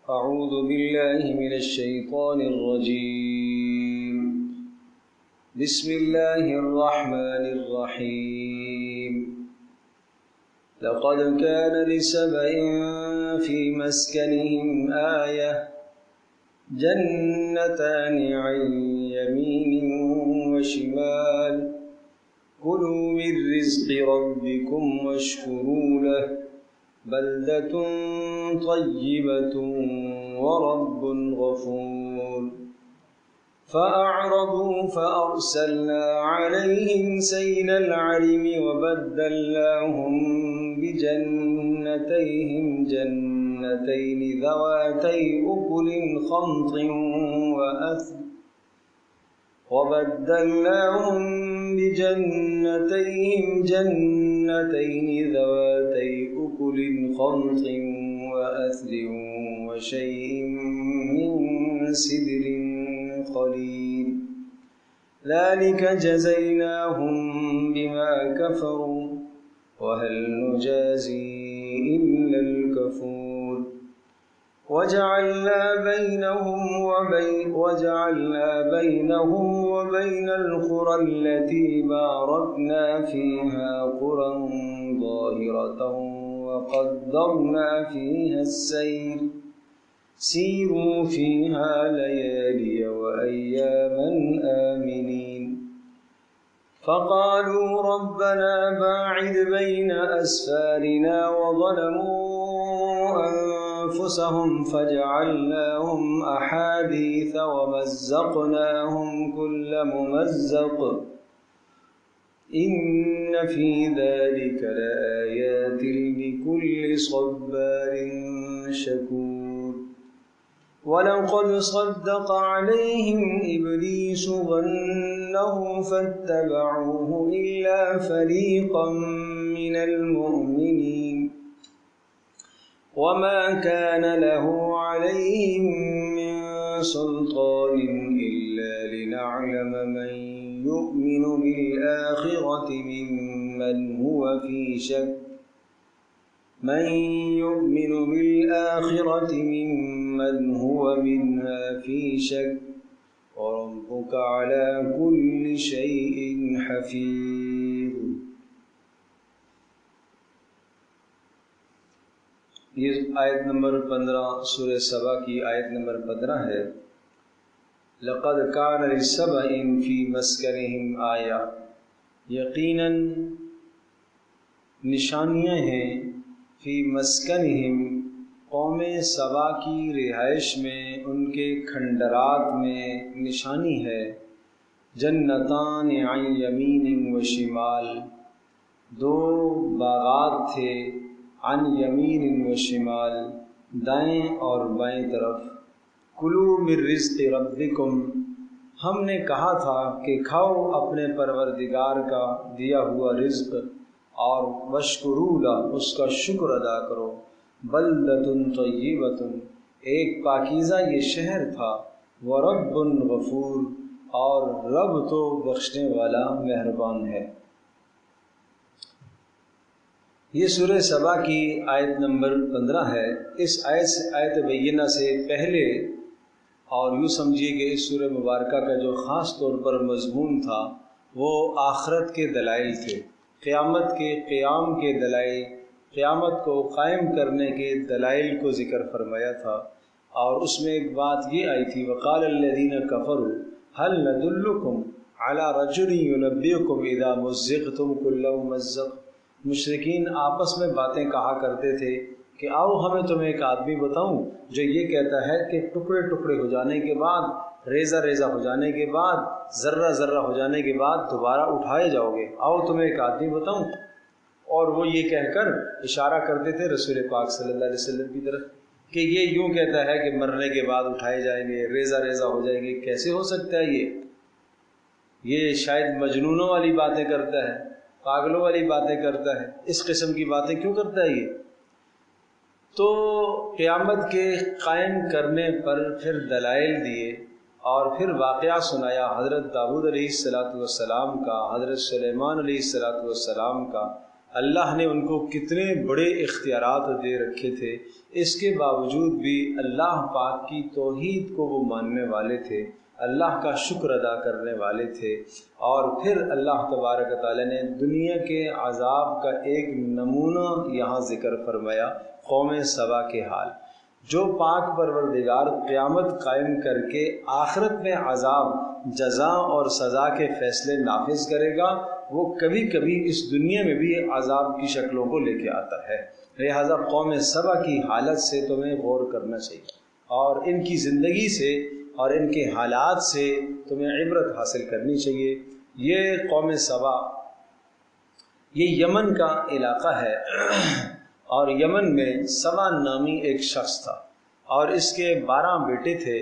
أعوذ بالله من الشيطان الرجيم. بسم الله الرحمن الرحيم. لقد كان لسبإ في مسكنهم آية جنتان عن يمين وشمال كلوا من رزق ربكم واشكروا له بلدة طيبة ورب غفور. فأعرضوا فأرسلنا عليهم سيل العرم وبدلناهم بجنتيهم جنتين ذواتي أكل خمط وأثل وشيء من سدر قليل ذلك جزيناهم بما كفروا وهل نجازي إلا الكفور. وجعلنا بينهم وبين القرى التي باركنا فيها قرى ظاهرة وقدرنا فيها السير سيروا فيها ليالي وأياما آمنين. فقالوا ربنا باعد بين أسفارنا وظلموا أنفسهم فجعلناهم أحاديث ومزقناهم كل ممزق إن في ذلك لآيات لكل صبار شكور. ولقد صدق عليهم إبليس ظنه فاتبعوه إلا فريقا من المؤمنين وما كان له عليهم من سلطان إلا لنعلم من يؤمن بالآخرة ممن هو منها في شك وربك على كل شيء حفيظ. یہ آیت نمبر 15 سورہ سبا کی آیت نمبر 15 ہے. لقد كان لسبإ في مسكنهم آیہ، یقیناً نشانیاں ہیں فی مسکنہم قوم سبا کی رہائش میں، ان کے کھنڈرات میں نشانی ہے. جنتان عن یمین و شمال، دو باغات تھے عن یمین و شمال، دائیں اور بائیں طرف. کلوا من رزق ربکم، ہم نے کہا تھا کہ کھاؤ اپنے پروردگار کا دیا ہوا رزق، اور واشکروا لہ، اس کا شکر ادا کرو. بلدۃ طیبۃ، ایک پاکیزہ یہ شہر تھا. ورب غفور، اور رب تو بخشنے والا مہربان ہے. یہ سورہ سبا کی آیت نمبر 15 ہے. اس آیت بینہ سے پہلے، اور یوں سمجھیے کہ اس سورہ مبارکہ کا جو خاص طور پر مضمون تھا وہ آخرت کے دلائل تھے، قیامت کے قیام کے دلائل، قیامت کو قائم کرنے کے دلائل کو ذکر فرمایا تھا. اور اس میں ایک بات یہ آئی تھی، وقال الذین کفروا هل ندلکم علی رجل ینبئکم اذا مزقتم کل ممزق. مشرکین آپس میں باتیں کہا کرتے تھے کہ آؤ ہمیں تمہیں ایک آدمی بتاؤں جو یہ کہتا ہے کہ ٹکڑے ٹکڑے ہو جانے کے بعد، ریزہ ریزہ ہو جانے کے بعد، ذرہ ذرہ ہو جانے کے بعد دوبارہ اٹھائے جاؤ گے، آؤ تمہیں ایک آدمی بتاؤں. اور وہ یہ کہہ کر اشارہ کرتے تھے رسول پاک صلی اللہ علیہ وسلم کی طرف کہ یہ یوں کہتا ہے کہ مرنے کے بعد اٹھائے جائیں گے، ریزہ ریزہ ہو جائیں گے. کیسے ہو سکتا ہے یہ شاید مجنونوں والی باتیں کرتا ہے، پاگلوں والی باتیں کرتا ہے، اس قسم کی باتیں کیوں کرتا ہے یہ. تو قیامت کے قائم کرنے پر پھر دلائل دیے اور پھر واقعہ سنایا حضرت داؤد علیہ الصلاۃ والسلام کا، حضرت سلیمان علیہ الصلاۃ والسلام کا، اللہ نے ان کو کتنے بڑے اختیارات دے رکھے تھے، اس کے باوجود بھی اللہ پاک کی توحید کو وہ ماننے والے تھے، اللہ کا شکر ادا کرنے والے تھے۔ اور پھر اللہ تبارک و تعالیٰ نے دنیا کے عذاب کا ایک نمونہ یہاں ذکر فرمایا، قوم سبا کے حال۔ جو پاک پروردگار قیامت قائم کر کے آخرت میں عذاب، جزا اور سزا کے فیصلے نافذ کرے گا، وہ کبھی کبھی اس دنیا میں بھی عذاب کی شکلوں کو لے کے آتا ہے۔ لہذا قوم سبا کی حالت سے تمہیں غور کرنا چاہیے، اور ان کی زندگی سے اور ان کے حالات سے تمہیں عبرت حاصل کرنی چاہیے۔ یہ قوم سبا یہ یمن کا علاقہ ہے، اور یمن میں سبا نامی ایک شخص تھا، اور اس کے 12 بیٹے تھے،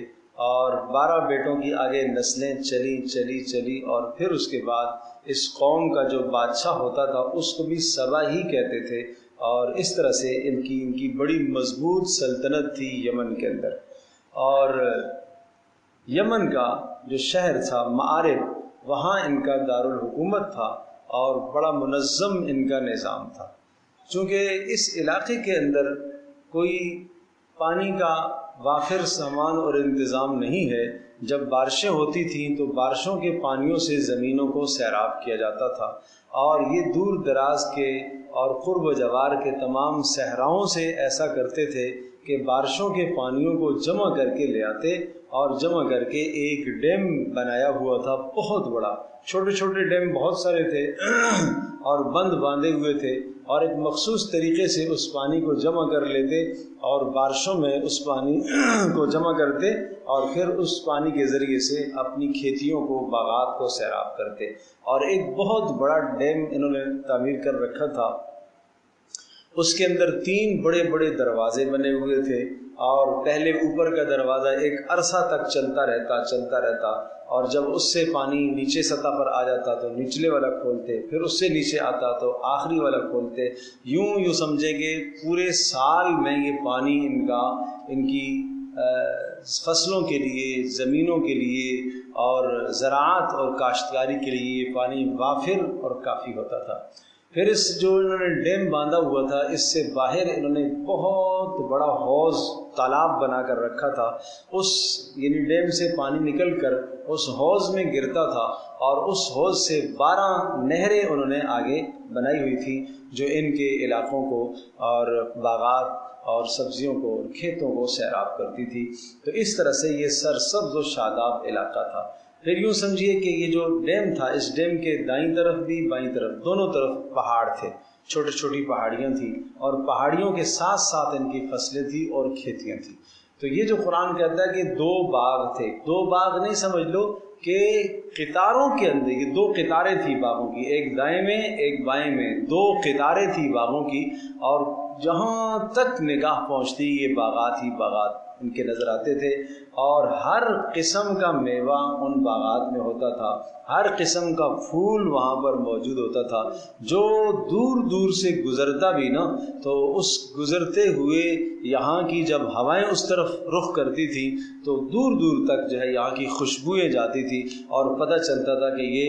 اور 12 بیٹوں کی آگے نسلیں چلی، اور پھر اس کے بعد اس قوم کا جو بادشاہ ہوتا تھا اس کو بھی سبا ہی کہتے تھے، اور اس طرح سے ان کی بڑی مضبوط سلطنت تھی یمن کے اندر۔ اور یمن کا جو شہر تھا معارب، وہاں ان کا دارالحکومت تھا، اور بڑا منظم ان کا نظام تھا۔ چونکہ اس علاقے کے اندر کوئی پانی کا وافر سامان اور انتظام نہیں ہے، جب بارشیں ہوتی تھیں تو بارشوں کے پانیوں سے زمینوں کو سیراب کیا جاتا تھا، اور یہ دور دراز کے اور قرب و جوار کے تمام صحراؤں سے ایسا کرتے تھے کہ بارشوں کے پانیوں کو جمع کر کے لے آتے، اور جمع کر کے ایک ڈیم بنایا ہوا تھا بہت بڑا، چھوٹے چھوٹے ڈیم بہت سارے تھے اور بند باندھے ہوئے تھے، اور ایک مخصوص طریقے سے اس پانی کو جمع کر لیتے، اور بارشوں میں اس پانی کو جمع کرتے، اور پھر اس پانی کے ذریعے سے اپنی کھیتیوں کو، باغات کو سیراب کرتے۔ اور ایک بہت بڑا ڈیم انہوں نے تعمیر کر رکھا تھا، اس کے اندر 3 بڑے بڑے دروازے بنے ہوئے تھے، اور پہلے اوپر کا دروازہ ایک عرصہ تک چلتا رہتا، اور جب اس سے پانی نیچے سطح پر آ جاتا تو نچلے والا کھولتے، پھر اس سے نیچے آتا تو آخری والا کھولتے۔ یوں سمجھیں کہ پورے سال میں یہ پانی ان کی فصلوں کے لیے، زمینوں کے لیے، اور زراعت اور کاشتکاری کے لیے یہ پانی وافر اور کافی ہوتا تھا۔ پھر اس جو انہوں نے ڈیم باندھا ہوا تھا، اس سے باہر انہوں نے بہت بڑا حوض، تالاب بنا کر رکھا تھا۔ یعنی ڈیم سے پانی نکل کر اس حوض میں گرتا تھا، اور اس حوض سے 12 نہریں انہوں نے آگے بنائی ہوئی تھی، جو ان کے علاقوں کو اور باغات اور سبزیوں کو اور کھیتوں کو سیراب کرتی تھی۔ تو اس طرح سے یہ سرسبز و شاداب علاقہ تھا۔ پھر یوں سمجھیے کہ یہ جو ڈیم تھا، اس ڈیم کے دائیں طرف بھی بائیں طرف دونوں طرف پہاڑ تھے، چھوٹی چھوٹی پہاڑیاں تھیں، اور پہاڑیوں کے ساتھ ساتھ ان کی فصلیں تھیں اور کھیتیاں تھیں۔ تو یہ جو قرآن کہتا ہے کہ 2 باغ تھے، 2 باغ نہیں سمجھ لو کہ قطاروں کے اندر یہ 2 قطاریں تھیں باغوں کی، ایک دائیں میں ایک بائیں میں، 2 قطاریں تھیں باغوں کی، اور جہاں تک نگاہ پہنچتی یہ باغات ہی باغات ان کے نظر آتے تھے، اور ہر قسم کا میوہ ان باغات میں ہوتا تھا، ہر قسم کا پھول وہاں پر موجود ہوتا تھا۔ جو دور دور سے گزرتا بھی نا، تو اس گزرتے ہوئے یہاں کی جب ہوائیں اس طرف رخ کرتی تھی تو دور دور تک جو ہے یہاں کی خوشبوئیں جاتی تھی، اور پتہ چلتا تھا کہ یہ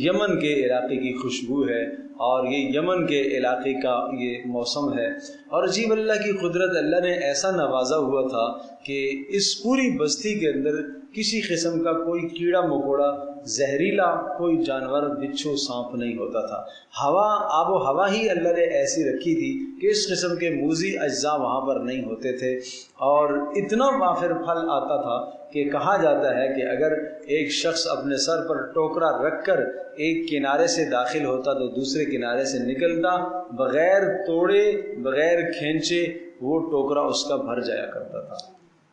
یمن کے علاقے کی خوشبو ہے، اور یہ یمن کے علاقے کا یہ موسم ہے۔ اور عجیب اللہ کی قدرت، اللہ نے ایسا نوازا ہوا تھا کہ اس پوری بستی کے اندر کسی قسم کا کوئی کیڑا مکوڑا، زہریلا کوئی جانور، بچھو، سانپ نہیں ہوتا تھا۔ ہوا، آب و ہوا ہی اللہ نے ایسی رکھی تھی کہ اس قسم کے موذی اجزاء وہاں پر نہیں ہوتے تھے، اور اتنا وافر پھل آتا تھا کہ کہا جاتا ہے کہ اگر ایک شخص اپنے سر پر ٹوکرا رکھ کر ایک کنارے سے داخل ہوتا تو دوسرے کنارے سے نکلتا، بغیر توڑے، بغیر کھینچے، وہ ٹوکرا اس کا بھر جایا کرتا تھا۔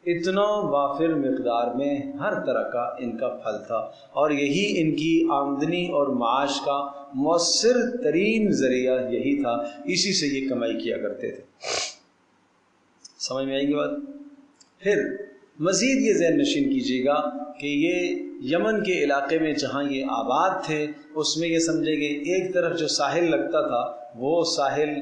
اتنا وافر مقدار میں ہر طرح کا ان کا پھل تھا، اور یہی ان کی آمدنی اور معاش کا مؤثر ترین ذریعہ یہی تھا، اسی سے یہ کمائی کیا کرتے تھے۔ سمجھ میں آئی گی بات؟ پھر مزید یہ ذہن نشین کیجیے گا کہ یہ یمن کے علاقے میں جہاں یہ آباد تھے، اس میں یہ سمجھے کہ ایک طرف جو ساحل لگتا تھا وہ ساحل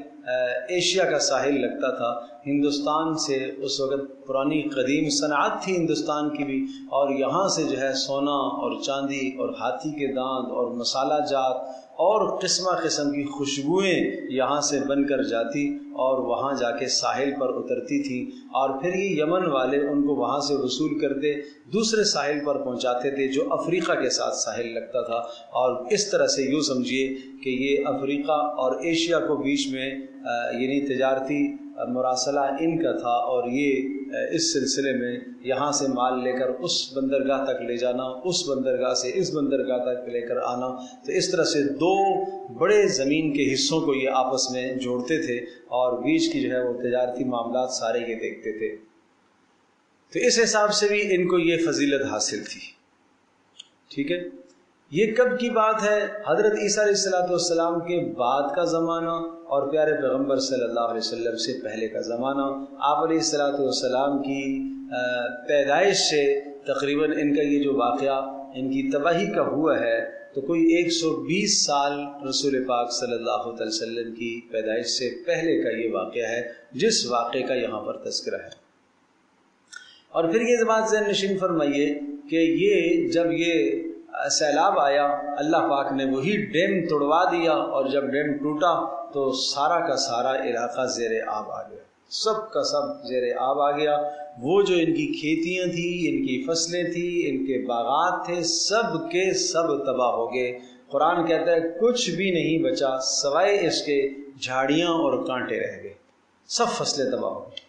ایشیا کا ساحل لگتا تھا۔ ہندوستان سے اس وقت پرانی قدیم صنعت تھی ہندوستان کی بھی، اور یہاں سے جو ہے سونا اور چاندی اور ہاتھی کے دانت اور مسالہ جات اور قسمہ قسم کی خوشبوئیں یہاں سے بن کر جاتی اور وہاں جا کے ساحل پر اترتی تھی، اور پھر یہ یمن والے ان کو وہاں سے وصول کرتے دوسرے ساحل پر پہنچاتے تھے جو افریقہ کے ساتھ ساحل لگتا تھا، اور اس طرح سے یوں سمجھیے کہ یہ افریقہ اور ایشیا کو بیچ میں یعنی تجارتی مراسلہ ان کا تھا، اور یہ اس سلسلے میں یہاں سے مال لے کر اس بندرگاہ تک لے جانا، اس بندرگاہ سے اس بندرگاہ تک لے کر آنا، تو اس طرح سے دو بڑے زمین کے حصوں کو یہ آپس میں جوڑتے تھے، اور بیچ کی جو ہے وہ تجارتی معاملات سارے یہ دیکھتے تھے۔ تو اس حساب سے بھی ان کو یہ فضیلت حاصل تھی، ٹھیک ہے۔ یہ کب کی بات ہے؟ حضرت عیسیٰ علیہ السلام کے بعد کا زمانہ اور پیارے پیغمبر صلی اللہ علیہ وسلم سے پہلے کا زمانہ۔ آپ علیہ السلام کی پیدائش سے تقریباً ان کا یہ جو واقعہ ان کی تباہی کا ہوا ہے تو کوئی 120 سال رسول پاک صلی اللہ علیہ وسلم کی پیدائش سے پہلے کا یہ واقعہ ہے جس واقعے کا یہاں پر تذکرہ ہے۔ اور پھر یہ بات ذہن نشین فرمائیے کہ یہ جب یہ سیلاب آیا اللہ پاک نے وہی ڈیم توڑوا دیا، اور جب ڈیم ٹوٹا تو سارا کا سارا علاقہ زیر آب آ گیا، سب کا سب زیر آب آ گیا۔ وہ جو ان کی کھیتیاں تھیں، ان کی فصلیں تھیں، ان کے باغات تھے، سب کے سب تباہ ہو گئے۔ قرآن کہتا ہے کچھ بھی نہیں بچا سوائے اس کے جھاڑیاں اور کانٹے رہ گئے، سب فصلیں تباہ ہو گئی۔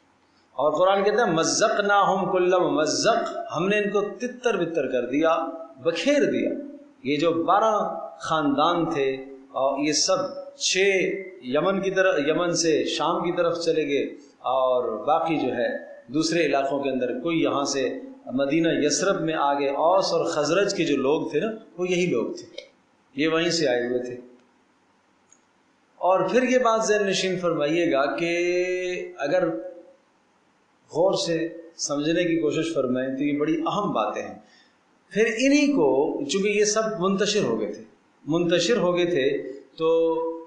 اور قرآن کہتا ہے مزقناہم کل ممزق، ہم نے ان کو تتر بتر کر دیا، بکھیر دیا۔ یہ جو 12 خاندان تھے اور یہ سب 6 یمن سے شام کی طرف چلے گئے، اور باقی جو ہے دوسرے علاقوں کے اندر کوئی یہاں سے مدینہ یثرب میں آگے اوس اور خزرج کے جو لوگ تھے نا وہ یہی لوگ تھے، یہ وہیں سے آئے ہوئے تھے۔ اور پھر یہ بات ذہن نشین فرمائیے گا کہ اگر غور سے سمجھنے کی کوشش فرمائیں تو یہ بڑی اہم باتیں ہیں۔ پھر انہی کو چونکہ یہ سب منتشر ہو گئے تھے تو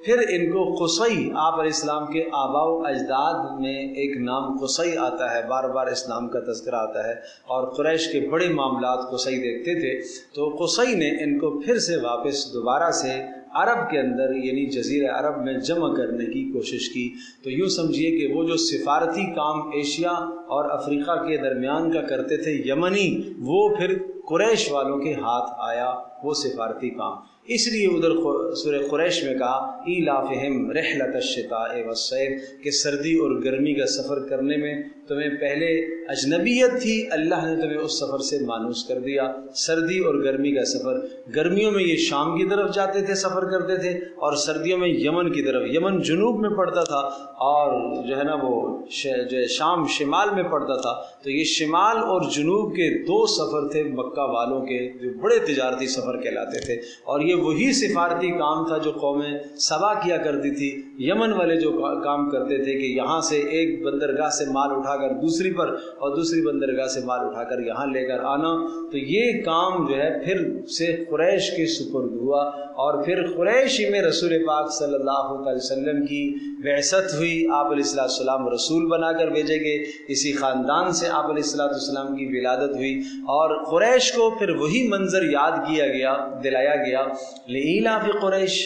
پھر ان کو قصی، آپ علیہ السلام کے آباء و اجداد میں ایک نام قصی آتا ہے، بار بار اس نام کا تذکرہ آتا ہے، اور قریش کے بڑے معاملات قصی دیکھتے تھے، تو قصی نے ان کو پھر سے واپس دوبارہ سے عرب کے اندر یعنی جزیرہ عرب میں جمع کرنے کی کوشش کی۔ تو یوں سمجھیے کہ وہ جو سفارتی کام ایشیا اور افریقہ کے درمیان کا کرتے تھے یمنی، وہ پھر قریش والوں کے ہاتھ آیا وہ سفارتی کام، اس لیے ادھر سورہ قریش میں کہا ایلافہم رحلۃ الشتاء والصیف، کہ سردی اور گرمی کا سفر کرنے میں تمہیں پہلے اجنبیت تھی، اللہ نے تمہیں اس سفر سے مانوس کر دیا۔ سردی اور گرمی کا سفر، گرمیوں میں یہ شام کی طرف جاتے تھے، سفر کرتے تھے، اور سردیوں میں یمن کی طرف، یمن جنوب میں پڑتا تھا اور جو ہے نا وہ جو ہے شام شمال میں پڑتا تھا، تو یہ شمال اور جنوب کے 2 سفر تھے مکہ والوں کے جو بڑے تجارتی سفر کہلاتے تھے، اور یہ وہی سفارتی کام تھا جو قومیں سبا کیا کرتی تھی۔ یمن والے جو کام کرتے تھے کہ یہاں سے ایک بندرگاہ سے مال اٹھا کر دوسری پر اور دوسری بندرگاہ سے مال اٹھا کر یہاں لے کر آنا، تو یہ کام جو ہے پھر سے قریش کے سپرد ہوا، اور پھر قریش میں رسول پاک صلی اللہ علیہ وسلم کی بعثت ہوئی، آپ علیہ السلام رسول بنا کر بھیجے گئے، اسی خاندان سے آپ علیہ السلام کی ولادت ہوئی، اور قریش کو پھر وہی منظر یاد کیا گیا، دلایا گیا، لإیلاف قریش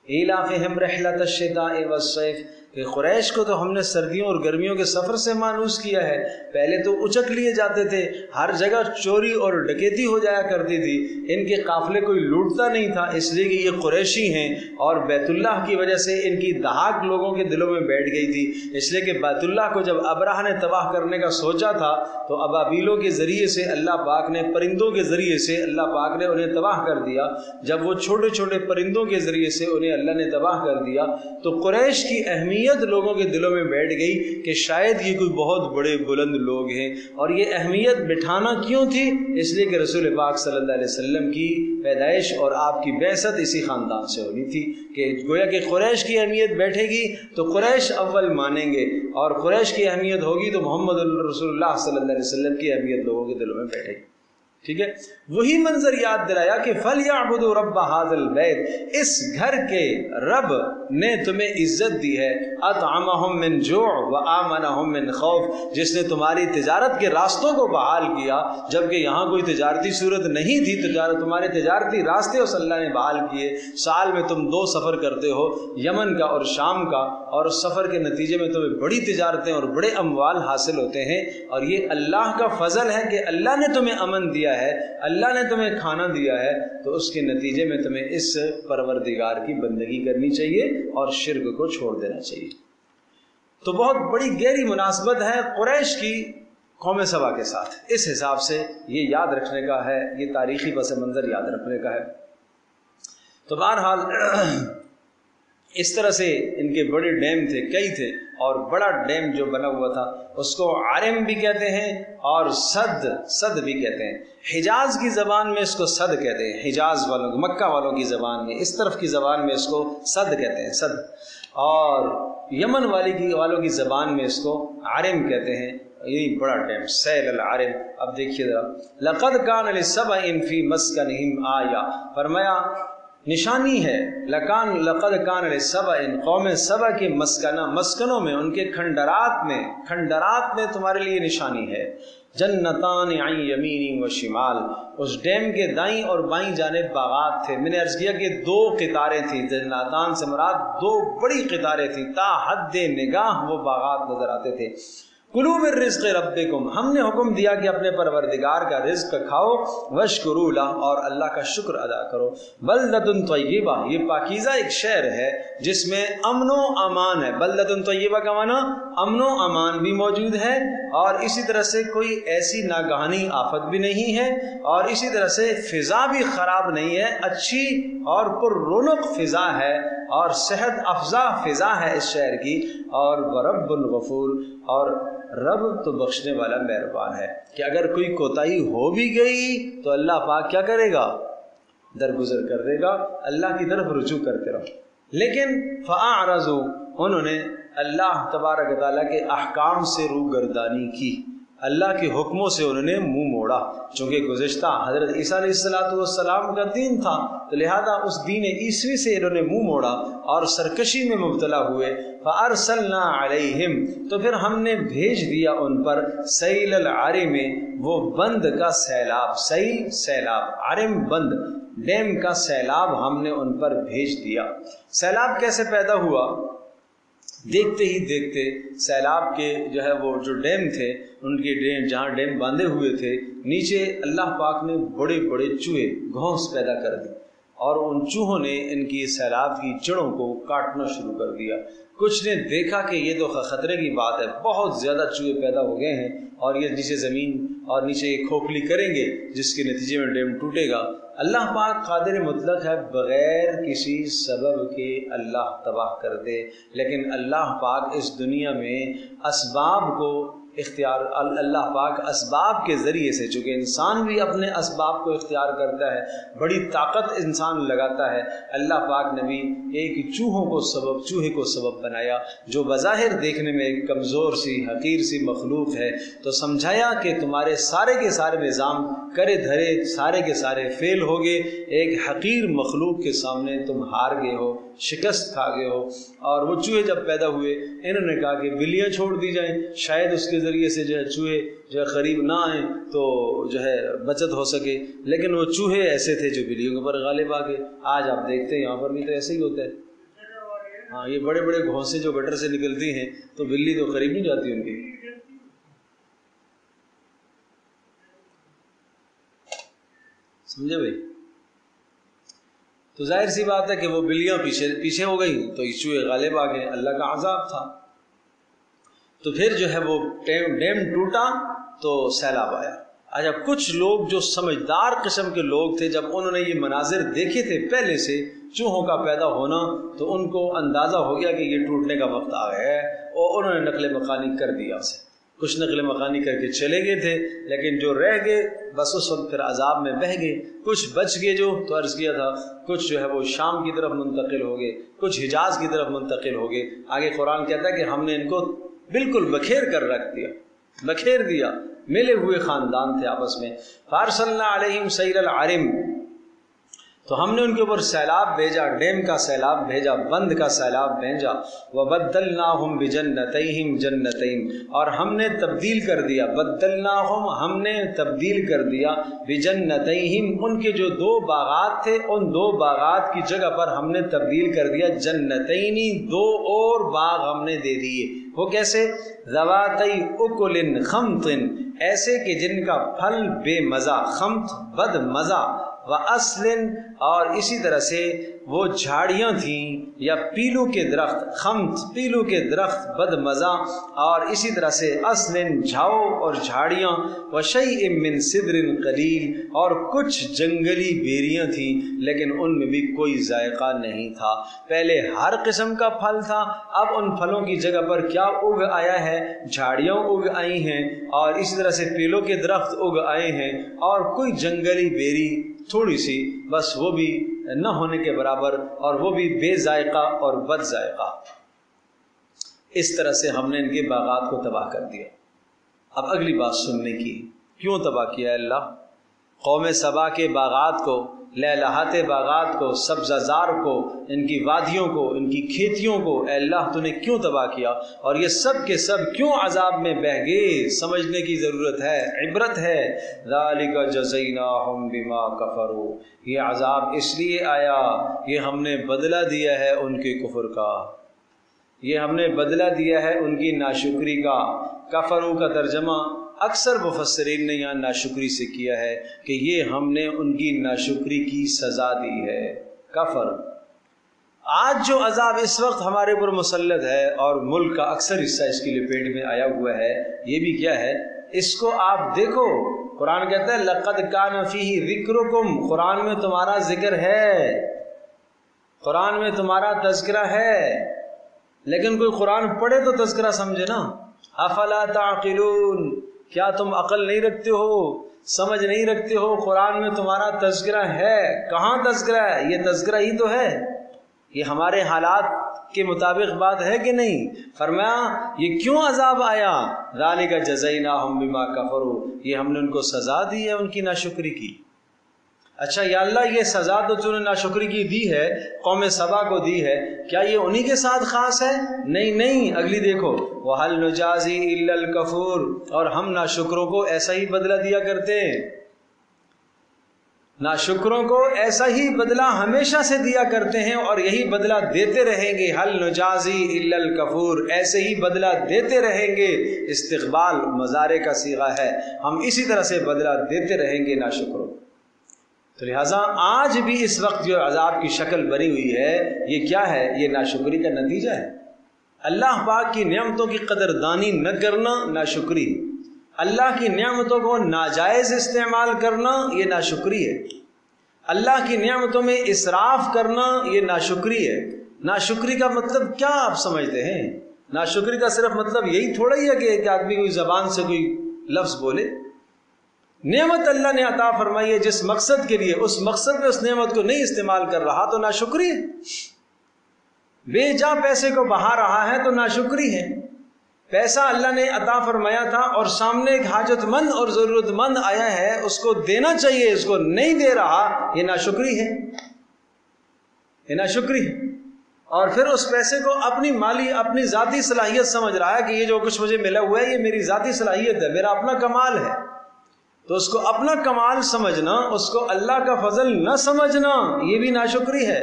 ایلافہم رحلۃ الشتاء والصیف، کہ قریش کو تو ہم نے سردیوں اور گرمیوں کے سفر سے مانوس کیا ہے۔ پہلے تو اچک لیے جاتے تھے، ہر جگہ چوری اور ڈکیتی ہو جایا کرتی تھی، ان کے قافلے کوئی لوٹتا نہیں تھا، اس لیے کہ یہ قریشی ہیں، اور بیت اللہ کی وجہ سے ان کی دھاک لوگوں کے دلوں میں بیٹھ گئی تھی، اس لیے کہ بیت اللہ کو جب ابرہہ نے تباہ کرنے کا سوچا تھا تو ابابیلوں کے ذریعے سے اللہ پاک نے، پرندوں کے ذریعے سے اللہ پاک نے انہیں تباہ کر دیا۔ جب وہ چھوٹے چھوٹے پرندوں کے ذریعے سے انہیں اللہ نے تباہ کر دیا تو قریش کی اہمیت لوگوں کے دلوں میں بیٹھ گئی کہ شاید یہ کوئی بہت بڑے بلند لوگ ہیں، اور یہ اہمیت بٹھانا کیوں تھی؟ اس لیے کہ رسول پاک صلی اللہ علیہ وسلم کی پیدائش اور آپ کی بعثت اسی خاندان سے ہونی تھی، کہ گویا کہ قریش کی اہمیت بیٹھے گی تو قریش اول مانیں گے، اور قریش کی اہمیت ہوگی تو محمد رسول اللہ صلی اللہ علیہ وسلم کی اہمیت لوگوں کے دلوں میں بیٹھے گی۔ ٹھیک ہے، وہی منظر یاد دلایا کہ فَلْيَعْبُدُوا رَبَّ هَذَا الْبَيْتِ، اس گھر کے رب نے تمہیں عزت دی ہے، اطعمہم من جوع وآمنہم من خوف، جس نے تمہاری تجارت کے راستوں کو بحال کیا، جبکہ یہاں کوئی تجارتی صورت نہیں تھی، تمہارے تجارتی راستے اس اللہ نے بحال کیے۔ سال میں تم 2 سفر کرتے ہو، یمن کا اور شام کا، اور اس سفر کے نتیجے میں تمہیں بڑی تجارتیں اور بڑے اموال حاصل ہوتے ہیں، اور یہ اللہ کا فضل ہے کہ اللہ نے تمہیں امن دیا ہے، اللہ نے تمہیں کھانا دیا ہے، تو اس کے نتیجے میں تمہیں اس پروردگار کی بندگی کرنی چاہیے اور شرک کو چھوڑ دینا چاہیے۔ تو بہت بڑی گہری مناسبت ہے قریش کی قوم سبا کے ساتھ، اس حساب سے یہ یاد رکھنے کا ہے، یہ تاریخی پس منظر یاد رکھنے کا ہے۔ تو بہرحال اس طرح سے ان کے بڑے ڈیم تھے، کئی تھے، اور بڑا ڈیم جو بنا ہوا تھا اس کو عارم بھی کہتے ہیں اور صد بھی کہتے ہیں۔ حجاز کی زبان میں اس کو صد کہتے ہیں، حجاز والوں کی، مکہ والوں کی زبان میں، اس طرف کی زبان میں اس کو صد کہتے ہیں، صد، اور یمن والوں کی زبان میں اس کو عارم کہتے ہیں۔ یہی بڑا ڈیم سیل العارم۔ اب دیکھیے ذرا، لقد کان لسبع فی مسکنہم آیہ، فرمایا نشانی ہے، لقد کان لسبع، قوم سبع کے مسکنوں میں، ان کے کھنڈرات میں تمہارے لیے نشانی ہے۔ جنتان عن یمین و شمال، اس ڈیم کے دائیں اور بائیں جانب باغات تھے۔ میں نے عرض کیا کہ 2 قطاریں تھیں، جنتان سے مراد 2 بڑی قطاریں تھیں، تا حد نگاہ وہ باغات نظر آتے تھے۔ کلوا من رزق ربکم، ہم نے حکم دیا کہ اپنے پروردگار کا رزق کھاؤ، واشکروا لہ، اور اللہ کا شکر ادا کرو۔ بلدۃ طیبہ، یہ پاکیزہ ایک شہر ہے جس میں امن و امان ہے۔ بلدۃ طیبہ کا معنی امن و امان بھی موجود ہے، اور اسی طرح سے کوئی ایسی ناگہانی آفت بھی نہیں ہے، اور اسی طرح سے فضا بھی خراب نہیں ہے، اچھی اور پر رونق فضا ہے، اور صحت افزا فضا ہے اس شہر کی، اور ورب الغفور، اور رب تو بخشنے والا مہربان ہے، کہ اگر کوئی کوتاہی ہو بھی گئی تو اللہ پاک کیا کرے گا؟ درگزر کر دے گا، اللہ کی طرف رجوع کرتے رہو۔ لیکن فَأَعْرَضُوا، انہوں نے اللہ تبارک تعالیٰ کے احکام سے روگردانی کی، اللہ کے حکموں سے انہوں نے منہ موڑا، چونکہ گزشتہ حضرت عیسیٰ علیہ السلام کا دین تھا، تو لہذا اس دین عیسوی سے انہوں نے منہ موڑا اور سرکشی میں مبتلا ہوئے۔ فَأَرْسَلْنَا عَلَيْهِمْ، تو پھر ہم نے بھیج دیا ان پر، سیل العارم، وہ بند کا سیلاب، سیل سیلاب، عارم بند، ڈیم کا سیلاب ہم نے ان پر بھیج دیا۔ سیلاب کیسے پیدا ہوا؟ دیکھتے ہی دیکھتے سیلاب کے جو ڈیم تھے، ان کے ڈیم جہاں ڈیم باندھے ہوئے تھے، نیچے اللہ پاک نے بڑے بڑے چوہے گھونس پیدا کر دی، اور ان چوہوں نے ان کی سیلاب کی جڑوں کو کاٹنا شروع کر دیا۔ کچھ نے دیکھا کہ یہ تو خطرے کی بات ہے، بہت زیادہ چوہے پیدا ہو گئے ہیں، اور یہ نیچے زمین اور نیچے ایک کھوکھلی کریں گے، جس کے نتیجے میں ڈیم ٹوٹے گا۔ اللہ پاک قادر مطلق ہے، بغیر کسی سبب کے اللہ تباہ کر دے، لیکن اللہ پاک اس دنیا میں اسباب کو اختیار، اللہ پاک اسباب کے ذریعے سے، چونکہ انسان بھی اپنے اسباب کو اختیار کرتا ہے، بڑی طاقت انسان لگاتا ہے، اللہ پاک نے بھی ایک چوہے کو سبب بنایا، جو بظاہر دیکھنے میں ایک کمزور سی حقیر سی مخلوق ہے، تو سمجھایا کہ تمہارے سارے کے سارے نظام کرے دھرے سارے کے سارے فیل ہو گئے، ایک حقیر مخلوق کے سامنے تم ہار گئے ہو، شکست کھا گئے ہو۔ اور وہ چوہے جب پیدا ہوئے، انہوں نے کہا کہ بلیاں چھوڑ دی جائیں، شاید اس کے ذریعے سے چوہے قریب نہ آئیں تو بچت ہو سکے، لیکن وہ چوہے ایسے تھے جو بلیوں کے اوپر غالب آ گئے۔ آج آپ دیکھتے ہیں یہاں پر بھی تو ایسے ہی ہوتا ہے، ہاں، یہ بڑے بڑے گھونسے جو گٹر سے نکلتی ہیں تو بلی تو قریب نہیں جاتی ان کی۔ سمجھے بھائی؟ تو ظاہر سی بات ہے کہ وہ بلیاں پیچھے ہو گئی تو یہ چوہے غالب آ گئے، اللہ کا عذاب تھا۔ تو پھر وہ ڈیم ٹوٹا تو سیلاب آیا۔ اچھا، کچھ لوگ جو سمجھدار قسم کے لوگ تھے، جب انہوں نے یہ مناظر دیکھے تھے پہلے سے چوہوں کا پیدا ہونا، تو ان کو اندازہ ہو گیا کہ یہ ٹوٹنے کا وقت آ گیا ہے، اور انہوں نے نقل مکانی کر دیا اسے۔ کچھ نقل مکانی کر کے چلے گئے تھے، لیکن جو رہ گئے بس اس وقت پھر عذاب میں بہہ گئے۔ کچھ بچ گئے، تو عرض کیا تھا، کچھ وہ شام کی طرف منتقل ہو گئے، کچھ حجاز کی طرف منتقل ہو گئے۔ آگے قرآن کہتا ہے کہ ہم نے ان کو بالکل بکھیر کر رکھ دیا، بکھیر دیا، ملے ہوئے خاندان تھے آپس میں. فارسلنا علیہم سیل العرم، تو ہم نے ان کے اوپر سیلاب بھیجا، ڈیم کا سیلاب بھیجا، بند کا سیلاب بھیجا. وبدلناہم بجنتیہم جنتین، اور ہم نے تبدیل کر دیا، بدلناہم ہم نے تبدیل کر دیا، بجنتیہم ان کے جو دو باغات تھے ان دو باغات کی جگہ پر ہم نے تبدیل کر دیا جنتینی، دو اور باغ ہم نے دے دیے. وہ کیسے؟ ذواتی اکل خمط، ایسے کہ جن کا پھل بے مزہ، خمط بد مزہ، وَأَصْلٍ اور اسی طرح سے وہ جھاڑیاں تھیں یا پیلو کے درخت، خمط پیلو کے درخت بد مزہ، اور اسی طرح سے اصل جھاؤ اور جھاڑیاں، وَشَيْءٍ مِّن سِدْرٍ قلیل اور کچھ جنگلی بیریاں تھیں لیکن ان میں بھی کوئی ذائقہ نہیں تھا. پہلے ہر قسم کا پھل تھا، اب ان پھلوں کی جگہ پر کیا اگ آیا ہے؟ جھاڑیاں اگ آئی ہیں اور اسی طرح سے پیلوں کے درخت اگ آئے ہیں، اور کوئی جنگلی بیری تھوڑی سی بس، وہ بھی نہ ہونے کے برابر، اور وہ بھی بے ذائقہ اور بد ذائقہ. اس طرح سے ہم نے ان کے باغات کو تباہ کر دیا. اب اگلی بات سننے کی، کیوں تباہ کیا ہے اللہ؟ قوم سبا کے باغات کو، لہلہاتے باغات کو، سبزہ زار کو، ان کی وادیوں کو، ان کی کھیتیوں کو، اے اللہ تو نے کیوں تباہ کیا؟ اور یہ سب کے سب کیوں عذاب میں بہہ گئے؟ سمجھنے کی ضرورت ہے، عبرت ہے. ذالک جزیناہم بما کفروا، یہ عذاب اس لیے آیا، یہ ہم نے بدلہ دیا ہے ان کے کفر کا، یہ ہم نے بدلہ دیا ہے ان کی ناشکری کا. کفروا کا ترجمہ اکثر مفسرین نے یہاں ناشکری سے کیا ہے کہ یہ ہم نے ان کی ناشکری کی سزا دی ہے. کفر. آج جو عذاب اس وقت ہمارے اوپر مسلط ہے اور ملک کا اکثر حصہ اس کی لپیٹ میں آیا ہوا ہے، یہ بھی کیا ہے؟ اس کو آپ دیکھو، قرآن کہتا ہے لَقَدْ كَانَ فِيهِ ذِكْرُكُمْ، قرآن میں تمہارا ذکر ہے، قرآن میں تمہارا تذکرہ ہے، لیکن کوئی قرآن پڑھے تو تذکرہ سمجھے نا. افلا تعقلون، کیا تم عقل نہیں رکھتے ہو، سمجھ نہیں رکھتے ہو؟ قرآن میں تمہارا تذکرہ ہے. کہاں تذکرہ ہے؟ یہ تذکرہ ہی تو ہے، یہ ہمارے حالات کے مطابق بات ہے کہ نہیں؟ فرمایا یہ کیوں عذاب آیا؟ ذالک جزیناہم بما کفروا، یہ ہم نے ان کو سزا دی ہے ان کی ناشکری کی. اچھا یا اللہ، یہ سزا تو نے ناشکری کی دی ہے، قوم سبا کو دی ہے، کیا یہ انہی کے ساتھ خاص ہے؟ نہیں. اگلی دیکھو، وَهَلْ نُجَازِي إِلَّا الْكَفُورَ، اور ہم ناشکروں کو ایسا ہی بدلہ دیا کرتے ہیں، ناشکروں کو ایسا ہی بدلہ ہمیشہ سے دیا کرتے ہیں اور یہی بدلہ دیتے رہیں گے. حل نجازی الا الکفور، ایسے ہی بدلہ دیتے رہیں گے. استقبال مضارع کا صیغہ ہے، ہم اسی طرح سے بدلہ دیتے رہیں گے ناشکروں. تو لہٰذا آج بھی اس وقت جو عذاب کی شکل بنی ہوئی ہے، یہ کیا ہے؟ یہ ناشکری کا نتیجہ ہے. اللہ پاک کی نعمتوں کی قدردانی نہ کرنا ناشکری، اللہ کی نعمتوں کو ناجائز استعمال کرنا یہ ناشکری ہے، اللہ کی نعمتوں میں اسراف کرنا یہ ناشکری ہے. ناشکری کا مطلب کیا آپ سمجھتے ہیں؟ ناشکری کا صرف مطلب یہی تھوڑا ہی ہے کہ ایک آدمی کوئی زبان سے کوئی لفظ بولے. نعمت اللہ نے عطا فرمائی ہے جس مقصد کے لیے، اس مقصد میں اس نعمت کو نہیں استعمال کر رہا تو ناشکری ہے. بے جا پیسے کو بہا رہا ہے تو ناشکری ہے. پیسہ اللہ نے عطا فرمایا تھا اور سامنے ایک حاجت مند اور ضرورت مند آیا ہے، اس کو دینا چاہیے، اس کو نہیں دے رہا، یہ ناشکری ہے، یہ ناشکری ہے. اور پھر اس پیسے کو اپنی مالی، اپنی ذاتی صلاحیت سمجھ رہا ہے کہ یہ جو کچھ مجھے ملا ہوا ہے یہ میری ذاتی صلاحیت ہے، میرا اپنا کمال ہے. تو اس کو اپنا کمال سمجھنا، اس کو اللہ کا فضل نہ سمجھنا، یہ بھی ناشکری ہے.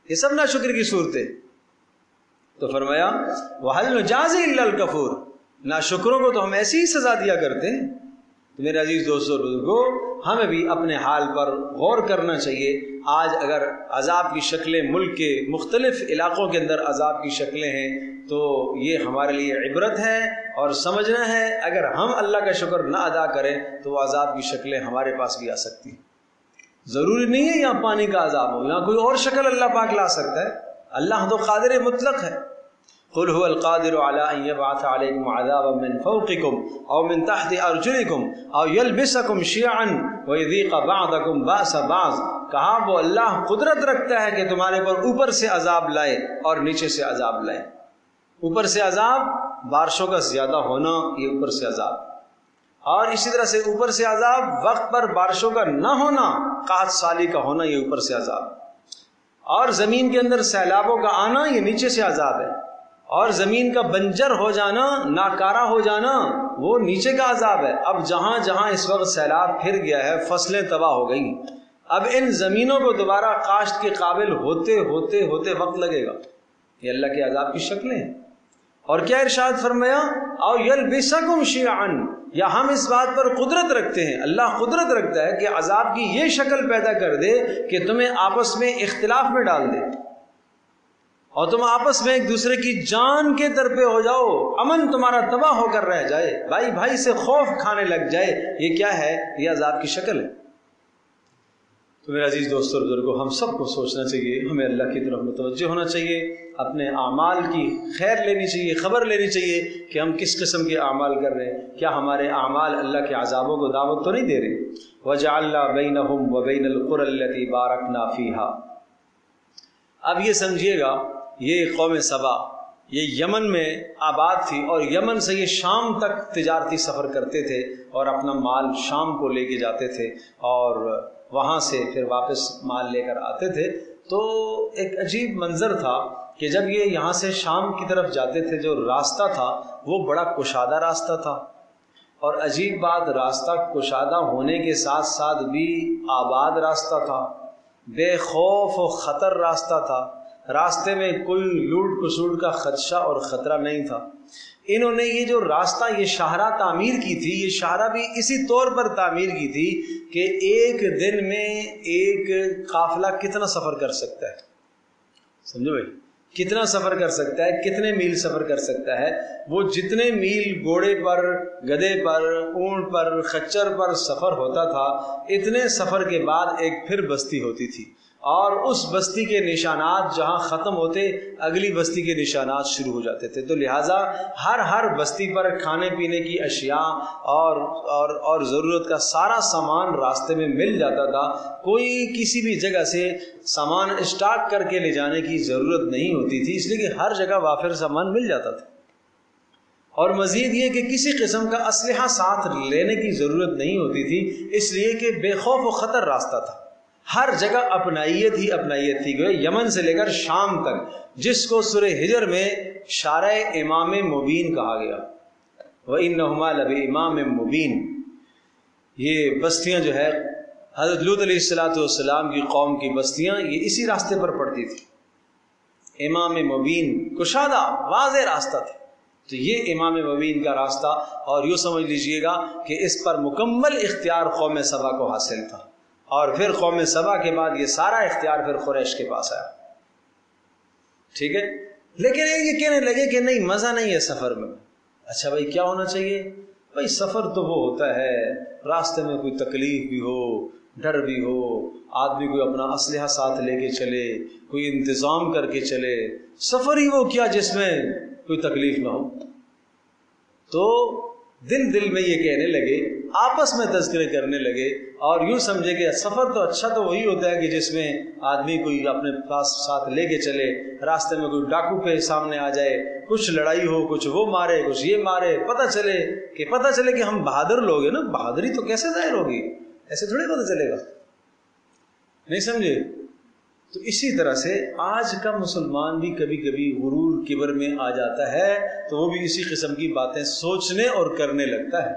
یہ سب ناشکری کی صورتیں. تو فرمایا وَهَلْ نُجَازِي إِلَّا الْكَفُورَ، ناشکروں کو تو ہم ایسی ہی سزا دیا کرتے ہیں. تو میرے عزیز دوستو بزرگو، ہمیں بھی اپنے حال پر غور کرنا چاہیے. آج اگر عذاب کی شکلیں ملک کے مختلف علاقوں کے اندر عذاب کی شکلیں ہیں تو یہ ہمارے لیے عبرت ہے اور سمجھنا ہے. اگر ہم اللہ کا شکر نہ ادا کریں تو وہ عذاب کی شکلیں ہمارے پاس بھی آ سکتی ہیں. ضروری نہیں ہے یہاں پانی کا عذاب ہو، یہاں کوئی اور شکل اللہ پاک لا سکتا ہے. اللہ تو قادر مطلق ہے. قل هو القادر على ان يبعث عليكم عذابا من فوقكم او من تحت ارجلكم او يلبسكم شيعا ويذيق بعضكم باس بعض. کہا وہ اللہ قدرت رکھتا ہے کہ تمہارے پر اوپر سے عذاب لائے اور نیچے سے عذاب لائے. اوپر سے عذاب بارشوں کا زیادہ ہونا یہ اوپر سے عذاب، اور اسی طرح سے اوپر سے عذاب وقت پر بارشوں کا نہ ہونا، قحط سالی کا ہونا یہ اوپر سے عذاب، اور زمین کے اندر سیلابوں کا آنا یہ نیچے سے عذاب ہے، اور زمین کا بنجر ہو جانا، ناکارہ ہو جانا وہ نیچے کا عذاب ہے۔ اب جہاں جہاں اس وقت سیلاب پھر گیا ہے، فصلیں تباہ ہو گئی، اب ان زمینوں کو دوبارہ کاشت کے قابل ہوتے ہوتے ہوتے وقت لگے گا۔ یہ اللہ کے عذاب کی شکلیں ہیں۔ اور کیا ارشاد فرمایا، او یلبسکم شیعا، یا ہم اس بات پر قدرت رکھتے ہیں، اللہ قدرت رکھتا ہے کہ عذاب کی یہ شکل پیدا کر دے کہ تمہیں آپس میں اختلاف میں ڈال دے، اور تم آپس میں ایک دوسرے کی جان کے در پہ ہو جاؤ، امن تمہارا تباہ ہو کر رہ جائے، بھائی بھائی سے خوف کھانے لگ جائے۔ یہ کیا ہے؟ یہ عذاب کی شکل ہے۔ تو میرے عزیز دوستوں اور بزرگوں، ہم سب کو سوچنا چاہیے، ہمیں اللہ کی طرف متوجہ ہونا چاہیے، اپنے اعمال کی خیر لینی چاہیے، خبر لینی چاہیے کہ ہم کس قسم کے اعمال کر رہے ہیں، کیا ہمارے اعمال اللہ کے عذابوں کو دعوت تو نہیں دے رہے۔ وَجَعَلْنَا بَيْنَهُمْ وَبَيْنَ الْقُرَى الَّتِي بَارَكْنَا فِيهَا۔ اب یہ سمجھیے گا، یہ قوم سبا یہ یمن میں آباد تھی، اور یمن سے یہ شام تک تجارتی سفر کرتے تھے اور اپنا مال شام کو لے کے جاتے تھے، اور وہاں سے پھر واپس مال لے کر آتے تھے۔ تو ایک عجیب منظر تھا کہ جب یہ یہاں سے شام کی طرف جاتے تھے، جو راستہ تھا وہ بڑا کشادہ راستہ تھا، اور عجیب بات، راستہ کشادہ ہونے کے ساتھ ساتھ بھی آباد راستہ تھا، بے خوف و خطر راستہ تھا، راستے میں کوئی لوٹ کسوٹ کا خدشہ اور خطرہ نہیں تھا۔ انہوں نے یہ جو راستہ، یہ شاہراہ تعمیر کی تھی، یہ شاہراہ بھی اسی طور پر تعمیر کی تھی کہ ایک دن میں ایک قافلہ کتنا سفر کر سکتا ہے، سمجھو بھائی، کتنا سفر کر سکتا ہے، کتنے میل سفر کر سکتا ہے۔ وہ جتنے میل گھوڑے پر، گدھے پر، اونٹ پر، خچر پر سفر ہوتا تھا، اتنے سفر کے بعد ایک پھر بستی ہوتی تھی، اور اس بستی کے نشانات جہاں ختم ہوتے، اگلی بستی کے نشانات شروع ہو جاتے تھے۔ تو لہٰذا ہر بستی پر کھانے پینے کی اشیاء اور ضرورت کا سارا سامان راستے میں مل جاتا تھا، کوئی کسی بھی جگہ سے سامان اسٹاک کر کے لے جانے کی ضرورت نہیں ہوتی تھی، اس لیے کہ ہر جگہ وافر سامان مل جاتا تھا۔ اور مزید یہ کہ کسی قسم کا اسلحہ ساتھ لینے کی ضرورت نہیں ہوتی تھی، اس لیے کہ بے خوف و خطر راستہ تھا، ہر جگہ اپنائیت ہی اپنائیت تھی۔ گویا یمن سے لے کر شام تک، جس کو سورہ ہجر میں شارع امام مبین کہا گیا، وَإِنَّهُمَا لَبِإِمَامٍ مُبِينٍ، یہ بستیاں جو ہے حضرت لوط علیہ السلام کی قوم کی بستیاں، یہ اسی راستے پر پڑتی تھی۔ امام مبین، کشادہ واضح راستہ تھا۔ تو یہ امام مبین کا راستہ، اور یوں سمجھ لیجئے گا کہ اس پر مکمل اختیار قوم سبا کو حاصل تھا، اور پھر قوم سبا کے بعد یہ سارا اختیار پھر قریش کے پاس آیا، ٹھیک ہے۔ لیکن یہ کہنے لگے کہ نہیں، مزہ نہیں ہے سفر میں۔ اچھا بھائی، کیا ہونا چاہیے؟ بھائی سفر تو وہ ہوتا ہے راستے میں کوئی تکلیف بھی ہو، ڈر بھی ہو، آدمی کوئی اپنا اسلحہ ساتھ لے کے چلے، کوئی انتظام کر کے چلے، سفر ہی وہ کیا جس میں کوئی تکلیف نہ ہو۔ تو دل میں یہ کہنے لگے، آپس میں تذکرے کرنے لگے، اور یوں سمجھے کہ سفر تو اچھا تو وہی ہوتا ہے کہ جس میں آدمی کوئی اپنے پاس ساتھ لے کے چلے، راستے میں کوئی ڈاکو پہ سامنے آ جائے، کچھ لڑائی ہو، کچھ وہ مارے، کچھ یہ مارے، پتہ چلے کہ ہم بہادر لوگ ہیں نا۔ بہادری تو کیسے ظاہر ہوگی؟ ایسے تھوڑی پتہ چلے گا، نہیں سمجھے؟ تو اسی طرح سے آج کا مسلمان بھی کبھی کبھی غرور کبر میں آ جاتا ہے، تو وہ بھی اسی قسم کی باتیں سوچنے اور کرنے لگتا ہے۔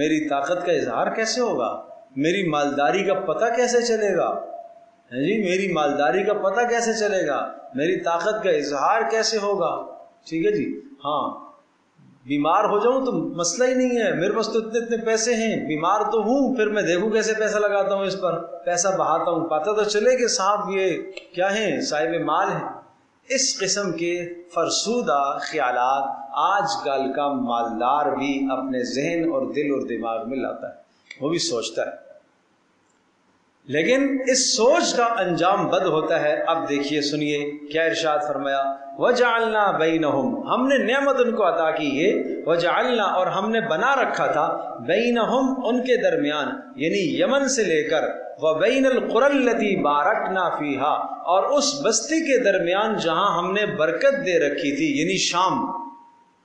میری طاقت کا اظہار کیسے ہوگا؟ میری مالداری کا پتہ کیسے چلے گا؟ جی، میری مالداری کا پتہ کیسے چلے گا؟ میری طاقت کا اظہار کیسے ہوگا؟ ٹھیک ہے جی، ہاں، بیمار ہو جاؤں تو مسئلہ ہی نہیں ہے، میرے پاس تو اتنے پیسے ہیں، بیمار تو ہوں، پھر میں دیکھوں کیسے پیسہ لگاتا ہوں، اس پر پیسہ بہاتا ہوں، پتہ تو چلے کہ صاحب یہ کیا ہیں، صاحب مال ہیں۔ اس قسم کے فرسودہ خیالات آج کل کا مالدار بھی اپنے ذہن اور دل اور دماغ میں لاتا ہے، وہ بھی سوچتا ہے، لیکن اس سوچ کا انجام بد ہوتا ہے۔ اب دیکھیے، سنیے کیا ارشاد فرمایا، وَجَعَلْنَا بَيْنَهُمْ، ہم نے نعمت ان کو عطا کی ہے، وَجَعَلْنَا، اور ہم نے بنا رکھا تھا، بَيْنَهُمْ، ان کے درمیان، یعنی یمن سے لے کر، وَبَيْنَ الْقُرَى الَّتِي بَارَكْنَا فِيهَا، اور اس بستی کے درمیان جہاں ہم نے برکت دے رکھی تھی، یعنی شام،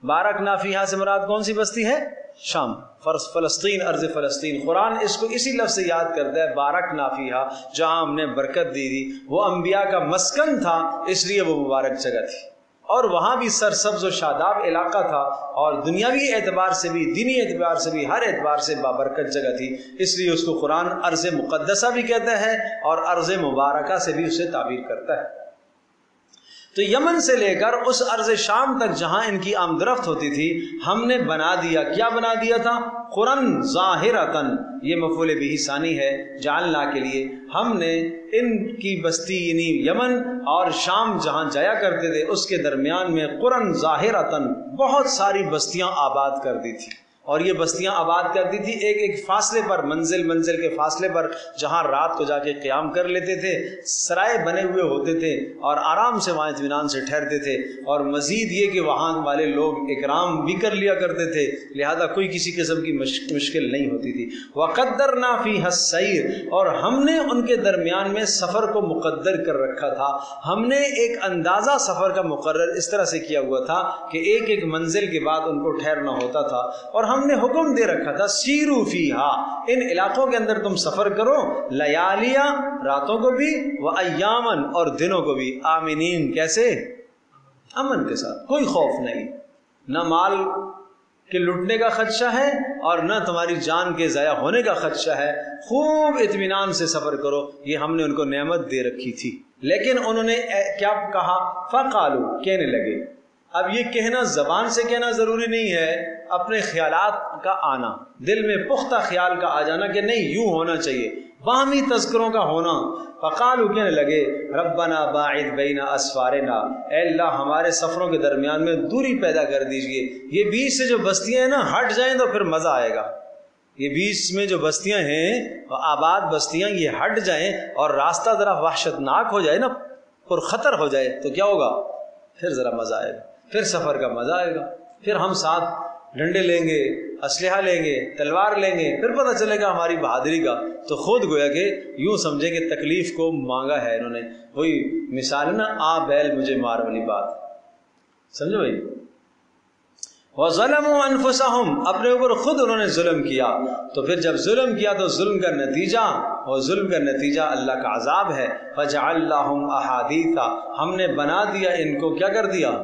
بارکنا فیہا سے مراد کون سی بستی ہے؟ شام، فلسطین، ارض فلسطین۔ قرآن اس کو اسی لفظ سے یاد کرتا ہے، بارکنا فیہا، جہاں ہم نے برکت دی تھی۔ وہ انبیاء کا مسکن تھا اس لیے وہ مبارک جگہ تھی، اور وہاں بھی سرسبز و شاداب علاقہ تھا، اور دنیاوی اعتبار سے بھی، دینی اعتبار سے بھی، ہر اعتبار سے بابرکت جگہ تھی، اس لیے اس کو قرآن ارض مقدسہ بھی کہتا ہے اور ارض مبارکہ سے بھی اسے تعبیر کرتا ہے۔ تو یمن سے لے کر اس ارض شام تک جہاں ان کی آمدرفت ہوتی تھی، ہم نے بنا دیا، کیا بنا دیا تھا؟ قرن ظاہرتن، یہ مفعول بہ ثانی ہے جعلنا کے لیے، ہم نے ان کی بستی یعنی یمن اور شام جہاں جایا کرتے تھے اس کے درمیان میں قرن ظاہرتن بہت ساری بستیاں آباد کر دی تھی، اور یہ بستیاں آباد کرتی تھی ایک ایک فاصلے پر، منزل کے فاصلے پر، جہاں رات کو جا کے قیام کر لیتے تھے، سرائے بنے ہوئے ہوتے تھے اور آرام سے وہاں اطمینان سے ٹھہرتے تھے، اور مزید یہ کہ وہاں والے لوگ اکرام بھی کر لیا کرتے تھے، لہذا کوئی کسی قسم کی مشکل نہیں ہوتی تھی۔ وَقَدَّرْنَا فِيهَا السَّيْرَ، اور ہم نے ان کے درمیان میں سفر کو مقدر کر رکھا تھا، ہم نے ایک اندازہ سفر کا مقرر اس طرح سے کیا ہوا تھا کہ ایک ایک منزل کے بعد ان کو ٹھہرنا ہوتا تھا، اور ہم نے حکم دے رکھا تھا سیرو فیہا، ان علاقوں کے اندر تم سفر کرو، لیالیہ، راتوں کو بھی، و ایامن، اور دنوں کو بھی، آمینین، کیسے؟ امن کے ساتھ، کوئی خوف نہیں، نہ مال کے لٹنے کا خدشہ ہے اور نہ تمہاری جان کے ضائع ہونے کا خدشہ ہے، خوب اطمینان سے سفر کرو، یہ ہم نے ان کو نعمت دے رکھی تھی۔ لیکن انہوں نے کیا کہا؟ فقالو، کہنے لگے۔ اب یہ کہنا زبان سے کہنا ضروری نہیں ہے، اپنے خیالات کا آنا، دل میں پختہ خیال کا آ جانا کہ نہیں یوں ہونا چاہیے، باہمی تذکروں کا ہونا۔ فقالو، کہنے لگے، ربنا باعد بین اسفارنا، اے اللہ ہمارے سفروں کے درمیان میں دوری پیدا کر دیجئے، یہ بیچ سے جو بستیاں ہیں نا ہٹ جائیں تو پھر مزہ آئے گا، یہ بیچ میں جو بستیاں ہیں آباد بستیاں یہ ہٹ جائیں اور راستہ ذرا وحشتناک ہو جائے نا، پرخطر ہو جائے تو کیا ہوگا؟ پھر ذرا مزہ آئے گا، پھر سفر کا مزہ آئے گا، پھر ہم ساتھ ڈنڈے لیں گے، اسلحہ لیں گے، تلوار لیں گے، پھر پتہ چلے گا ہماری بہادری کا۔ تو خود گویا کہ یوں سمجھے کہ تکلیف کو مانگا ہے انہوں نے، وہی مثال ہے نا، آ بیل مجھے مار والی بات، سمجھو بھائی۔ وَظَلَمُوا أَنفُسَهُمْ، اپنے اوپر خود انہوں نے ظلم کیا، تو پھر جب ظلم کیا تو ظلم کا نتیجہ، اور ظلم کا نتیجہ اللہ کا عذاب ہے۔ فَجَعَلْنَاهُمْ أَحَادِيثَ، ہم نے بنا دیا ان کو، کیا کر دیا؟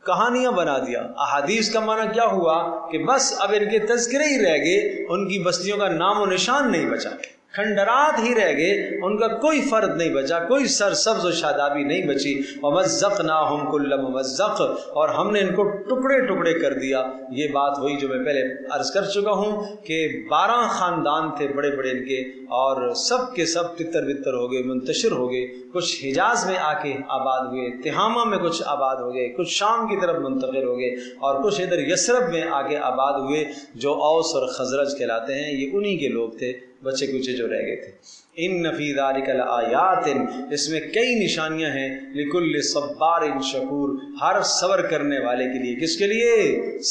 کہانیاں بنا دیا۔ احادیث کا معنی کیا ہوا کہ بس اب ان کے تذکرے ہی رہ گئے، ان کی بستیوں کا نام و نشان نہیں بچا، کھنڈرات ہی رہ گئے، ان کا کوئی فرد نہیں بچا، کوئی سرسبز و شادابی نہیں بچی۔ وَمَزَّقْنَاهُمْ كُلَّ مُمَزَّقٍ، اور ہم نے ان کو ٹکڑے ٹکڑے کر دیا۔ یہ بات ہوئی جو میں پہلے عرض کر چکا ہوں کہ 12 خاندان تھے بڑے بڑے ان کے، اور سب کے سب تتر بتر ہو گئے، منتشر ہو گئے، کچھ حجاز میں آ کے آباد ہوئے، تہامہ میں کچھ آباد ہو گئے، کچھ شام کی طرف منتقل ہو گئے، اور کچھ ادھر یثرب میں آ کے آباد ہوئے، جو اوس اور خزرج کہلاتے ہیں، یہ انہی کے لوگ تھے، بچے کچے جو رہ گئے تھے۔ ان فی ذلک لآیات، اس میں کئی نشانیاں ہیں، لکل صبار شکور، ہر صبر کرنے والے کے لیے۔ کس کے لیے؟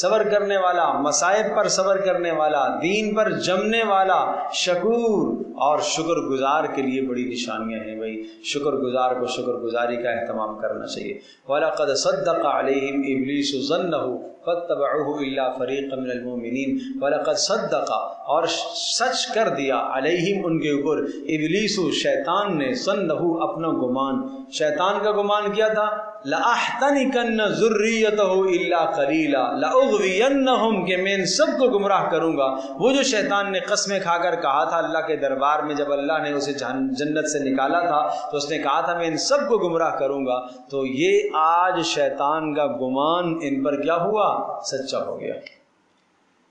صبر کرنے والا، مصائب پر صبر کرنے والا، دین پر جمنے والا، شکور اور شکر گزار کے لیے بڑی نشانیاں ہیں۔ بھائی شکر گزار کو شکر گزاری کا اہتمام کرنا چاہیے۔ وَلَقَدْ صَدَّقَ عَلَيْهِمْ إِبْلِيسُ ظَنَّهُ فَاتَّبَعُوهُ إِلَّا فَرِيقًا مِنَ الْمُؤْمِنِينَ، وَلَقَدْ صَدَّقَ، اور سچ کر دیا، علیہم ان کے اوپر، ابلیس شیطان نے، ظنہ اپنا گمان، شیطان کا گمان کیا تھا؟ لَأَحْتَنِكَنَّ ذُرِّيَّتَهُ إِلَّا قَلِيلًا لَأُغْوِيَنَّهُمْ، کہ میں ان سب کو گمراہ کروں گا۔ وہ جو شیطان نے قسمیں کھا کر کہا تھا اللہ کے دربار میں، جب اللہ نے اسے جنت سے نکالا تھا تو اس نے کہا تھا میں ان سب کو گمراہ کروں گا، تو یہ آج شیطان کا گمان ان پر کیا ہوا؟ سچا ہو گیا۔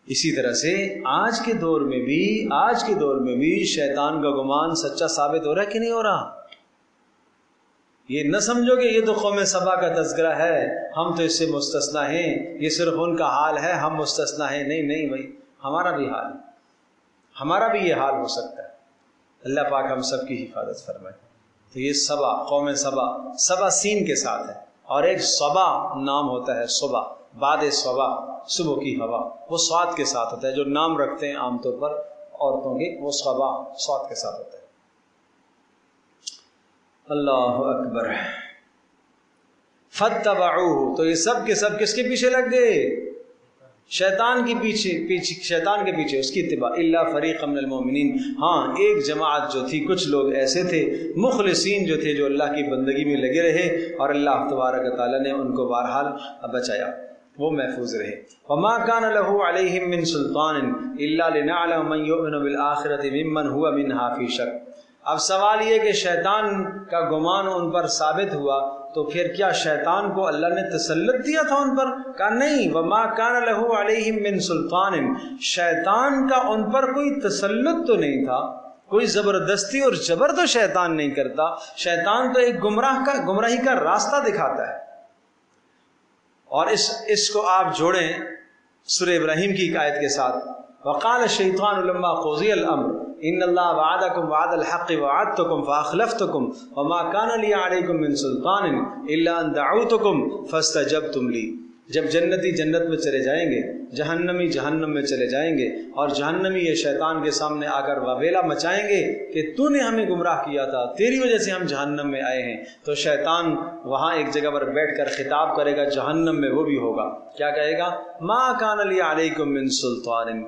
اسی طرح سے آج کے دور میں بھی شیطان کا گمان سچا ثابت ہو رہا ہے کہ نہیں ہو رہا؟ یہ نہ سمجھو کہ یہ تو قوم سبا کا تذکرہ ہے، ہم تو اس سے مستثنا ہیں، یہ صرف ان کا حال ہے، ہم مستثنا ہیں۔ نہیں بھائی، ہمارا بھی حال ہے، ہمارا بھی یہ حال ہو سکتا ہے۔ اللہ پاک ہم سب کی حفاظت فرمائے۔ تو یہ سبا، قوم سبا سین کے ساتھ ہے، اور ایک صبا نام ہوتا ہے، صبا، باد صبا، صبح کی ہوا، وہ صاد کے ساتھ ہوتا ہے، جو نام رکھتے ہیں عام طور پر عورتوں کے، وہ صبا صاد کے ساتھ ہوتا ہے۔ اللہ اکبر۔ فاتبعوہ، تو یہ سب کے سب کس کے پیچھے لگ گئے؟ شیطان کے پیچھے اس کی اتباع، الا فریق من المؤمنین، ہاں ایک جماعت جو تھی، کچھ لوگ ایسے تھے مخلصین جو تھے، جو اللہ کی بندگی میں لگے رہے اور اللہ تبارک و تعالیٰ نے ان کو بہرحال بچایا، وہ محفوظ رہے۔ وما كان له عليهم من سلطان الا لنعلم من يؤمن بالآخرة ممن هو منها في شك۔ اب سوال یہ کہ شیطان کا گمان ان پر ثابت ہوا، تو پھر کیا شیطان کو اللہ نے تسلط دیا تھا ان پر؟ کہا نہیں، وما كان له عليهم من سلطان، شیطان کا ان پر کوئی تسلط تو نہیں تھا، کوئی زبردستی اور جبر تو شیطان نہیں کرتا، شیطان تو ایک گمراہی کا راستہ دکھاتا ہے۔ اور اس کو آپ جوڑیں سورہ ابراہیم کی ایک آیت کے ساتھ، وقال الشیطان لما قضی الامر ان اللہ وعدکم وعد الحق وعدتکم فاخلفتکم وما كان لی علیکم من سلطان الا ان دعوتکم فاستجبتم لی۔ جب جنتی جنت میں چلے جائیں گے، جہنمی جہنم میں چلے جائیں گے، اور جہنمی یہ شیطان کے سامنے آ کر وبیلا مچائیں گے کہ تو نے ہمیں گمراہ کیا تھا، تیری وجہ سے ہم جہنم میں آئے ہیں، تو شیطان وہاں ایک جگہ پر بیٹھ کر خطاب کرے گا جہنم میں، وہ بھی ہوگا، کیا کہے گا؟ ما کان لی علیکم من سلطان،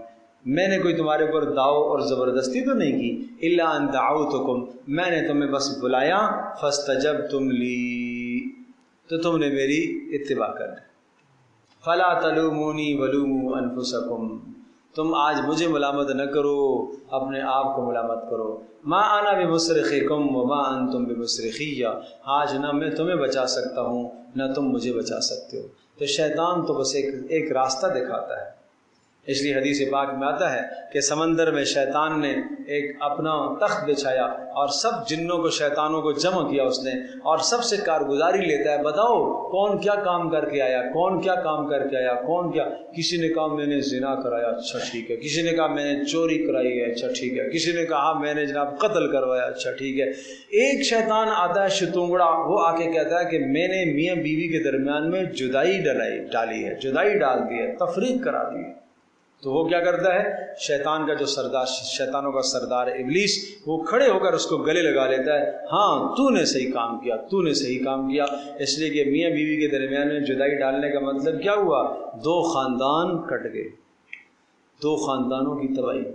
میں نے کوئی تمہارے اوپر داؤ اور زبردستی تو نہیں کی، الا ان دعوتکم، میں نے تمہیں بس بلایا، فاستجبتم لی، تو تم نے میری اتباع کر لی۔ فلا تلومونی ولوموا انفسکم، تم آج مجھے ملامت نہ کرو، اپنے آپ کو ملامت کرو۔ ما انا بمصرخکم وما انتم بمصرخی، آج نہ میں تمہیں بچا سکتا ہوں نہ تم مجھے بچا سکتے ہو۔ تو شیطان تو بس ایک راستہ دکھاتا ہے، اس لیے حدیث پاک میں آتا ہے کہ سمندر میں شیطان نے ایک اپنا تخت بچھایا اور سب جنوں کو، شیطانوں کو جمع کیا اس نے، اور سب سے کارگزاری لیتا ہے، بتاؤ کون کیا کام کر کے آیا، کون کیا کام کر کے آیا، کون کیا، کسی نے کہا میں نے زنا کرایا، اچھا ٹھیک ہے، کسی نے کہا میں نے چوری کرائی ہے، اچھا ٹھیک ہے، کسی نے کہا میں نے جناب قتل کروایا، اچھا ٹھیک ہے۔ ایک شیطان آتا ہے شتونگڑا، وہ آ کے کہتا ہے کہ میں نے میاں بیوی کے درمیان میں جدائی ڈالی ہے، جدائی ڈال دی ہے، تفریق کرا دی ہے۔ تو وہ کیا کرتا ہے؟ شیطان کا جو سردار، شیطانوں کا سردار ابلیس، وہ کھڑے ہو کر اس کو گلے لگا لیتا ہے، ہاں تو نے صحیح کام کیا، تو نے صحیح کام کیا۔ اس لیے کہ میاں بیوی کے درمیان میں جدائی ڈالنے کا مطلب کیا ہوا؟ دو خاندان کٹ گئے، دو خاندانوں کی تباہی۔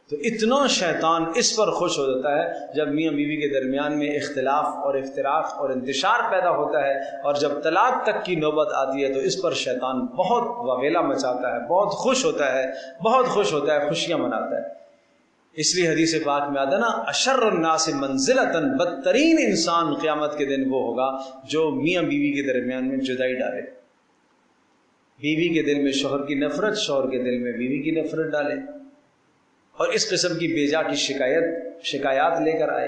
تو اتنا شیطان اس پر خوش ہو جاتا ہے جب میاں بیوی کے درمیان میں اختلاف اور افتراق اور انتشار پیدا ہوتا ہے، اور جب طلاق تک کی نوبت آتی ہے تو اس پر شیطان بہت وبیلا مچاتا ہے، بہت خوش ہوتا ہے، بہت خوش ہوتا ہے، خوشیاں مناتا ہے۔ اس لیے حدیث پاک میں آتا ہے نا، اشر الناس منزلۃ، بدترین انسان قیامت کے دن وہ ہوگا جو میاں بیوی کے درمیان میں جدائی ڈالے، بیوی کے دل میں شوہر کی نفرت، شوہر کے دل میں بیوی کی نفرت ڈالے، اور اس قسم کی بیجا کی شکایات لے کر آئے۔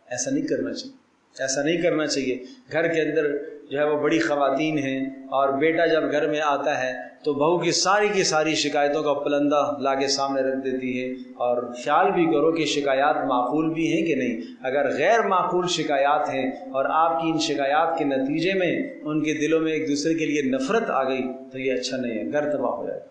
ایسا نہیں کرنا چاہیے، ایسا نہیں کرنا چاہیے۔ گھر کے اندر جو ہے وہ بڑی خواتین ہیں، اور بیٹا جب گھر میں آتا ہے تو بہو کی ساری شکایتوں کا پلندہ لا کے سامنے رکھ دیتی ہے، اور خیال بھی کرو کہ شکایات معقول بھی ہیں کہ نہیں۔ اگر غیر معقول شکایات ہیں اور آپ کی ان شکایات کے نتیجے میں ان کے دلوں میں ایک دوسرے کے لیے نفرت آ گئی تو یہ اچھا نہیں ہے، گھر تباہ ہو جائے گا،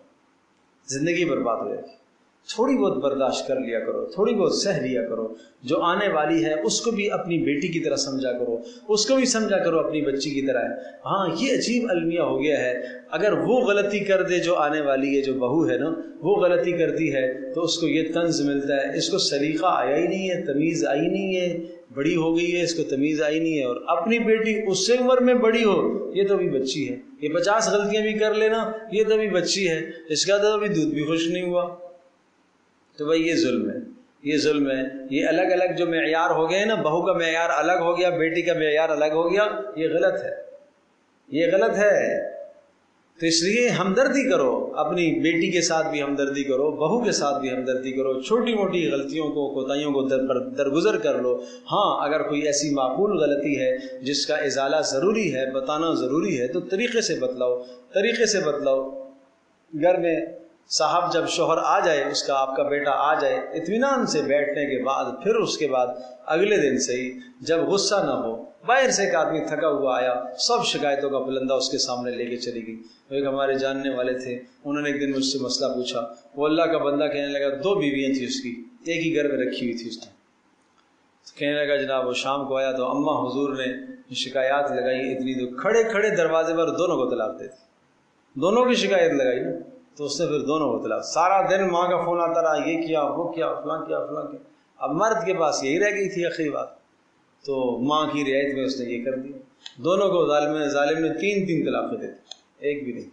زندگی برباد ہو جائے گی۔ تھوڑی بہت برداشت کر لیا کرو، تھوڑی بہت سہ لیا کرو، جو آنے والی ہے اس کو بھی اپنی بیٹی کی طرح سمجھا کرو، اس کو بھی سمجھا کرو اپنی بچی کی طرح ہے۔ ہاں یہ عجیب المیہ ہو گیا ہے، اگر وہ غلطی کر دے جو آنے والی ہے، جو بہو ہے نا، وہ غلطی کرتی ہے تو اس کو یہ طنز ملتا ہے، اس کو سلیقہ آیا ہی نہیں ہے، تمیز آئی نہیں ہے، بڑی ہو گئی ہے، اس کو تمیز آئی نہیں ہے، اور اپنی بیٹی اس سے عمر میں بڑی ہو، یہ تو ابھی بچی ہے، یہ 50 غلطیاں بھی کر لینا، یہ تو ابھی بچی ہے، اس کا تو ابھی دودھ بھی خوش نہیں ہوا۔ تو بھائی یہ ظلم ہے، یہ ظلم ہے، یہ الگ الگ جو معیار ہو گئے نا، بہو کا معیار الگ ہو گیا، بیٹی کا معیار الگ ہو گیا، یہ غلط ہے، یہ غلط ہے۔ تو اس لیے ہمدردی کرو، اپنی بیٹی کے ساتھ بھی ہمدردی کرو، بہو کے ساتھ بھی ہمدردی کرو، چھوٹی موٹی غلطیوں کو، کوتاہیوں کو درگزر کر لو۔ ہاں اگر کوئی ایسی معقول غلطی ہے جس کا ازالہ ضروری ہے، بتانا ضروری ہے، تو طریقے سے بتلاؤ۔ گھر میں صاحب جب شوہر آ جائے، اس کا آپ کا بیٹا آ جائے، اطمینان سے بیٹھنے کے بعد پھر اس کے بعد اگلے دن سے ہی جب غصہ نہ ہو، باہر سے ایک آدمی تھکا ہوا آیا، سب شکایتوں کا پلندہ اس کے سامنے لے کے چلی گئی۔ ایک ہمارے جاننے والے تھے، انہوں نے ایک دن مجھ سے مسئلہ پوچھا، وہ اللہ کا بندہ کہنے لگا 2 بیویاں تھیں اس کی، ایک ہی گھر میں رکھی ہوئی تھی اس نے۔ کہنے لگا جناب وہ شام کو آیا تو اماں حضور نے شکایات لگائی اتنی، تو کھڑے کھڑے دروازے پر دونوں کو طلاق دے دی، دونوں کی شکایت لگائی نا، تو اس نے پھر دونوں کو طلاق. سارا دن ماں کا فون آتا رہا, یہ کیا وہ کیا فلاں کیا فلاں کیا. اب مرد کے پاس یہی رہ گئی تھی آخری بات, تو ماں کی رعایت میں اس نے یہ کر دیا. دونوں کو ظالم نے 3 طلاقیں دے دی, ایک بھی نہیں.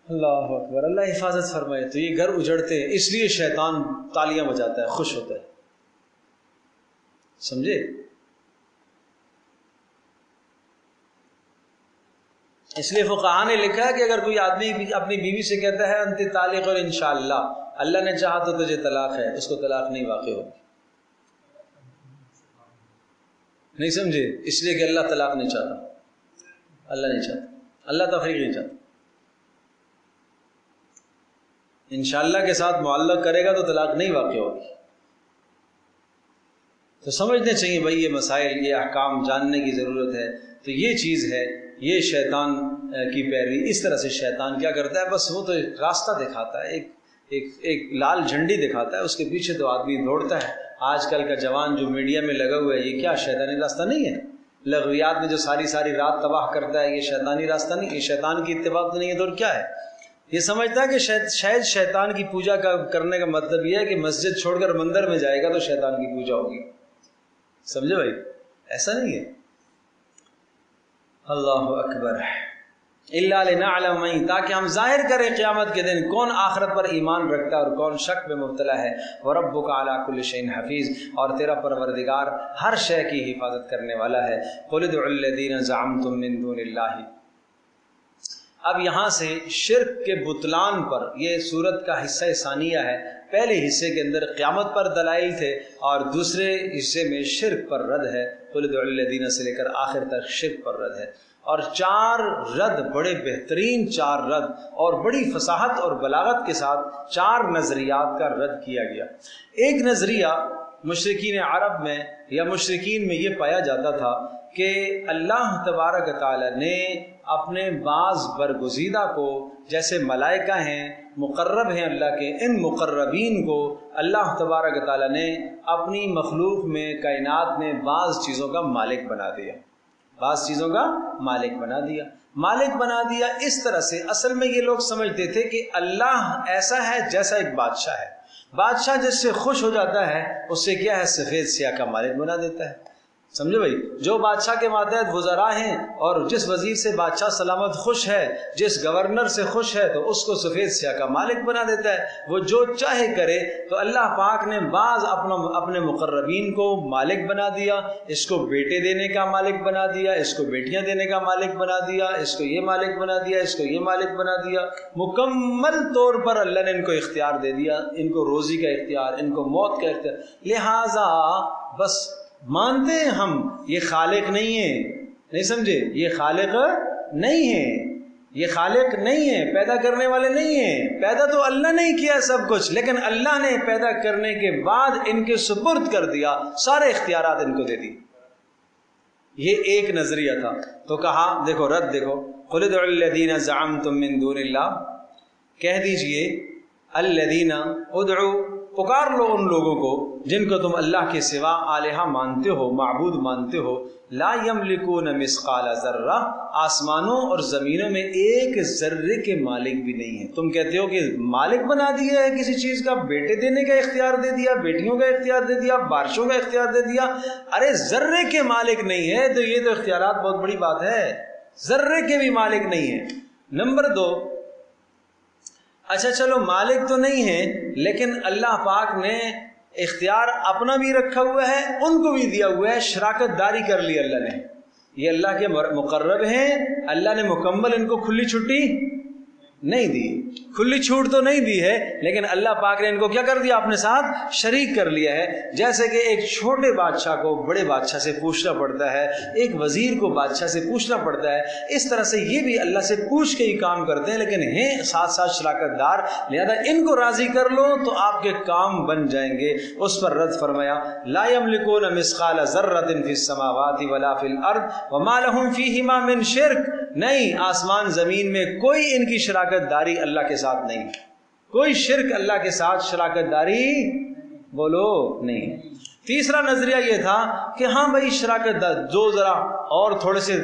اللہ اکبر, اللہ حفاظت فرمائے. تو یہ گھر اجڑتے ہیں, اس لیے شیطان تالیاں بجاتا ہے, خوش ہوتا ہے, سمجھے. اس لیے فقہاء نے لکھا ہے کہ اگر کوئی آدمی اپنی بیوی سے کہتا ہے انت طالق اور انشاءاللہ, اللہ نے چاہا تو تجھے طلاق ہے, اس کو طلاق نہیں واقع ہوگی. نہیں سمجھے, اس لیے کہ اللہ طلاق نہیں چاہتا, اللہ نہیں چاہتا, اللہ تفریق نہیں چاہتا. انشاءاللہ کے ساتھ معلق کرے گا تو طلاق نہیں واقع ہوگی. تو سمجھنے چاہیے بھائی یہ مسائل, یہ احکام جاننے کی ضرورت ہے. تو یہ چیز ہے, یہ شیطان کی پیروی. اس طرح سے شیطان کیا کرتا ہے, بس وہ تو ایک راستہ دکھاتا ہے, ایک لال جھنڈی دکھاتا ہے, اس کے پیچھے تو آدمی دوڑتا ہے. آج کل کا جوان جو میڈیا میں لگا ہوا ہے, یہ کیا شیطانی راستہ نہیں ہے؟ لغویات میں جو ساری رات تباہ کرتا ہے, یہ شیطانی راستہ نہیں, یہ شیطان کی اتباع نہیں ہے. تو اور کیا ہے؟ یہ سمجھتا ہے کہ شاید شیطان کی پوجا کرنے کا مطلب یہ ہے کہ مسجد چھوڑ کر مندر میں جائے گا تو شیطان کی پوجا ہوگی. سمجھے بھائی, ایسا نہیں ہے. اللہ اکبر. الا لنعلم من, تاکہ ہم ظاہر کریں قیامت کے دن کون آخرت پر ایمان رکھتا ہے اور کون شک میں مبتلا ہے. وربک علی کل شیء حفیظ, اور تیرا پروردگار ہر شے کی حفاظت کرنے والا ہے. قل ادعوا الذین زعمتم من دون اللہ. اب یہاں سے شرک کے بطلان پر, یہ سورت کا حصہ ثانیہ ہے. پہلے حصے کے اندر قیامت پر دلائل تھے اور دوسرے حصے میں شرک پر رد ہے. قل ادعوا الذین سے لے کر آخر تک شرک پر رد ہے. اور 4 رد, بڑے بہترین 4 رد اور بڑی فصاحت اور بلاغت کے ساتھ 4 نظریات کا رد کیا گیا. ایک نظریہ مشرکین عرب میں یا مشرکین میں یہ پایا جاتا تھا کہ اللہ تبارک تعالی نے اپنے بعض برگزیدہ کو, جیسے ملائکہ ہیں, مقرب ہیں اللہ کے, ان مقربین کو اللہ تبارک تعالی نے اپنی مخلوق میں, کائنات میں بعض چیزوں کا مالک بنا دیا. بعض چیزوں کا مالک بنا دیا. مالک بنا دیا اس طرح سے, اصل میں یہ لوگ سمجھتے تھے کہ اللہ ایسا ہے جیسا ایک بادشاہ ہے. بادشاہ جس سے خوش ہو جاتا ہے اس سے کیا ہے, سفید سیاہ کا مالک بنا دیتا ہے. سمجھے بھائی, جو بادشاہ کے ماتحت وزراء ہیں اور جس وزیر سے بادشاہ سلامت خوش ہے, جس گورنر سے خوش ہے, تو اس کو سفید سیاہ کا مالک بنا دیتا ہے. وہ جو چاہے کرے. تو اللہ پاک نے بعض اپنے مقربین کو مالک بنا دیا. اس کو بیٹے دینے کا مالک بنا دیا, اس کو بیٹیاں دینے کا مالک بنا دیا, اس کو یہ مالک بنا دیا, اس کو یہ مالک بنا دیا. مکمل طور پر اللہ نے ان کو اختیار دے دیا, ان کو روزی کا اختیار, ان کو موت کا اختیار. لہٰذا بس مانتے ہیں ہم یہ خالق نہیں ہے. نہیں سمجھے, یہ خالق نہیں ہے, یہ خالق نہیں ہے, پیدا کرنے والے نہیں ہیں. پیدا تو اللہ نے کیا سب کچھ, لیکن اللہ نے پیدا کرنے کے بعد ان کے سپرد کر دیا, سارے اختیارات ان کو دے دی. یہ ایک نظریہ تھا. تو کہا دیکھو رد دیکھو, قل ادعوا الذین زعمتم من دون اللہ, کہہ دیجئے الذین ادعوا, پکار لو ان لوگوں کو جن کو تم اللہ کے سوا الہہ مانتے ہو, معبود مانتے ہو. لا یملکون مثقال ذرہ, آسمانوں اور زمینوں میں ایک ذرے کے مالک بھی نہیں ہیں. تم کہتے ہو کہ مالک بنا دیا ہے کسی چیز کا, بیٹے دینے کا اختیار دے دیا, بیٹیوں کا اختیار دے دیا, بارشوں کا اختیار دے دیا. ارے ذرے کے مالک نہیں ہے تو یہ تو اختیارات بہت بڑی بات ہے. ذرے کے بھی مالک نہیں ہے. نمبر 2, اچھا چلو مالک تو نہیں ہے, لیکن اللہ پاک نے اختیار اپنا بھی رکھا ہوا ہے, ان کو بھی دیا ہوا ہے. شراکت داری کر لی اللہ نے. یہ اللہ کے مقرب ہیں, اللہ نے مکمل ان کو کھلی چھٹی نہیں دی. کھلی چھوٹ تو نہیں دی ہے, لیکن اللہ پاک نے ان کو کیا کر دیا, اپنے ساتھ شریک کر لیا ہے. جیسے کہ ایک چھوٹے بادشاہ کو بڑے بادشاہ سے پوچھنا پڑتا ہے, ایک وزیر کو بادشاہ سے پوچھنا پڑتا ہے, اس طرح سے یہ بھی اللہ سے پوچھ کے ہی کام کرتے ہیں, لیکن ہیں ساتھ ساتھ شراکت دار. لہذا ان کو راضی کر لو تو آپ کے کام بن جائیں گے. اس پر رد فرمایا, لا یملکون مثقال ذرۃ فی السماوات ولا فی الارض وما لهم فیہما من شرک. نہیں, آسمان زمین میں کوئی ان کی شراکت داری اللہ کے ساتھ نہیں, کوئی شرک اللہ کے ساتھ شراکت داری بولو نہیں. تیسرا نظریہ یہ تھا کہ ہاں بھائی شراکت دار, جو ذرا اور تھوڑے سے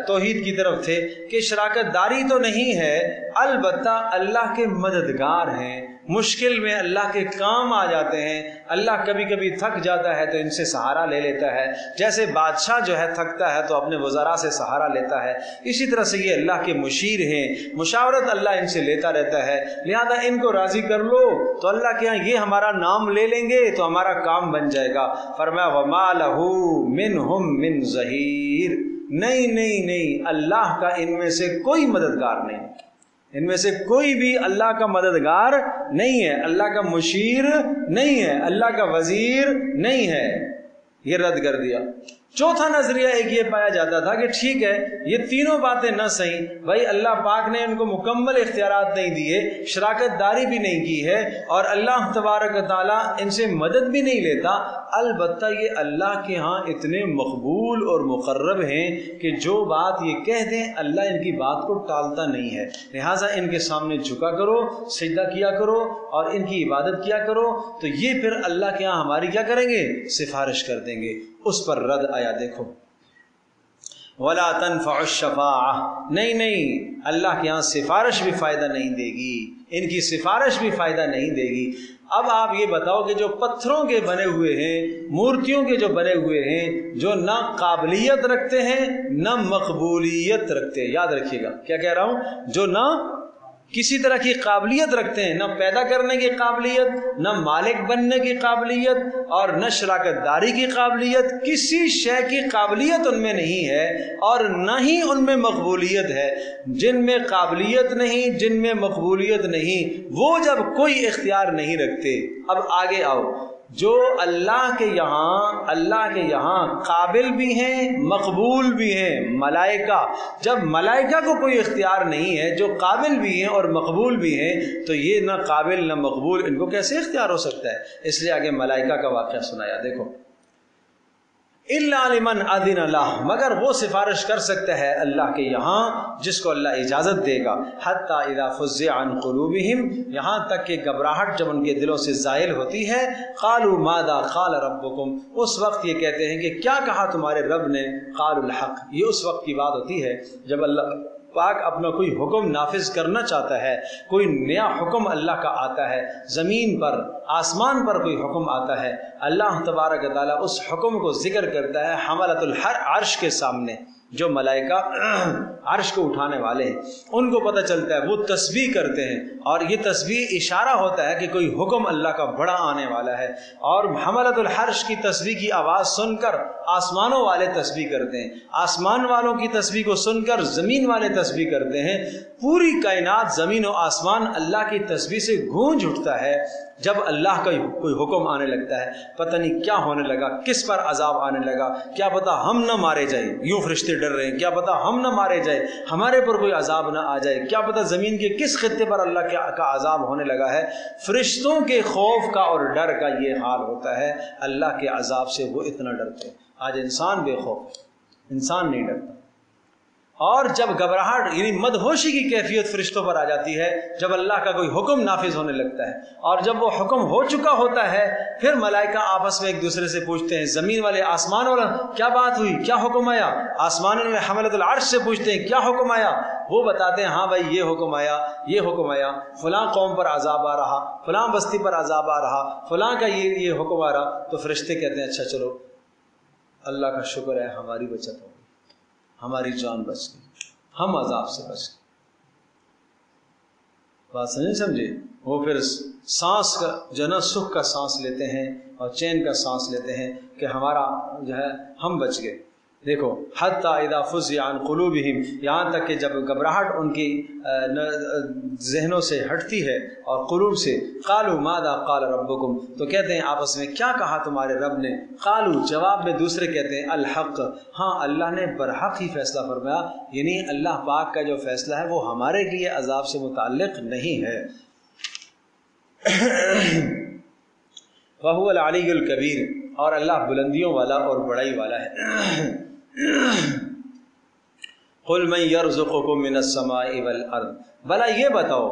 توحید کی طرف تھے کہ شراکت داری تو نہیں ہے، البتہ اللہ کے مددگار ہیں، مشکل میں اللہ کے کام آ جاتے ہیں، اللہ کبھی کبھی تھک جاتا ہے تو ان سے سہارا لے لیتا ہے، جیسے بادشاہ جو ہے تھکتا ہے تو اپنے وزراء سے سہارا لیتا ہے، اسی طرح سے یہ اللہ کے مشیر ہیں، مشاورت اللہ ان سے لیتا رہتا ہے، لہذا ان کو راضی کر لو تو اللہ کے یہاں یہ ہمارا نام لے لیں گے تو ہمارا کام بن جائے گا۔ فرمایا وما لہ منہم من ظہیر، نہیں اللہ کا ان میں سے کوئی مددگار نہیں، ان میں سے کوئی بھی اللہ کا مددگار نہیں ہے، اللہ کا مشیر نہیں ہے، اللہ کا وزیر نہیں ہے، یہ رد کر دیا۔ چوتھا نظریہ ایک یہ پایا جاتا تھا کہ ٹھیک ہے یہ تینوں باتیں نہ صحیح، بھائی اللہ پاک نے ان کو مکمل اختیارات نہیں دیے، شراکت داری بھی نہیں کی ہے، اور اللہ تبارک و تعالیٰ ان سے مدد بھی نہیں لیتا، البتہ یہ اللہ کے ہاں اتنے مقبول اور مقرب ہیں کہ جو بات یہ کہہ دیں اللہ ان کی بات کو ٹالتا نہیں ہے، لہٰذا ان کے سامنے جھکا کرو، سجدہ کیا کرو اور ان کی عبادت کیا کرو، تو یہ پھر اللہ کے ہاں ہماری کیا کریں گے؟ سفارش کر دیں گے۔ اس پر رد آیا، دیکھو وَلَا تَنْفَعُ الشَّفَاعَةُ، نہیں اللہ کے ہاں سفارش بھی فائدہ نہیں دے گی، ان کی سفارش بھی فائدہ نہیں دے گی۔ اب آپ یہ بتاؤ کہ جو پتھروں کے بنے ہوئے ہیں، مورتیوں کے جو بنے ہوئے ہیں، جو نہ قابلیت رکھتے ہیں نہ مقبولیت رکھتے ہیں، یاد رکھیے گا کیا کہہ رہا ہوں، جو نہ کسی طرح کی قابلیت رکھتے ہیں، نہ پیدا کرنے کی قابلیت، نہ مالک بننے کی قابلیت، اور نہ شراکت داری کی قابلیت، کسی شے کی قابلیت ان میں نہیں ہے، اور نہ ہی ان میں مقبولیت ہے۔ جن میں قابلیت نہیں، جن میں مقبولیت نہیں، وہ جب کوئی اختیار نہیں رکھتے۔ اب آگے آؤ، جو اللہ کے یہاں قابل بھی ہیں مقبول بھی ہیں، ملائکہ، جب ملائکہ کو کوئی اختیار نہیں ہے، جو قابل بھی ہیں اور مقبول بھی ہیں، تو یہ نہ قابل نہ مقبول ان کو کیسے اختیار ہو سکتا ہے؟ اس لیے آگے ملائکہ کا واقعہ سنایا، دیکھو اِلَّا لِمَنْ أَذِنَ لَهُ، مگر وہ سفارش کر سکتا ہے اللہ کے یہاں جس کو اللہ اجازت دے گا، حَتَّى إِذَا فُزِّعَ عَنْ قُلُوبِهِمْ، یہاں تک کہ گھبراہٹ جب ان کے دلوں سے زائل ہوتی ہے، قَالُوا مَاذَا قَالَ رَبُّكُمْ، اس وقت یہ کہتے ہیں کہ کیا کہا تمہارے رب نے، قَالُوا الْحَقَّ، یہ اس وقت کی بات ہوتی ہے جب اللہ پاک اپنا کوئی حکم نافذ کرنا چاہتا ہے، کوئی نیا حکم اللہ کا آتا ہے، زمین پر آسمان پر کوئی حکم آتا ہے، اللہ تبارک و تعالیٰ اس حکم کو ذکر کرتا ہے حملۃ العرش کے سامنے، جو ملائکہ عرش کو اٹھانے والے ہیں، ان کو پتہ چلتا ہے، وہ تسبیح کرتے ہیں، اور یہ تسبیح اشارہ ہوتا ہے کہ کوئی حکم اللہ کا بڑا آنے والا ہے، اور حملۃ العرش کی تسبیح کی آواز سن کر آسمانوں والے تسبیح کرتے ہیں، آسمان والوں کی تسبیح کو سن کر زمین والے تسبیح کرتے ہیں، پوری کائنات زمین و آسمان اللہ کی تسبیح سے گونج اٹھتا ہے جب اللہ کا کوئی حکم آنے لگتا ہے۔ پتہ نہیں کیا ہونے لگا، کس پر عذاب آنے لگا، کیا پتہ ہم نہ مارے جائیں، یوں فرشتے ڈر رہے ہیں، کیا پتہ ہم نہ مارے جائیں، ہمارے پر کوئی عذاب نہ آ جائے، کیا پتہ زمین کے کس خطے پر اللہ کا عذاب ہونے لگا ہے۔ فرشتوں کے خوف کا اور ڈر کا یہ حال ہوتا ہے، اللہ کے عذاب سے وہ اتنا ڈرتے ہیں۔ آج انسان بے خوف، انسان نہیں ڈرتا، اور جب گھبراہٹ یعنی مدہوشی کی کیفیت فرشتوں پر آ جاتی ہے جب اللہ کا کوئی حکم نافذ ہونے لگتا ہے، اور جب وہ حکم ہو چکا ہوتا ہے پھر ملائکہ آپس میں ایک دوسرے سے پوچھتے ہیں، زمین والے آسمان والا کیا بات ہوئی، کیا حکم آیا، آسمان والے حملۃ العرش سے پوچھتے ہیں کیا حکم آیا، وہ بتاتے ہیں ہاں بھائی یہ حکم آیا، یہ حکم آیا، فلاں قوم پر عذاب آ رہا، فلاں بستی پر عذاب آ رہا، فلاں کا یہ حکم آ رہا، تو فرشتے کہتے ہیں اچھا چلو اللہ کا شکر ہے ہماری بچت ہو گئی، ہماری جان بچ گئی، ہم عذاب سے بچ گئے۔ بات سمجھے؟ وہ پھر سانس کا جو ہے نا سکھ کا سانس لیتے ہیں اور چین کا سانس لیتے ہیں کہ ہمارا جو ہے ہم بچ گئے۔ دیکھو حتیٰ اذا فزع عن قلوبہم، یہاں تک کہ جب گھبراہٹ ان کی ذہنوں سے ہٹتی ہے اور قلوب سے، قالوا ماذا قال ربکم، تو کہتے ہیں آپس میں کیا کہا تمہارے رب نے، قالوا جواب میں دوسرے کہتے ہیں الحق، ہاں اللہ نے برحق ہی فیصلہ فرمایا، یعنی اللہ پاک کا جو فیصلہ ہے وہ ہمارے لیے عذاب سے متعلق نہیں ہے۔ وَهُوَ الْعَلِيُّ الْكَبِيرُ، اور اللہ بلندیوں والا اور بڑائی والا ہے۔ قُلْ مَنْ يَرْزُقُكُم مِّنَ السَّمَاءِ وَالْأَرْضِ، بھلا یہ بتاؤ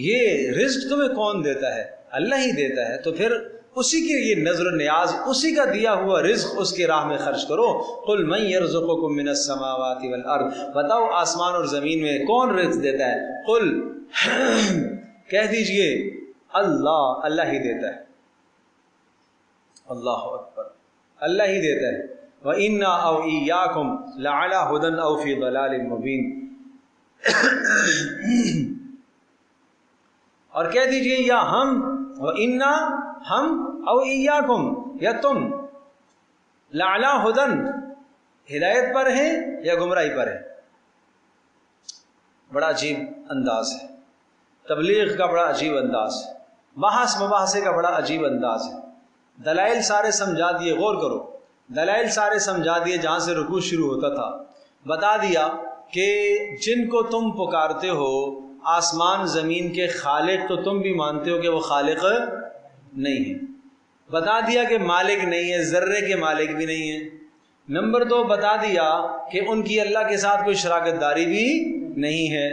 یہ رزق تمہیں کون دیتا ہے؟ اللہ ہی دیتا ہے، تو پھر اسی کے لیے نظر و نیاز، اسی کا دیا ہوا رزق اس کی راہ میں خرچ کرو۔ قل من یرزقکم من السماوات والارض، بتاؤ آسمان اور زمین میں کون رزق دیتا ہے؟ قل کہہ دیجئے اللہ، اللہ ہی دیتا ہے۔ اللہ اکبر، اللہ ہی دیتا ہے۔ وَإِنَّا أَوْ إِيَّاكُمْ لَعَلَى هُدًى أَوْ فِي ضَلَالٍ مُبِينٍ، اور کہہ دیجئے یا ہم، وَإِنَّا ہم، أَوْ إِيَّاكُمْ یا تم، لَعَلَى هُدًى ہدایت پر ہیں یا گمراہی پر ہیں۔ بڑا عجیب انداز ہے، تبلیغ کا بڑا عجیب انداز ہے، بحث مباحثے کا بڑا عجیب انداز ہے۔ دلائل سارے سمجھا دیے، غور کرو، دلائل سارے سمجھا دیے جہاں سے رکوع شروع ہوتا تھا، بتا دیا کہ جن کو تم پکارتے ہو آسمان زمین کے خالق، تو تم بھی مانتے ہو کہ وہ خالق نہیں ہے۔ بتا دیا کہ مالک نہیں ہے، ذرے کے مالک بھی نہیں ہے۔ نمبر 2 بتا دیا کہ ان کی اللہ کے ساتھ کوئی شراکت داری بھی نہیں ہے۔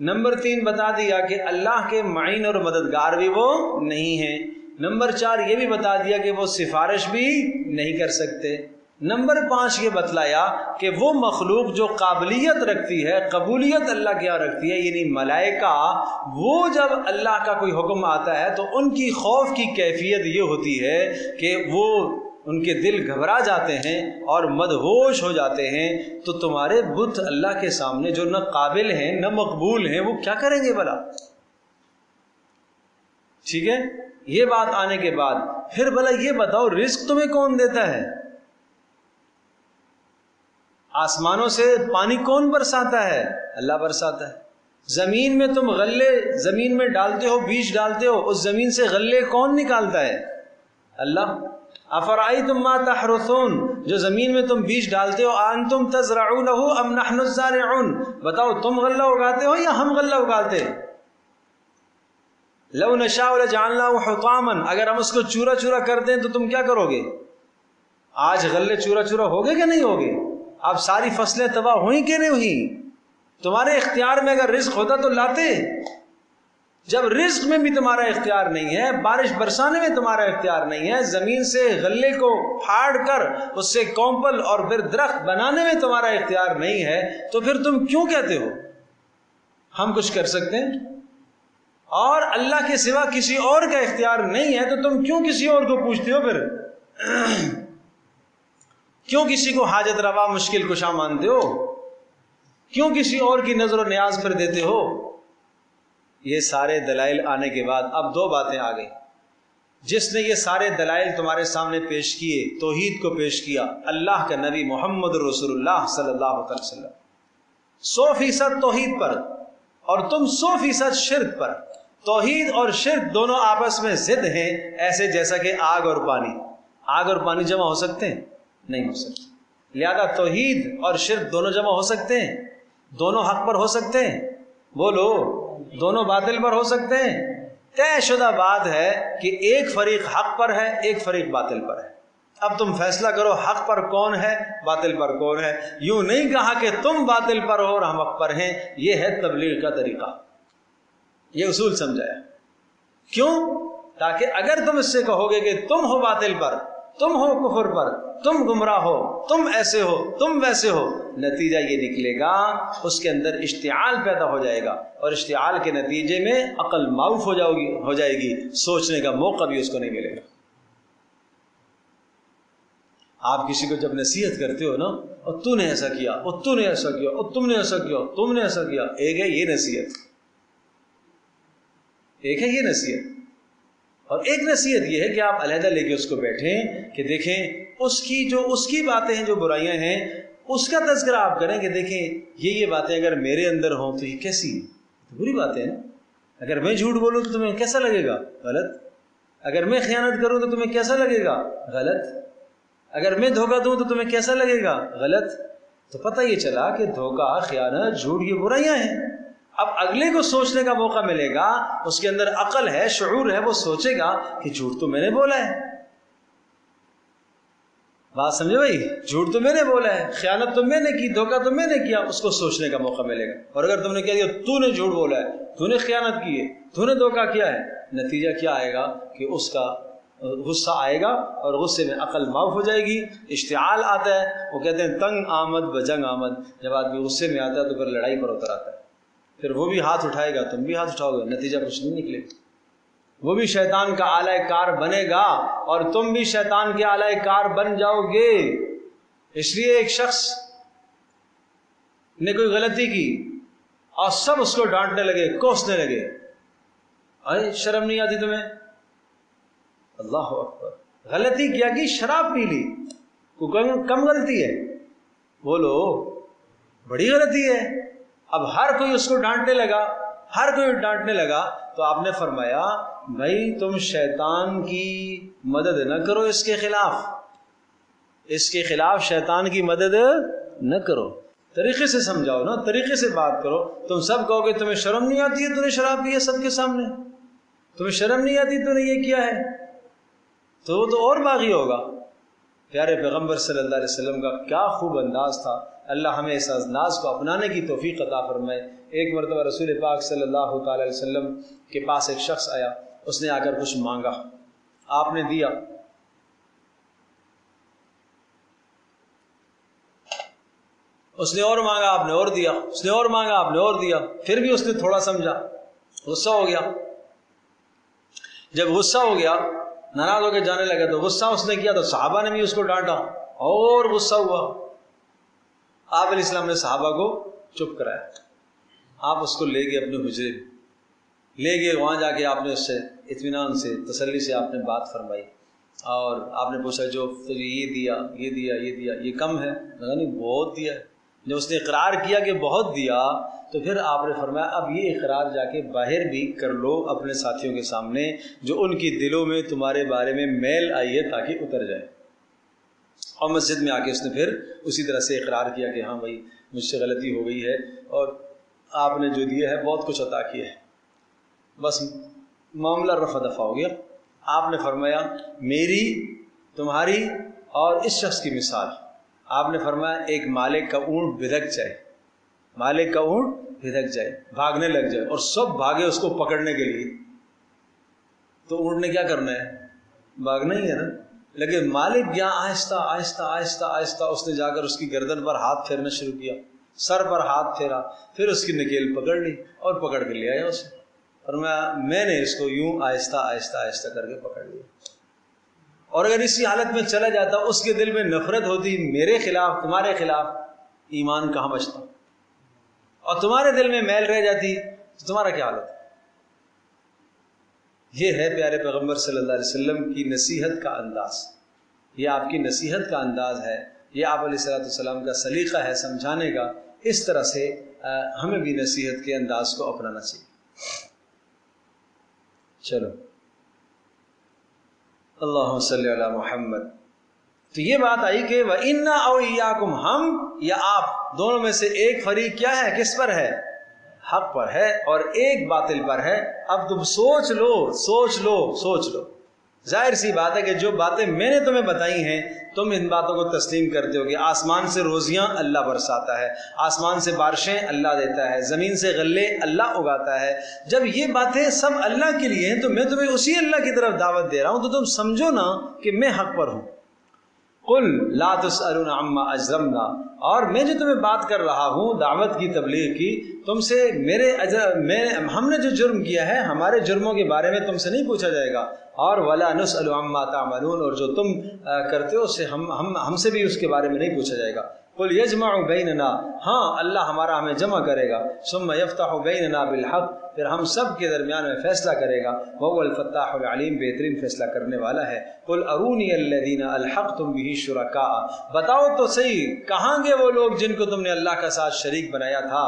نمبر 3 بتا دیا کہ اللہ کے معین اور مددگار بھی وہ نہیں ہیں۔ نمبر 4 یہ بھی بتا دیا کہ وہ سفارش بھی نہیں کر سکتے۔ نمبر 5 یہ بتلایا کہ وہ مخلوق جو قابلیت رکھتی ہے، قبولیت اللہ کے یہاں رکھتی ہے، یعنی ملائکہ، وہ جب اللہ کا کوئی حکم آتا ہے تو ان کی خوف کی کیفیت یہ ہوتی ہے کہ وہ ان کے دل گھبرا جاتے ہیں اور مدہوش ہو جاتے ہیں۔ تو تمہارے بت اللہ کے سامنے جو نہ قابل ہیں نہ مقبول ہیں، وہ کیا کریں گے بھلا؟ ٹھیک ہے، یہ بات آنے کے بعد پھر بھلا یہ بتاؤ رزق تمہیں کون دیتا ہے؟ آسمانوں سے پانی کون برساتا ہے؟ اللہ برساتا ہے۔ زمین میں تم غلے زمین میں ڈالتے ہو، بیج ڈالتے ہو، اس زمین سے غلے کون نکالتا ہے؟ اللہ۔ افرأیتم ما تحرثون، جو زمین میں تم بیج ڈالتے ہو، انتم تزرعونہ ام نحن الزارعون، بتاؤ تم غلہ اگاتے ہو یا ہم غلہ اگاتے ہیں؟ لو نشاء لجعلناه حطاما، اگر ہم اس کو چورا چورا کر دیں تو تم کیا کرو گے؟ آج غلے چورا چورا ہوگے کہ نہیں ہوگے؟ اب ساری فصلیں تباہ ہوئیں کہ نہیں ہوئیں؟ تمہارے اختیار میں اگر رزق ہوتا تو لاتے۔ جب رزق میں بھی تمہارا اختیار نہیں ہے، بارش برسانے میں تمہارا اختیار نہیں ہے، زمین سے غلے کو پھاڑ کر اس سے کومپل اور پھر درخت بنانے میں تمہارا اختیار نہیں ہے، تو پھر تم کیوں کہتے ہو ہم کچھ کر سکتے ہیں؟ اور اللہ کے سوا کسی اور کا اختیار نہیں ہے تو تم کیوں کسی اور کو پوچھتے ہو؟ پھر کیوں کسی کو حاجت روا مشکل کشا مانتے ہو؟ کیوں کسی اور کی نظر و نیاز پر دیتے ہو؟ یہ سارے دلائل آنے کے بعد اب 2 باتیں آ گئی۔ جس نے یہ سارے دلائل تمہارے سامنے پیش کیے، توحید کو پیش کیا، اللہ کا نبی محمد رسول اللہ صلی اللہ علیہ وسلم 100% توحید پر، اور تم 100% شرک پر۔ توحید اور شرک دونوں آپس میں ضد ہیں، ایسے جیسا کہ آگ اور پانی۔ آگ اور پانی جمع ہو سکتے ہیں؟ نہیں ہو سکتے۔ لہذا توحید اور شرک دونوں جمع ہو سکتے ہیں؟ دونوں حق پر ہو سکتے ہیں؟ بولو، دونوں باطل پر ہو سکتے ہیں؟ طے شدہ بات ہے کہ ایک فریق حق پر ہے، ایک فریق باطل پر ہے۔ اب تم فیصلہ کرو حق پر کون ہے، باطل پر کون ہے۔ یوں نہیں کہا کہ تم باطل پر ہو اور ہم حق پر ہیں، یہ ہے تبلیغ کا طریقہ، یہ اصول سمجھایا۔ کیوں؟ تاکہ اگر تم اس سے کہو گے کہ تم ہو باطل پر، تم ہو کفر پر، تم گمراہ ہو، تم ایسے ہو، تم ویسے ہو، نتیجہ یہ نکلے گا اس کے اندر اشتعال پیدا ہو جائے گا، اور اشتعال کے نتیجے میں عقل معاف ہو جائے گی، سوچنے کا موقع بھی اس کو نہیں ملے گا۔ آپ کسی کو جب نصیحت کرتے ہو نا، اور تو نے ایسا کیا، اور تو نے ایسا کیا، اور تم نے ایسا کیا، تم نے ایسا کیا، ایک ہے یہ نصیحت، ایک ہے یہ نصیحت، اور ایک نصیحت یہ ہے کہ آپ علیحدہ لے کے اس کو بیٹھیں کہ دیکھیں اس کی باتیں ہیں جو برائیاں ہیں، اس کا تذکرہ آپ کریں کہ دیکھیں یہ باتیں اگر میرے اندر ہوں تو یہ کیسی ہیں؟ بری باتیں ہیں۔ اگر میں جھوٹ بولوں تو تمہیں کیسا لگے گا؟ غلط۔ اگر میں خیانت کروں تو تمہیں کیسا لگے گا؟ غلط۔ اگر میں دھوکہ دوں تو تمہیں کیسا لگے گا؟ غلط۔ تو پتہ یہ چلا کہ دھوکہ، خیانت، جھوٹ یہ برائیاں ہیں۔ اب اگلے کو سوچنے کا موقع ملے گا، اس کے اندر عقل ہے، شعور ہے، وہ سوچے گا کہ جھوٹ تو میں نے بولا ہے۔ بات سمجھے بھائی؟ جھوٹ تو میں نے بولا ہے، خیانت تو میں نے کی، دھوکہ تو میں نے کیا، اس کو سوچنے کا موقع ملے گا۔ اور اگر تم نے کہہ دیا تو نے جھوٹ بولا ہے، تو نے خیانت کی ہے، تو نے دھوکہ کیا ہے، نتیجہ کیا آئے گا کہ اس کا غصہ آئے گا اور غصے میں عقل معاف ہو جائے گی. اشتعال آتا ہے, وہ کہتے ہیں تنگ آمد بجنگ آمد, جب آدمی غصے میں آتا ہے تو پھر لڑائی پر اتر آتا ہے, پھر وہ بھی ہاتھ اٹھائے گا, تم بھی ہاتھ اٹھاؤ گے, نتیجہ کچھ نہیں نکلے گا. وہ بھی شیطان کا آلہ کار بنے گا اور تم بھی شیطان کے آلہ کار بن جاؤ گے. اس لیے ایک شخص نے کوئی غلطی کی اور سب اس کو ڈانٹنے لگے, کوسنے لگے, ارے شرم نہیں آتی تمہیں؟ اللہ اکبر, غلطی کیا کی؟ شراب پی لی, کوئی کم غلطی ہے؟ بولو بڑی غلطی ہے. اب ہر کوئی اس کو ڈانٹنے لگا, ہر کوئی ڈانٹنے لگا, تو آپ نے فرمایا بھائی تم شیطان کی مدد نہ کرو, اس کے خلاف, اس کے خلاف شیطان کی مدد نہ کرو. طریقے سے سمجھاؤ نا, طریقے سے بات کرو. تم سب کہو گے تمہیں شرم نہیں آتی ہے, تم نے شراب پی ہے سب کے سامنے, تمہیں شرم نہیں آتی تو نے یہ کیا ہے, تو وہ تو اور باغی ہوگا. پیارے پیغمبر صلی اللہ علیہ وسلم کا کیا خوب انداز تھا. اللہ ہمیں اس انداز کو اپنانے کی توفیق عطا فرمائے. ایک مرتبہ رسول پاک صلی اللہ تعالی علیہ وسلم کے پاس ایک شخص آیا, اس نے آ کر کچھ مانگا, آپ نے دیا. اس نے اور مانگا, آپ نے اور دیا, اس نے اور مانگا, آپ نے اور دیا. پھر بھی اس نے تھوڑا سمجھا, غصہ ہو گیا. جب غصہ ہو گیا, ناراض ہو کے جانے لگا, تو غصہ اس نے کیا تو صحابہ نے بھی اس کو ڈانٹا اور غصہ ہوا. آپ علیہ السلام نے صحابہ کو چپ کرایا. آپ اس کو لے گئے اپنے حجرے میں, لے گئے وہاں جا کے آپ نے اس سے اطمینان سے تسلی سے آپ نے بات فرمائی, اور آپ نے پوچھا جو تجھے یہ دیا یہ دیا یہ دیا یہ کم ہے؟ نہیں بہت دیا ہے. جب اس نے اقرار کیا کہ بہت دیا, تو پھر آپ نے فرمایا اب یہ اقرار جا کے باہر بھی کر لو اپنے ساتھیوں کے سامنے, جو ان کی دلوں میں تمہارے بارے میں میل آئی ہے تاکہ اتر جائے. اور مسجد میں آ کے اس نے پھر اسی طرح سے اقرار کیا کہ ہاں بھائی مجھ سے غلطی ہو گئی ہے, اور آپ نے جو دیا ہے بہت کچھ عطا کیا ہے. بس معاملہ رفع دفع ہو گیا. آپ نے فرمایا میری, تمہاری اور اس شخص کی مثال. آپ نے فرمایا ایک مالک کا اونٹ بھدک جائے, مالک کا اونٹ بھدک جائے, بھاگنے لگ جائے, اور سب بھاگے اس کو پکڑنے کے لیے, تو اونٹ نے کیا کرنا ہے؟ بھاگنا ہی ہے نا. لیکن مالک گیا آہستہ آہستہ آہستہ آہستہ, اس نے جا کر اس کی گردن پر ہاتھ پھیرنا شروع کیا, سر پر ہاتھ پھیرا, پھر اس کی نکیل پکڑ لی اور پکڑ کے لے آیا اسے. فرمایا میں نے اس کو یوں آہستہ آہستہ آہستہ کر کے پکڑ لیا. اور اگر اسی حالت میں چلا جاتا, اس کے دل میں نفرت ہوتی میرے خلاف, تمہارے خلاف, ایمان کہاں بچتا, اور تمہارے دل میں میل رہ جاتی تو تمہارا کیا حالت. یہ ہے پیارے پیغمبر صلی اللہ علیہ وسلم کی نصیحت کا انداز, یہ آپ کی نصیحت کا انداز ہے, یہ آپ علیہ الصلوۃ والسلام کا سلیقہ ہے سمجھانے کا. اس طرح سے ہمیں بھی نصیحت کے انداز کو اپنانا چاہیے. چلو اللہم صلی علی محمد. تو یہ بات آئی کہ وَإِنَّا أَوْ إِيَّاكُمْ, ہم یا آپ دونوں میں سے ایک فریق کیا ہے, کس پر ہے؟ حق پر ہے, اور ایک باطل پر ہے. اب تم سوچ لو سوچ لو سوچ لو. ظاہر سی بات ہے کہ جو باتیں میں نے تمہیں بتائی ہیں تم ان باتوں کو تسلیم کرتے ہو کہ آسمان سے روزیاں اللہ برساتا ہے, آسمان سے بارشیں اللہ دیتا ہے, زمین سے غلے اللہ اگاتا ہے. جب یہ باتیں سب اللہ کے لیے ہیں تو میں تمہیں اسی اللہ کی طرف دعوت دے رہا ہوں, تو تم سمجھو نا کہ میں حق پر ہوں. قل لا تسألون عما اجرمنا, اور میں جو تمہیں بات کر رہا ہوں دعوت کی تبلیغ کی, تم سے ہم نے جو جرم کیا ہے ہمارے جرموں کے بارے میں تم سے نہیں پوچھا جائے گا. اور ولا نسأل عما تعملون, اور جو تم کرتے ہو اسے ہم سے بھی اس کے بارے میں نہیں پوچھا جائے گا. قل یجمع بیننا, ہاں اللہ ہمارا ہمیں جمع کرے گا. ثم یفتح بیننا بالحق, پھر ہم سب کے درمیان میں فیصلہ کرے گا. وهو الفتاح العلیم, بہترین فیصلہ کرنے والا ہے. قل ارونی الذین الحقتم به شرکاء, بتاؤ تو صحیح کہاں گے وہ لوگ جن کو تم نے اللہ کا ساتھ شریک بنایا تھا,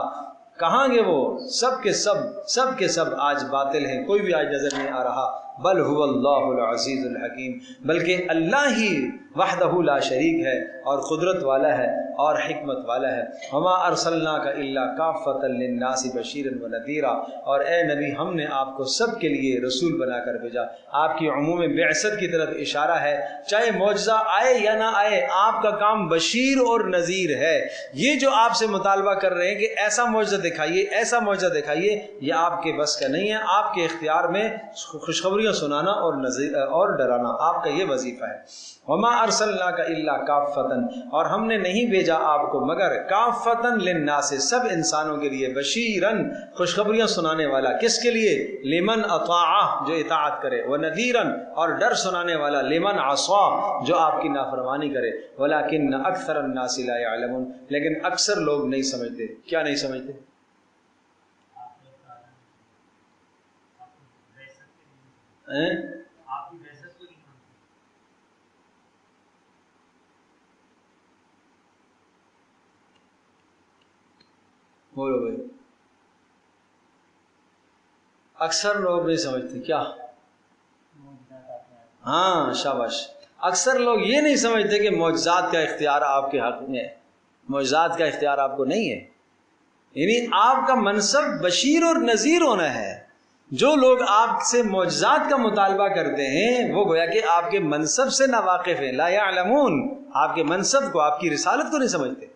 کہاں گے وہ؟ سب کے سب آج باطل ہیں, کوئی بھی آج نظر نہیں آ رہا. بل هو اللہ العزیز الحکیم, بلکہ اللہ ہی وحدہ لا شریک ہے اور قدرت والا ہے اور حکمت والا ہے. وما ارسلناک الا کافۃ للناس بشیرا ونذیرا, اور اے نبی ہم نے آپ کو سب کے لیے رسول بنا کر بھیجا. آپ کی عموم بعثت کی طرف اشارہ ہے, چاہے معجزہ آئے یا نہ آئے آپ کا کام بشیر اور نذیر ہے. یہ جو آپ سے مطالبہ کر رہے ہیں کہ ایسا معجزہ دکھائیے ایسا معجزہ دکھائیے, یہ آپ کے بس کا نہیں ہے. آپ کے اختیار میں خوشخبری خوشخبریاں سنانا اور ڈرانا آپ کا یہ وظیفہ ہے. وما ارسلناک الا کافۃ، اور ہم نے نہیں بھیجا آپ کو مگر کافۃ للناس، سب انسانوں کے لیے، بشیرن خوشخبریاں سنانے والا، کس کے لیے؟ لمن اطاع، جو اطاعت کرے، ونذیرن اور ڈر سنانے والا، لمن عصا جو آپ کی نافرمانی کرے. ولکن اکثر الناس لا يعلمون، لیکن اکثر لوگ نہیں سمجھتے. کیا نہیں سمجھتے؟ بولو بھائی. اکثر لوگ نہیں سمجھتے کیا؟ ہاں شاباش. اکثر لوگ یہ نہیں سمجھتے کہ معجزات کا اختیار آپ کے حق میں ہے. معجزات کا اختیار آپ کو نہیں ہے. یعنی آپ کا منصب بشیر اور نذیر ہونا ہے. جو لوگ آپ سے معجزات کا مطالبہ کرتے ہیں وہ گویا کہ آپ کے منصب سے ناواقف ہیں. لا يعلمون، آپ کے منصب کو، آپ کی رسالت کو نہیں سمجھتے.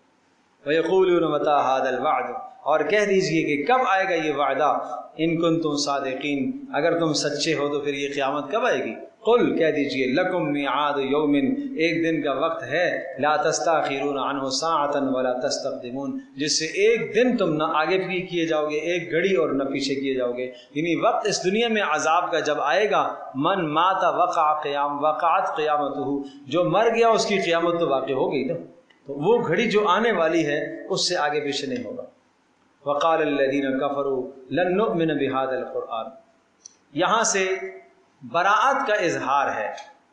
وَيَقُولُونَ مَتَىٰ هَٰذَا الْوَعْدُ، اور کہہ دیجئے کہ کب آئے گا یہ وعدہ، ان کنتم صادقین، اگر تم سچے ہو تو پھر یہ قیامت کب آئے گی؟ قل، کہہ دیجئے، لکم میعاد یوم، ایک دن کا وقت ہے، لا تستاخرون عنہ ساعۃ ولا تستقدمون، جس سے ایک دن تم نہ آگے بھی کیے جاؤ گے، ایک گھڑی اور نہ پیچھے کیے جاؤ گے. یعنی وقت اس دنیا میں عذاب کا جب آئے گا، من مات وقعت قیامتہ، جو مر گیا اس کی قیامت تو واقع ہو گئی نا. تو وہ گھڑی جو آنے والی ہے اس سے آگے پیچھے نہیں ہوگا. وقال الذین کفروا لن نؤمن بهذا القرآن، یہاں سے براءت کا اظہار ہے.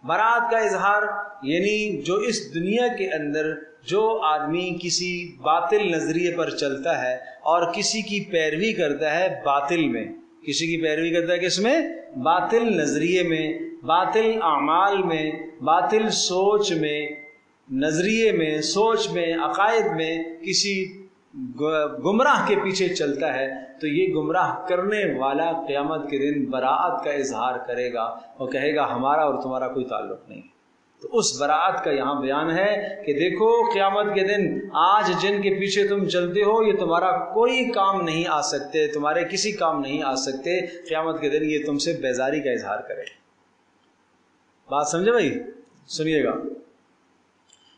براءت کا اظہار یعنی جو اس دنیا کے اندر جو آدمی کسی باطل نظریے پر چلتا ہے اور کسی کی پیروی کرتا ہے باطل میں، کسی کی پیروی کرتا ہے کس میں؟ باطل نظریے میں، باطل اعمال میں، باطل سوچ میں، نظریے میں، سوچ میں، عقائد میں کسی گمراہ کے پیچھے چلتا ہے، تو یہ گمراہ کرنے والا قیامت کے دن براءت کا اظہار کرے گا اور کہے گا ہمارا اور تمہارا کوئی تعلق نہیں. تو اس براءت کا یہاں بیان ہے کہ دیکھو قیامت کے دن آج جن کے پیچھے تم چلتے ہو یہ تمہارا کوئی کام نہیں آ سکتے، تمہارے کسی کام نہیں آ سکتے. قیامت کے دن یہ تم سے بیزاری کا اظہار کرے. بات سمجھے بھائی؟ سنیے گا.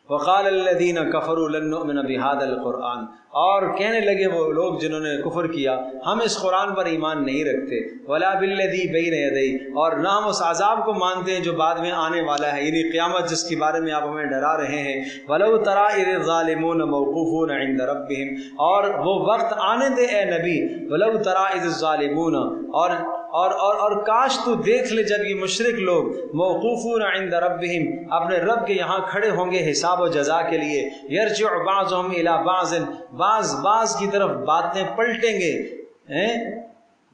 وقال الذین کفروا لن نؤمن بهذا القرآن، اور کہنے لگے وہ لوگ جنہوں نے کفر کیا ہم اس قرآن پر ایمان نہیں رکھتے. ولا بالذی بین یدیہ، اور نہ ہم اس عذاب کو مانتے ہیں جو بعد میں آنے والا ہے، یعنی قیامت جس کے بارے میں آپ ہمیں ڈرا رہے ہیں. ولو تری اذ الظالمون موقوفون عند ربہم، اور وہ وقت آنے دے اے نبی، ولو تری اذ الظالمون، اور کاش تو دیکھ لے جب یہ مشرک لوگ موقوفون عند ربہم، اپنے رب کے یہاں کھڑے ہوں گے حساب و جزا کے لیے. یرجع بعضهم الى بعض کی طرف باتیں پلٹیں گے،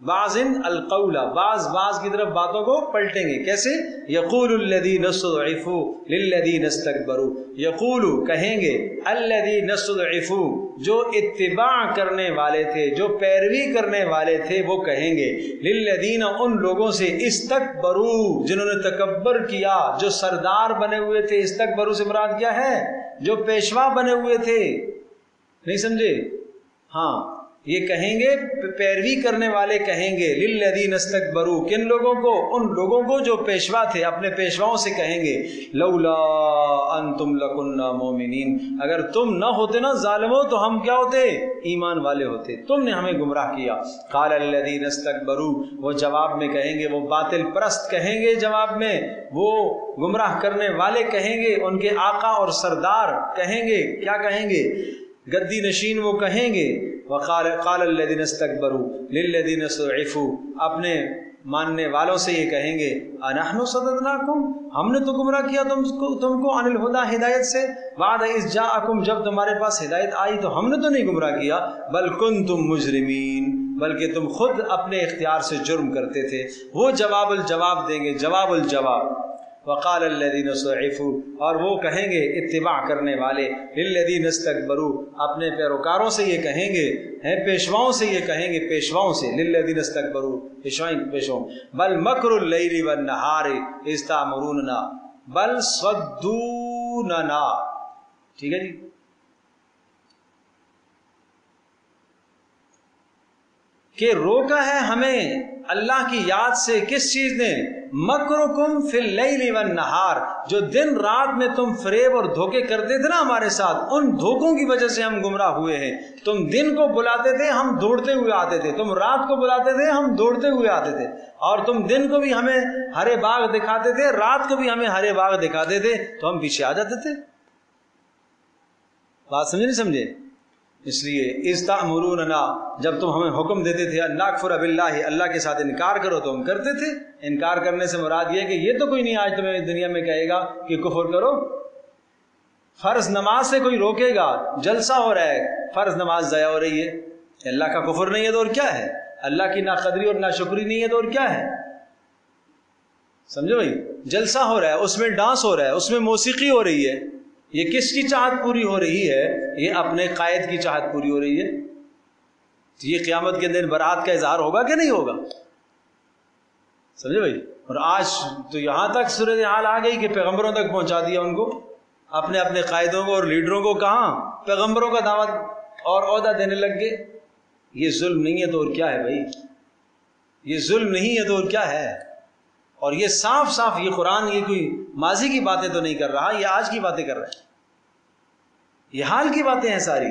بعض القول، بعض کی طرف باتوں کو پلٹیں گے. کیسے؟ یقول الذین استضعفوا للذین استکبروا، یقول کہیں گے، الذین استضعفوا جو اتباع کرنے والے تھے، جو پیروی کرنے والے تھے، وہ کہیں گے، للذین ان لوگوں سے، استکبروا جنہوں نے تکبر کیا، جو سردار بنے ہوئے تھے. استکبروا سے مراد کیا ہے؟ جو پیشوا بنے ہوئے تھے. نہیں سمجھے؟ ہاں یہ کہیں گے، پیروی کرنے والے کہیں گے، للذین استکبروا، کن لوگوں کو؟ ان لوگوں کو جو پیشوا تھے، اپنے پیشواؤں سے کہیں گے، لولا انتم لکنا مومنین، اگر تم نہ ہوتے نا ظالموں تو ہم کیا ہوتے؟ ایمان والے ہوتے، تم نے ہمیں گمراہ کیا. قال الذین استکبروا، وہ جواب میں کہیں گے، وہ باطل پرست کہیں گے، جواب میں وہ گمراہ کرنے والے کہیں گے، ان کے آقا اور سردار کہیں گے، کیا کہیں گے؟ گدی نشین وہ کہیں گے. قال الذین استکبروا للذین استضعفوا، اپنے ماننے والوں سے یہ کہیں گے، انحن صددناکم، ہم نے تو گمراہ کیا تم کو عن الہدی، ہدایت سے، بعد اذ جاءکم، جب تمہارے پاس ہدایت آئی تو ہم نے تو نہیں گمراہ کیا، بل کنتم مجرمین، بلکہ تم خود اپنے اختیار سے جرم کرتے تھے. وہ جواب الجواب دیں گے، جواب الجواب. وقال الذین استضعفوا، اور وہ کہیں گے اتباع کرنے والے، للذین استکبروا اپنے پیروکاروں سے یہ کہیں گے، پیشواؤں سے یہ کہیں گے، پیشواؤں سے، للذین استکبروا پیشواؤں، بل مکر اللیل والنہار اذ تأمروننا، بل صدوننا. ٹھیک ہے جی. کہ روکا ہے ہمیں اللہ کی یاد سے کس چیز نے؟ مکرکم فی اللیل والنہار، جو دن رات میں تم فریب اور دھوکے کرتے تھے نا ہمارے ساتھ، ان دھوکوں کی وجہ سے ہم گمراہ ہوئے ہیں۔ تم دن کو بلاتے تھے، ہم دوڑتے ہوئے آتے تھے، تم رات کو بلاتے تھے، ہم دوڑتے ہوئے آتے تھے، اور تم دن کو بھی ہمیں ہرے باغ دکھاتے تھے، رات کو بھی ہمیں ہرے باغ دکھاتے تھے، تو ہم پیچھے آ جاتے تھے۔ بات سمجھے نہیں سمجھے؟ اس لیے استامروننا، جب تم ہمیں حکم دیتے تھے ان نکفر باللہ، اللہ کے ساتھ انکار کرو، تو ہم کرتے تھے۔ انکار کرنے سے مراد یہ کہ یہ تو کوئی نہیں آج تمہیں دنیا میں کہے گا کہ کفر کرو۔ فرض نماز سے کوئی روکے گا، جلسہ ہو رہا ہے، فرض نماز ضائع ہو رہی ہے، اللہ کا کفر نہیں ہے تو اور کیا ہے؟ اللہ کی ناقدری اور ناشکری نہیں ہے تو اور کیا ہے؟ سمجھو بھائی، جلسہ ہو رہا ہے، اس میں ڈانس ہو رہا ہے، اس میں موسیقی ہو رہی ہے، یہ کس کی چاہت پوری ہو رہی ہے؟ یہ اپنے قائد کی چاہت پوری ہو رہی ہے۔ تو یہ قیامت کے دن برات کا اظہار ہوگا کہ نہیں ہوگا؟ سمجھے بھائی؟ اور آج تو یہاں تک صورتحال آ گئی کہ پیغمبروں تک پہنچا دیا ان کو، اپنے اپنے قائدوں کو اور لیڈروں کو کہاں پیغمبروں کا دعوت اور عہدہ دینے لگ گئے۔ یہ ظلم نہیں ہے تو اور کیا ہے بھائی؟ یہ ظلم نہیں ہے تو اور کیا ہے؟ اور یہ صاف صاف یہ قرآن یہ کوئی ماضی کی باتیں تو نہیں کر رہا، یہ آج کی باتیں کر رہا ہے، یہ حال کی باتیں ہیں ساری،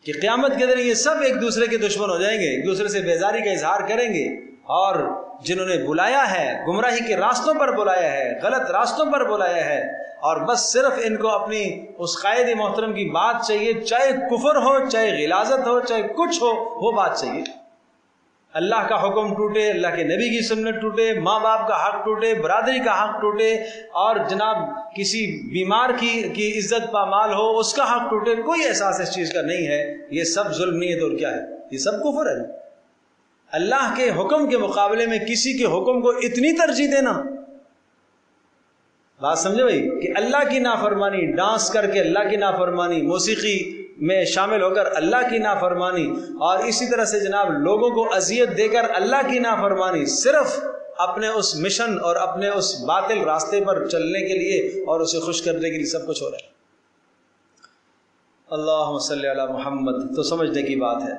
کہ قیامت کے دن یہ سب ایک دوسرے کے دشمن ہو جائیں گے، ایک دوسرے سے بیزاری کا اظہار کریں گے، اور جنہوں نے بلایا ہے، گمراہی کے راستوں پر بلایا ہے، غلط راستوں پر بلایا ہے، اور بس صرف ان کو اپنی اس قائد محترم کی بات چاہیے، چاہے کفر ہو، چاہے غلاظت ہو، چاہے کچھ ہو، وہ بات چاہیے۔ اللہ کا حکم ٹوٹے، اللہ کے نبی کی سنت ٹوٹے، ماں باپ کا حق ٹوٹے، برادری کا حق ٹوٹے، اور جناب کسی بیمار کی عزت پامال ہو، اس کا حق ٹوٹے، کوئی احساس اس چیز کا نہیں ہے۔ یہ سب ظلم نہیں ہے تو اور کیا ہے؟ یہ سب کفر ہے۔ اللہ کے حکم کے مقابلے میں کسی کے حکم کو اتنی ترجیح دینا، بات سمجھے بھائی، کہ اللہ کی نافرمانی، ڈانس کر کے اللہ کی نافرمانی، موسیقی میں شامل ہو کر اللہ کی نافرمانی، اور اسی طرح سے جناب لوگوں کو اذیت دے کر اللہ کی نافرمانی، صرف اپنے اس مشن اور اپنے اس باطل راستے پر چلنے کے لیے اور اسے خوش کرنے کے لیے سب کچھ ہو رہا ہے۔ اللہم صلی علی محمد۔ تو سمجھنے کی بات ہے۔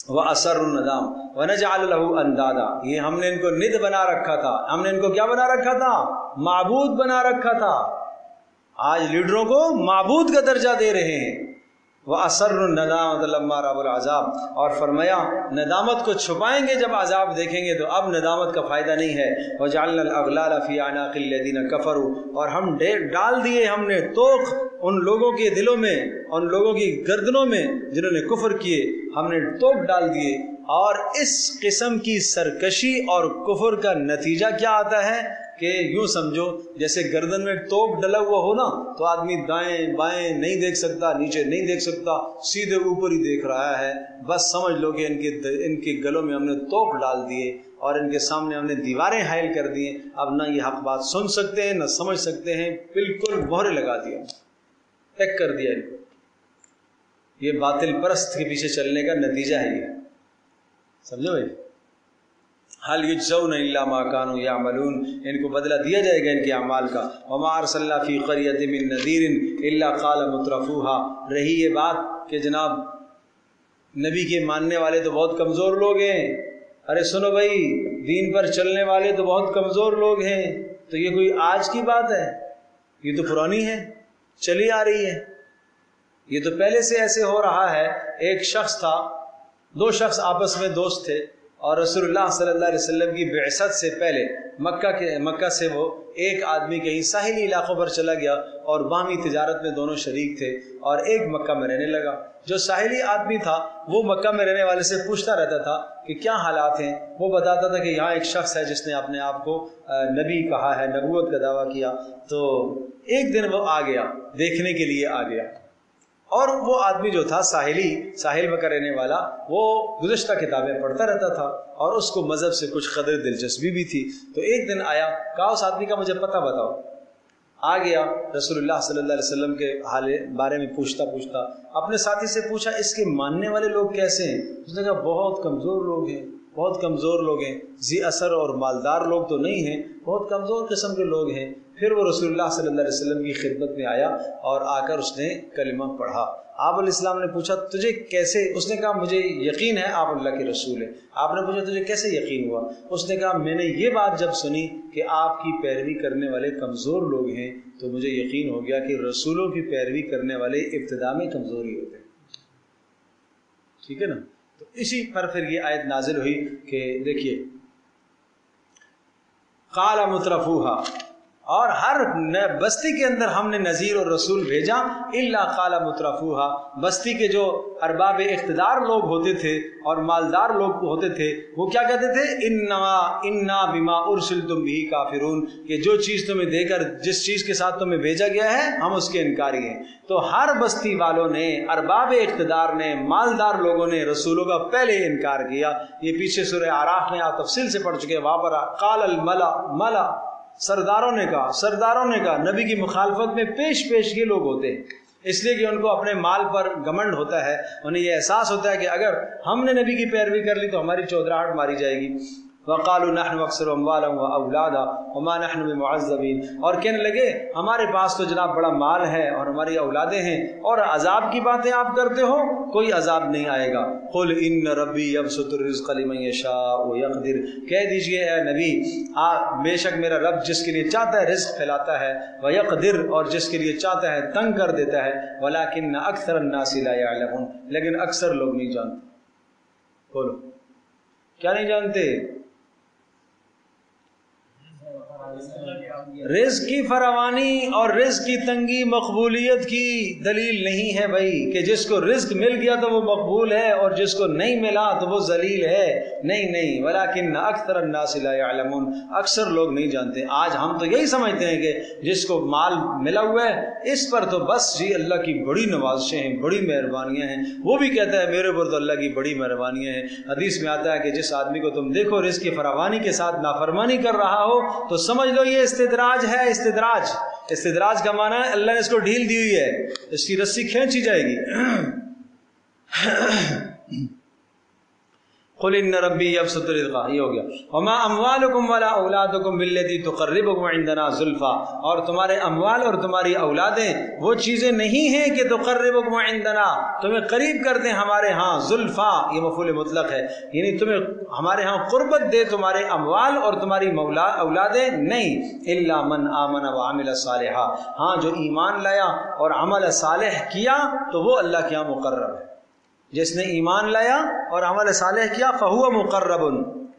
وَأَسَرُّ النَّدَامَ وَنَجْعَلُ لَهُ أَنْدَادًا، یہ ہم نے ان کو ند بنا رکھا تھا، ہم نے ان کو کیا بنا رکھا تھا؟ معبود بنا رکھا تھا۔ آج لیڈروں کو معبود کا درجہ دے رہے ہیں۔ وَأَسَرُّ النَّدَامَةَ لَمَّا رَأَوُا الْعَذَابَ، اور فرمایا ندامت کو چھپائیں گے جب عذاب دیکھیں گے تو اب ندامت کا فائدہ نہیں ہے۔ وَجَعَلْنَا الْأَغْلَالَ فِي أَعْنَاقِ الَّذِينَ كَفَرُوا، اور ہم ڈال دیے ہم نے توق ان لوگوں کے دلوں میں، ان لوگوں کی گردنوں میں جنہوں نے کفر کیے، ہم نے توق ڈال دیے۔ اور اس قسم کی سرکشی اور کفر کا نتیجہ کیا آتا ہے کہ یوں سمجھو جیسے گردن میں توق ڈلا ہوا ہو نا، تو آدمی دائیں بائیں نہیں دیکھ سکتا، نیچے نہیں دیکھ سکتا، سیدھے اوپر ہی دیکھ رہا ہے۔ بس سمجھ لو کہ ان کے گلوں میں ہم نے توق ڈال دیے اور ان کے سامنے ہم نے دیواریں حائل کر دیے۔ اب نہ یہ حق بات سن سکتے ہیں نہ سمجھ سکتے ہیں، بالکل مہرے لگا دیا، پیک کر دیا ان کو۔ یہ باطل پرست کے پیچھے چلنے کا نتیجہ ہے یہ، سمجھو بھائی۔ حل یجزون الا ما كانوا يعملون، ان کو بدلہ دیا جائے گا ان کے اعمال کا۔ وما ارسلنا في قرية من نذير الا قال مترفوها، رہی یہ بات کہ جناب نبی کے ماننے والے تو بہت کمزور لوگ ہیں، ارے سنو بھائی دین پر چلنے والے تو بہت کمزور لوگ ہیں، تو یہ کوئی آج کی بات ہے؟ یہ تو پرانی ہے، چلی آ رہی ہے، یہ تو پہلے سے ایسے ہو رہا ہے۔ ایک شخص تھا، دو شخص آپس میں دوست تھے، اور رسول اللہ صلی اللہ علیہ وسلم کی بعثت سے پہلے مکہ سے وہ ایک آدمی کہیں ساحلی علاقوں پر چلا گیا اور باہمی تجارت میں دونوں شریک تھے، اور ایک مکہ میں رہنے لگا۔ جو ساحلی آدمی تھا وہ مکہ میں رہنے والے سے پوچھتا رہتا تھا کہ کیا حالات ہیں، وہ بتاتا تھا کہ یہاں ایک شخص ہے جس نے اپنے آپ کو نبی کہا ہے، نبوت کا دعویٰ کیا۔ تو ایک دن وہ آ گیا، دیکھنے کے لیے آ گیا، اور وہ آدمی جو تھا ساحل میں رہنے والا، وہ گزشتہ کتابیں پڑھتا رہتا تھا اور اس کو مذہب سے کچھ قدر دلچسپی بھی تھی۔ تو ایک دن آیا، کہا اس آدمی کا مجھے پتہ بتاؤ۔ آ گیا رسول اللہ صلی اللہ علیہ وسلم کے حال بارے میں پوچھتا اپنے ساتھی سے پوچھا اس کے ماننے والے لوگ کیسے ہیں؟ اس نے کہا بہت کمزور لوگ ہیں، بہت کمزور لوگ ہیں، ذی اثر اور مالدار لوگ تو نہیں ہیں، بہت کمزور قسم کے لوگ ہیں۔ پھر وہ رسول اللہ صلی اللہ علیہ وسلم کی خدمت میں آیا اور آ کر اس نے کلمہ پڑھا۔ آپ علیہ السلام نے پوچھا تجھے کیسے، اس نے کہا مجھے یقین ہے آپ اللہ کے رسول ہیں۔ آپ نے پوچھا تجھے کیسے یقین ہوا؟ اس نے کہا میں نے یہ بات جب سنی کہ آپ کی پیروی کرنے والے کمزور لوگ ہیں تو مجھے یقین ہو گیا کہ رسولوں کی پیروی کرنے والے ابتدا میں کمزور ہی ہوتے ہیں۔ ٹھیک ہے نا؟ تو اسی پر پھر یہ آیت نازل ہوئی کہ دیکھیے قال مترفوہا، اور ہر بستی کے اندر ہم نے نذیر اور رسول بھیجا، الا قال مترفوہا، بستی کے جو ارباب اقتدار لوگ ہوتے تھے اور مالدار لوگ ہوتے تھے وہ کیا کہتے تھے؟ انا بما ارسلتم بہ کافرون، کہ جو چیز تمہیں دے کر، جس چیز کے ساتھ تمہیں بھیجا گیا ہے ہم اس کے انکاری ہیں۔ تو ہر بستی والوں نے، ارباب اقتدار نے، مالدار لوگوں نے رسولوں کا پہلے ہی انکار کیا۔ یہ پیچھے سورہ اعراف میں آپ تفصیل سے پڑھ چکے ہیں۔ وہاں پر قال الملا، سرداروں نے کہا نبی کی مخالفت میں پیش یہ لوگ ہوتے ہیں، اس لیے کہ ان کو اپنے مال پر گھمنڈ ہوتا ہے، انہیں یہ احساس ہوتا ہے کہ اگر ہم نے نبی کی پیروی کر لی تو ہماری چودراہٹ ماری جائے گی۔ وقالوا نحن اکثر اموالا واولادا وما نحن بمعذبین، اور کہنے لگے ہمارے پاس تو جناب بڑا مال ہے اور ہماری اولادیں ہیں، اور عذاب کی باتیں آپ کرتے ہو، کوئی عذاب نہیں آئے گا۔ قل ان ربی یبسط الرزق لمن یشاء ویقدر، کہہ دیجئے اے نبی بے شک میرا رب جس کے لیے چاہتا ہے رزق پھیلاتا ہے، ویقدر، اور جس کے لیے چاہتا ہے تنگ کر دیتا ہے، ولکن اکثر الناس لا یعلمون، لیکن اکثر لوگ نہیں جانتے۔ بولو کیا نہیں جانتے؟ رزق کی فراوانی اور رزق کی تنگی مقبولیت کی دلیل نہیں ہے بھائی، کہ جس کو رزق مل گیا تو وہ مقبول ہے اور جس کو نہیں ملا تو وہ ذلیل ہے، نہیں، ولیکن اکثر الناس لا یعلمون، اکثر لوگ نہیں جانتے۔ آج ہم تو یہی سمجھتے ہیں کہ جس کو مال ملا ہوا ہے اس پر تو بس جی اللہ کی بڑی نوازشیں ہیں، بڑی مہربانیاں ہیں، وہ بھی کہتا ہے میرے پر تو اللہ کی بڑی مہربانیاں ہیں۔ حدیث میں آتا ہے کہ جس آدمی کو تم دیکھو رزق کی فراوانی کے ساتھ نافرمانی کر رہا ہو تو سمجھ لو یہ استدراج ہے۔ استدراج کا معنی ہے اللہ نے اس کو ڈھیل دی ہوئی ہے، اس کی رسی کھینچی جائے گی۔ قل ان ربی یبسط الرزق، یہ ہو گیا۔ وما اموالکم ولا اولادکم باللتی تقربکم عندنا زلفا، اور تمہارے اموال اور تمہاری اولادیں وہ چیزیں نہیں ہیں کہ تقربکم عندنا، تمہیں قریب کر دیں ہمارے ہاں، زلفا یہ مفعول مطلق ہے، یعنی تمہیں ہمارے ہاں قربت دے تمہارے اموال اور تمہاری اولادیں نہیں، الا من آمن وعمل صالحا، ہاں جو ایمان لایا اور عمل صالح کیا تو وہ اللہ کے ہاں مقرب ہے۔ جس نے ایمان لایا اور عمل صالح کیا فہو مقرب،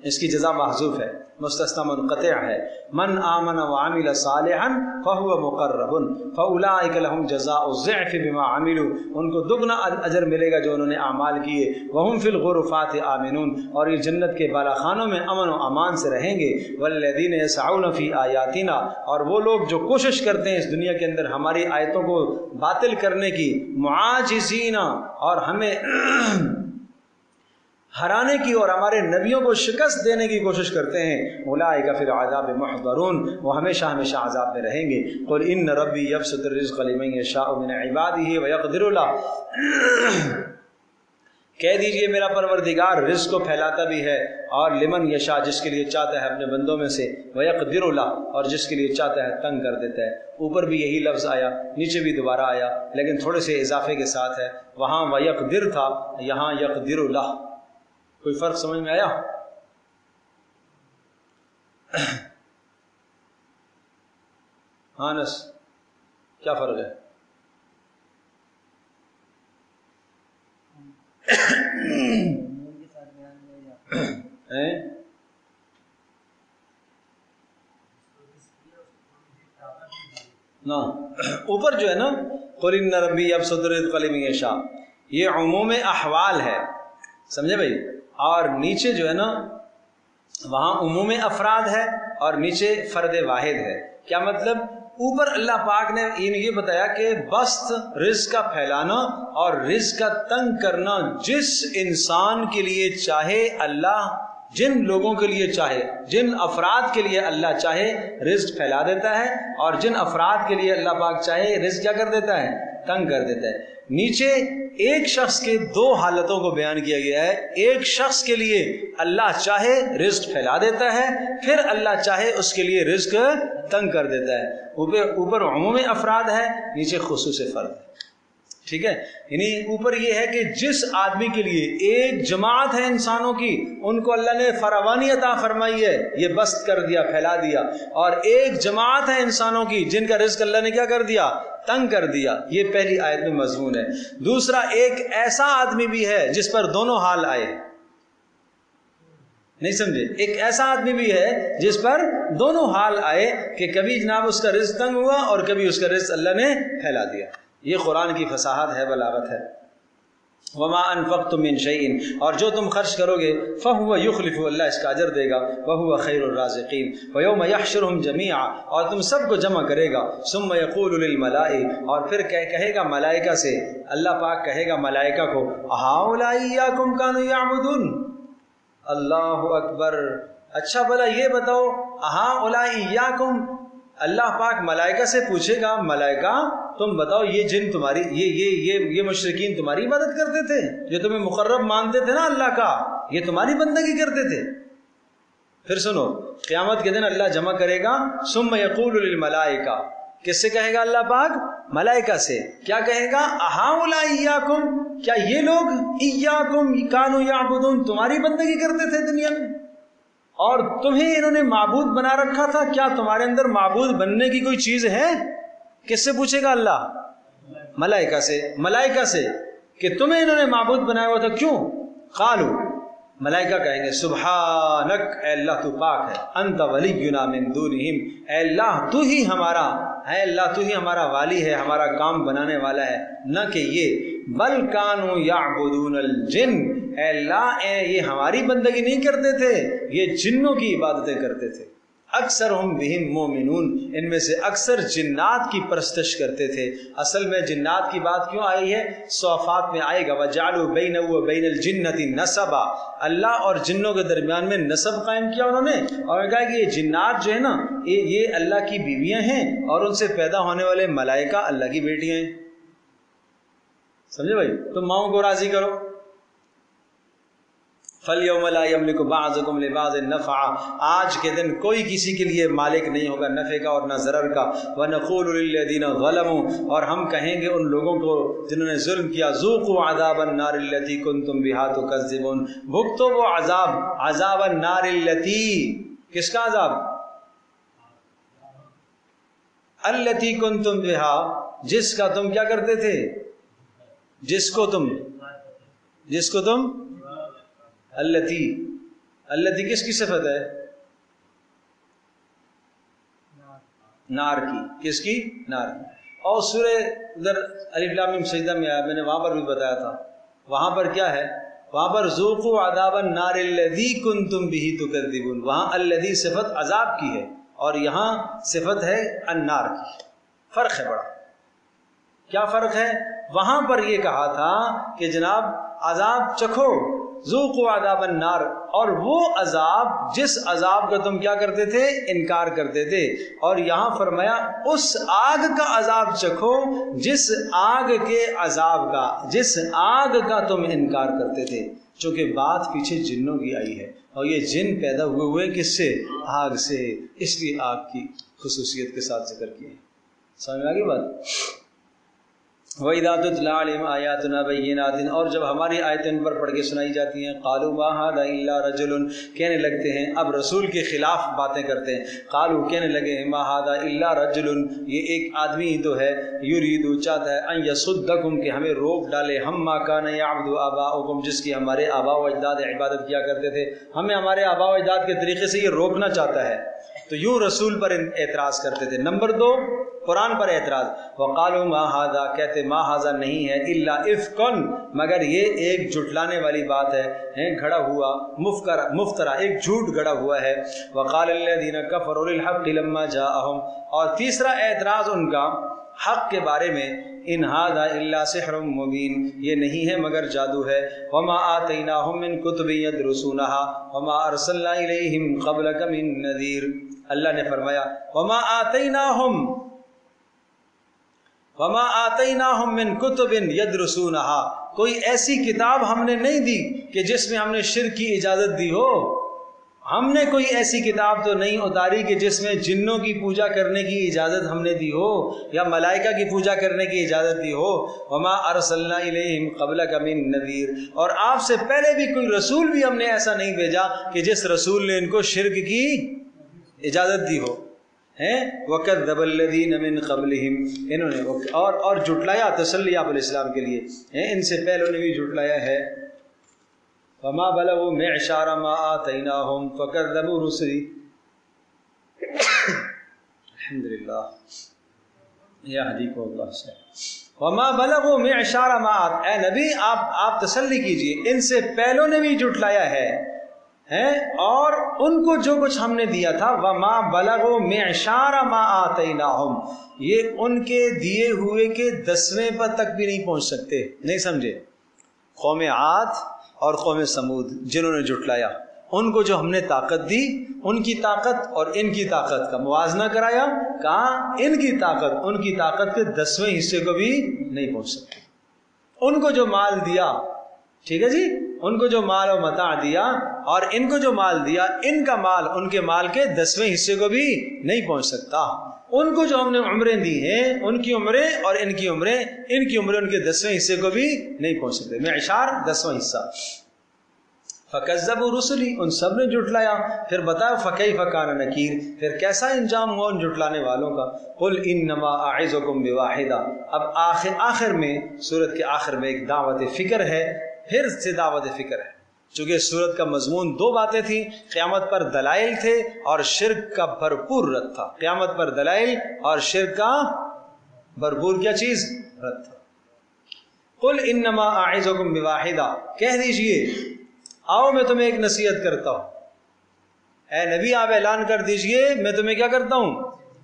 اس کی جزا محذوف ہے، مستثنی منقطع ہے۔ من آمن وعمل صالحا فہو مقرب فاولئک لهم جزاء الضعف بما عملوا، ان کو دگنا اجر ملے گا جو انہوں نے اعمال کیے۔ وهم فی الغرفات آمنون، اور یہ جنت کے بالا خانوں میں امن و امان سے رہیں گے۔ والذین یسعون فی آیاتنا، اور وہ لوگ جو کوشش کرتے ہیں اس دنیا کے اندر ہماری آیتوں کو باطل کرنے کی، معاجزین، اور ہمیں ہرانے کی اور ہمارے نبیوں کو شکست دینے کی کوشش کرتے ہیں، اولئک فی العذاب محضرون، وہ ہمیشہ عذاب میں رہیں گے۔ قل ان ربی یبسط الرزق لمن یشاء من عبادہ ویقدر له، کہہ دیجئے میرا پروردگار رزق کو پھیلاتا بھی ہے، اور لمن یشاء جس کے لیے چاہتا ہے اپنے بندوں میں سے، ویقدر له، اور جس کے لیے چاہتا ہے تنگ کر دیتا ہے۔ اوپر بھی یہی لفظ آیا، نیچے بھی دوبارہ آیا، لیکن تھوڑے سے اضافے کے ساتھ ہے، وہاں ویقدر تھا، یہاں یقدر له۔ کوئی فرق سمجھ میں آیا؟ انس کیا فرق ہے؟ نا اوپر جو ہے نا قل ان ربی یبسط الرزق لمن یشاء، یہ عموم احوال ہے، سمجھے بھائی، اور نیچے جو ہے نا وہاں عموم افراد ہے اور نیچے فرد واحد ہے۔ کیا مطلب؟ اوپر اللہ پاک نے یہ بتایا کہ بست رزق کا پھیلانا اور رزق کا تنگ کرنا جس انسان کے لیے چاہے اللہ، جن لوگوں کے لیے چاہے، جن افراد کے لیے اللہ چاہے رزق پھیلا دیتا ہے، اور جن افراد کے لیے اللہ پاک چاہے رزق کیا کر دیتا ہے؟ تنگ کر دیتا ہے۔ نیچے ایک شخص کے دو حالتوں کو بیان کیا گیا ہے. ایک شخص کے لیے اللہ چاہے رزق پھیلا دیتا ہے, پھر اللہ چاہے اس کے لیے رزق تنگ کر دیتا ہے. اوپر عموم افراد ہے, نیچے خصوص فرد ہے. ٹھیک ہے, یعنی اوپر یہ ہے کہ جس آدمی کے لیے ایک جماعت ہے انسانوں کی, ان کو اللہ نے فراوانی عطا فرمائی ہے, یہ بسط کر دیا, پھیلا دیا, اور ایک جماعت ہے انسانوں کی جن کا رزق اللہ نے کیا کر دیا, تنگ کر دیا. یہ پہلی آیت میں مضمون ہے. دوسرا, ایک ایسا آدمی بھی ہے جس پر دونوں حال آئے. نہیں سمجھے؟ ایک ایسا آدمی بھی ہے جس پر دونوں حال آئے کہ کبھی جناب اس کا رزق تنگ ہوا اور کبھی اس کا رزق اللہ نے پھیلا دیا. یہ قرآن کی فصاحت ہے, بلاغت ہے. وما انفقتم من شیء, اور جو تم خرچ کرو گے فہو یخلف, اللہ اس کا اجر دے گا. وہو خیر الرازقین. ویوم یحشرہم جمیعا, اور تم سب کو جمع کرے گا. ثم یقول للملائکہ, اور پھر کہے گا ملائکہ سے, اللہ پاک کہے گا ملائکہ کو, ہؤلاء ایاکم کانوا یعبدون. اللہ اکبر. اچھا بھلا یہ بتاؤ, ہؤلاء ایاکم, اللہ پاک ملائکہ سے پوچھے گا, ملائکہ تم بتاؤ یہ جن تمہاری یہ مشرکین تمہاری عبادت کرتے تھے, جو تمہیں مقرب مانتے تھے نا اللہ کا, یہ تمہاری بندگی کرتے تھے. پھر سنو, قیامت کے دن اللہ جمع کرے گا. ثم یقول للملائکہ, کس سے کہے گا اللہ پاک؟ ملائکہ سے. کیا کہے گا؟ ہؤلاء ایاکم, کیا یہ لوگ ایاکم کانوا یعبدون تمہاری بندگی کرتے تھے دنیا میں, اور تمہیں انہوں نے معبود بنا رکھا تھا, کیا تمہارے اندر معبود بننے کی کوئی چیز ہے؟ کس سے پوچھے گا اللہ؟ ملائکہ سے. ملائکہ سے کہ تمہیں انہوں نے معبود بنایا ہوا تھا, کیوں؟ قالو, ملائکہ کہیں گے سبحانک, اے اللہ تو پاک ہے, انت ولینا من دونہم, اے اللہ تو ہی ہمارا, اے اللہ تو ہی ہمارا والی ہے, ہمارا کام بنانے والا ہے, نہ کہ یہ. بل کانوا یعبدون الجن, اے اللہ یہ ہماری بندگی نہیں کرتے تھے, یہ جنوں کی عبادتیں کرتے تھے. اکثرہم بہم مومنون, ان میں سے اکثر جنات کی پرستش کرتے تھے. اصل میں جنات کی بات کیوں آئی ہے؟ صافات میں آئے گا. وجعلوا بینہ وبین الجنۃ نسبا, اللہ اور جنوں کے درمیان میں نسب قائم کیا انہوں نے, اور کہا کہ یہ جنات جو ہے نا یہ اللہ کی بیویاں ہیں, اور ان سے پیدا ہونے والے ملائکہ اللہ کی بیٹیاں ہیں. سمجھے بھائی؟ تم ماؤں کو راضی کرو. فَالْيَوْمَ لَا يَمْلِكُ بَعْضُكُمْ لِبَعْضٍ نَفْعًا, آج کے دن کوئی کسی کے لیے مالک نہیں ہوگا نفع کا اور نہ ضرر کا. وَنَقُولُ لِلَّذِينَ ظَلَمُوا, اور ہم کہیں گے ان لوگوں کو جنہوں نے ظلم کیا, ذُوقُوا عَذَابَ النَّارِ الَّتِي كُنْتُمْ بِهَا تُكَذِّبُونَ, بھگتو وہ عذاب, عذاب النار التی, کس کا عذاب؟ التی کنتم بہا, جس کا تم کیا کرتے تھے, جس کو تم التی کس کی صفت ہے؟ نار کی. کس کی؟ نار کی. اور سورہ ادھر الف لام میم سجدہ میں آیا, میں نے وہاں پر بھی بتایا تھا, وہاں پر کیا ہے؟ وہاں پر ذوقوا عذاب النار الذی کنتم بہ تکذبون, وہاں الذی صفت عذاب کی ہے اور یہاں صفت ہے النار کی. فرق ہے بڑا. کیا فرق ہے؟ وہاں پر یہ کہا تھا کہ جناب عذاب چکھو, ذوقوا عذاب النار, اور وہ عذاب جس عذاب کا تم کیا کرتے تھے, انکار کرتے تھے, اور یہاں فرمایا اس آگ کا عذاب چکھو جس آگ کے عذاب کا, جس آگ کا تم انکار کرتے تھے. چونکہ بات پیچھے جنوں کی آئی ہے, اور یہ جن پیدا ہوئے کس سے؟ آگ سے, اس لیے آگ کی خصوصیت کے ساتھ ذکر کیے. سمجھ آگے بات؟ وَإِذَا تُتْلَىٰ عَلَيْهِمْ آيَاتُنَا بَيِّنَاتٍ, اور جب ہماری آیتیں ان پر پڑھ کے سنائی جاتی ہیں, قَالُوا مَا هَٰذَا إِلَّا رَجُلٌ, کہنے لگتے ہیں, اب رسول کے خلاف باتیں کرتے ہیں. قَالُوا, کہنے لگے ہیں, مَا هَٰذَا إِلَّا رَجُلٌ, یہ ایک آدمی ہی تو ہے, يُرِيدُ, چاہتا ہے, أَن يَصُدَّكُمْ, کہ ہمیں روک ڈالے, عَمَّا كَانَ يَعْبُدُ آبَاؤُكُمْ, جس کی ہمارے آبا و اجداد عبادت کیا کرتے تھے, ہمیں ہمارے آبا و اجداد کے طریقے سے یہ روکنا چاہتا ہے. تو یوں رسول پر اعتراض کرتے تھے. نمبر 2, قرآن پر اعتراض. وقالوا ما هذا, کہتے ما هذا نہیں ہے, الا افکن, مگر یہ ایک جھٹلانے والی بات ہے, گھڑا ہوا مفترا, ایک جھوٹ گھڑا ہوا ہے. وقال الذين كفروا للحق لما جاءهم, اور تیسرا اعتراض ان کا حق کے بارے میں, ان هذا الا سحر مبین, یہ نہیں ہے مگر جادو ہے. وما آتیناهم من کتب یدرسونها وما ارسلنا الیہم قبلک من نذیر. اللہ نے فرمایا وما آتیناہم, وما آتیناہم من کتب یدرسونہا، کوئی ایسی کتاب ہم نے نہیں دی کہ جس میں ہم نے شرک کی اجازت دی ہو. ہم نے کوئی ایسی کتاب تو نہیں اتاری کہ جس میں جنوں کی پوجا کرنے کی اجازت ہم نے دی ہو یا ملائکہ کی پوجا کرنے کی اجازت دی ہو. وما ارسلنا الیہم قبلک من نذیر، اور آپ سے پہلے بھی کوئی رسول بھی ہم نے ایسا نہیں بھیجا کہ جس رسول نے ان کو شرک کی اجازت دی ہو. وَكَذَّبَ الَّذِينَ مِن قَبْلِهِمْ، انہوں نے اور جھٹلایا، تسلی آپ علیہ السلام کے لیے، ان سے پہلے نے بھی جھٹلایا ہے. وَمَا بَلَغُوا مِعْشَارَ مَا آتَيْنَاهُمْ فَكَذَّبُوا رُسُلِي. الحمدللہ یہدیکم اللہ سے. وَمَا بَلَغُوا مِعْشَارَ مَا آتَيْنَاهُمْ، اے نبی آپ تسلی کیجئے، ان سے پہلوں نے بھی جھٹلایا ہے اور ان کو جو کچھ ہم نے دیا تھا. وَمَا بَلَغُوا مِعْشَارَ مَا آتَيْنَاهُمْ، یہ ان کے دیے ہوئے کے 10ویں پر تک بھی نہیں پہنچ سکتے. نہیں سمجھے؟ قوم عاد اور قوم سمود جنہوں نے جھٹلایا، ان کو جو ہم نے طاقت دی، ان کی طاقت اور ان کی طاقت کا موازنہ کرایا، کہا ان کی طاقت کے 10ویں حصے کو بھی نہیں پہنچ سکتے. ان کو جو مال دیا، ٹھیک ہے جی، ان کو جو مال و متاع دیا اور ان کو جو مال دیا، ان کا مال ان کے مال کے 10ویں حصے کو بھی نہیں پہنچ سکتا. ان کو جو ہم نے عمریں دی ہیں، ان کی عمریں اور ان کی عمریں ان کے 10ویں حصے کو بھی نہیں پہنچ سکتے. معشار 10واں حصہ. فَكَذَّبُوا رُسُلِي، ان سب نے جھٹلایا. پھر بتاؤ فَكَيْفَ كَانَ نَكِيرٌ، پھر کیسا انجام ہوا ان جھٹلانے والوں کا. قُلْ إِنَّمَا أَعِظُكُمْ بِوَاحِدَةٍ، اب آخر میں، سورت کے آخر میں ایک دعوت فکر ہے، پھر سے دعوت فکر ہے. چونکہ سورت کا مضمون 2 باتیں تھیں، قیامت پر دلائل تھے اور شرک کا بھرپور رد تھا. قیامت پر دلائل اور شرک کا بھرپور کیا چیز؟ رد تھا. قُلْ إِنَّمَا أَعِظُكُمْ بِوَاحِدَةٍ، کہہ دیجئے آؤ میں تمہیں ایک نصیحت کرتا ہوں. اے نبی آپ اعلان کر دیجئے میں تمہیں کیا کرتا ہوں؟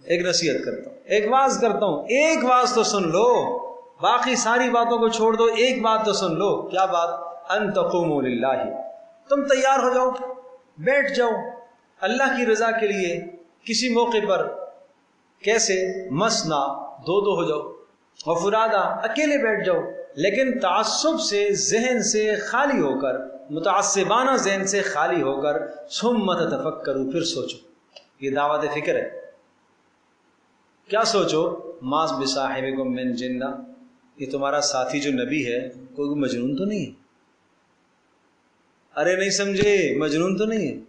ایک نصیحت کرتا ہوں، ایک واعظ کرتا ہوں. ایک واعظ تو سن لو، باقی ساری باتوں کو چھوڑ دو، ایک بات تو سن لو. کیا بات؟ ان تقوموا للہ، تم تیار ہو جاؤ، بیٹھ جاؤ اللہ کی رضا کے لیے کسی موقع پر. کیسے؟ مسنا، 2 ہو جاؤ، وفرادا، اکیلے بیٹھ جاؤ، لیکن تعصب سے، ذہن سے خالی ہو کر، متعصبانہ ذہن سے خالی ہو کر. ثم تتفکروا، پھر سوچو. یہ دعوت فکر ہے. کیا سوچو؟ ما بصاحبکم من جنہ، یہ تمہارا ساتھی جو نبی ہے کوئی مجنون تو نہیں ہے؟ ارے نہیں سمجھے، مجنون تو نہیں ہے.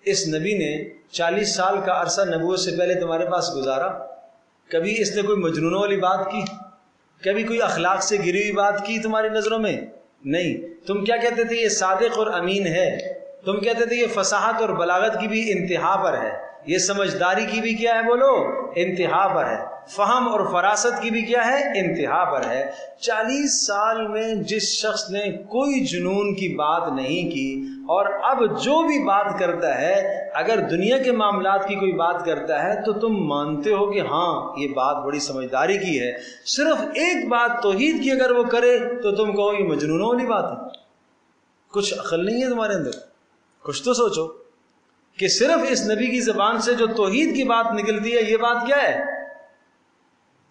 اس نبی نے 40 سال کا عرصہ نبوت سے پہلے تمہارے پاس گزارا. کبھی اس نے کوئی مجنونوں والی بات کی؟ کبھی کوئی اخلاق سے گری ہوئی بات کی تمہاری نظروں میں؟ نہیں. تم کیا کہتے تھے؟ یہ صادق اور امین ہے. تم کہتے تھے یہ فصاحت اور بلاغت کی بھی انتہا پر ہے، یہ سمجھداری کی بھی کیا ہے بولو؟ انتہا پر ہے. فہم اور فراست کی بھی کیا ہے؟ انتہا پر ہے. 40 سال میں جس شخص نے کوئی جنون کی بات نہیں کی اور اب جو بھی بات کرتا ہے، اگر دنیا کے معاملات کی کوئی بات کرتا ہے تو تم مانتے ہو کہ ہاں یہ بات بڑی سمجھداری کی ہے. صرف ایک بات توحید کی اگر وہ کرے تو تم کہو یہ مجنونوں والی بات ہے. کچھ عقل نہیں ہے تمہارے اندر؟ کچھ تو سوچو کہ صرف اس نبی کی زبان سے جو توحید کی بات نکلتی ہے، یہ بات کیا ہے؟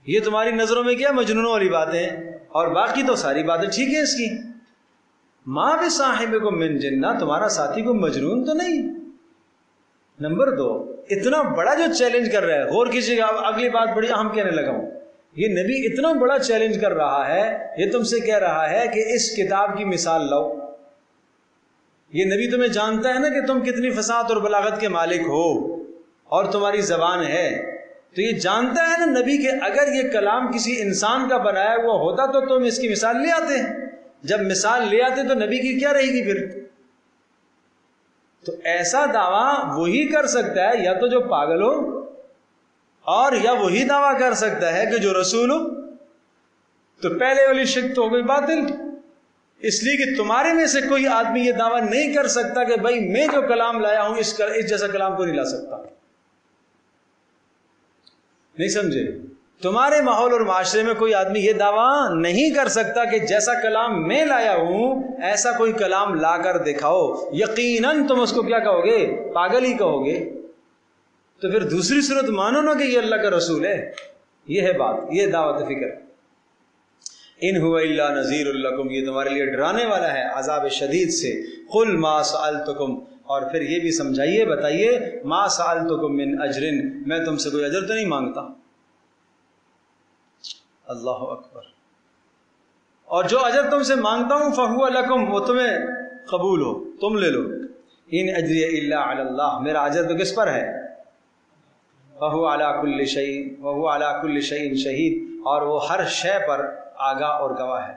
یہ تمہاری نظروں میں کیا مجنونوں والی باتیں، اور باقی تو ساری باتیں ٹھیک ہے اس کی. ما بصاحبکم من جنہ، تمہارا ساتھی کو مجنون تو نہیں. نمبر 2، اتنا بڑا جو چیلنج کر رہا ہے، غور کیجیے گا، اگلی بات بڑی اہم کہنے لگا ہوں. یہ نبی اتنا بڑا چیلنج کر رہا ہے، یہ تم سے کہہ رہا ہے کہ اس کتاب کی مثال لاؤ. یہ نبی تمہیں جانتا ہے نا کہ تم کتنی فصاحت اور بلاغت کے مالک ہو اور تمہاری زبان ہے، تو یہ جانتا ہے نا نبی کہ اگر یہ کلام کسی انسان کا بنایا ہوا ہوتا تو تم اس کی مثال لے آتے. جب مثال لے آتے تو نبی کی کیا رہے گی پھر؟ تو ایسا دعویٰ وہی کر سکتا ہے یا تو جو پاگل ہو، اور یا وہی دعویٰ کر سکتا ہے کہ جو رسول ہو. تو پہلے والی شک تو ہو گئی باطل، اس لیے کہ تمہارے میں سے کوئی آدمی یہ دعویٰ نہیں کر سکتا کہ بھائی میں جو کلام لایا ہوں اس جیسا کلام کو نہیں لا سکتا. نہیں سمجھے؟ تمہارے ماحول اور معاشرے میں کوئی آدمی یہ دعویٰ نہیں کر سکتا کہ جیسا کلام میں لایا ہوں ایسا کوئی کلام لا کر دکھاؤ. یقیناً تم اس کو کیا کہو گے؟ پاگل ہی کہو گے. تو پھر دوسری صورت مانو نا کہ یہ اللہ کا رسول ہے. یہ ہے بات، یہ دعوت فکر۔ ان هو الا نذیر لکم، یہ تمہارے لیے ڈرانے والا ہے عذاب شدید سے۔ قل ما سألتکم، اور پھر یہ بھی سمجھائیے، بتائیے، ما سألتکم من اجر، میں تم سے کوئی اجر تو نہیں مانگتا۔ اللہ اکبر۔ اور جو اجر تم سے مانگتا ہوں فہو لکم، وہ تمہیں قبول ہو، تم لے لو۔ ان اجری الا علی اللہ، میرا اجر تو کس پر ہے؟ وہو علی کل شیء، وہو علی کل شیء شہید، اور وہ ہر شے پر آگاہ اور گواہ ہے۔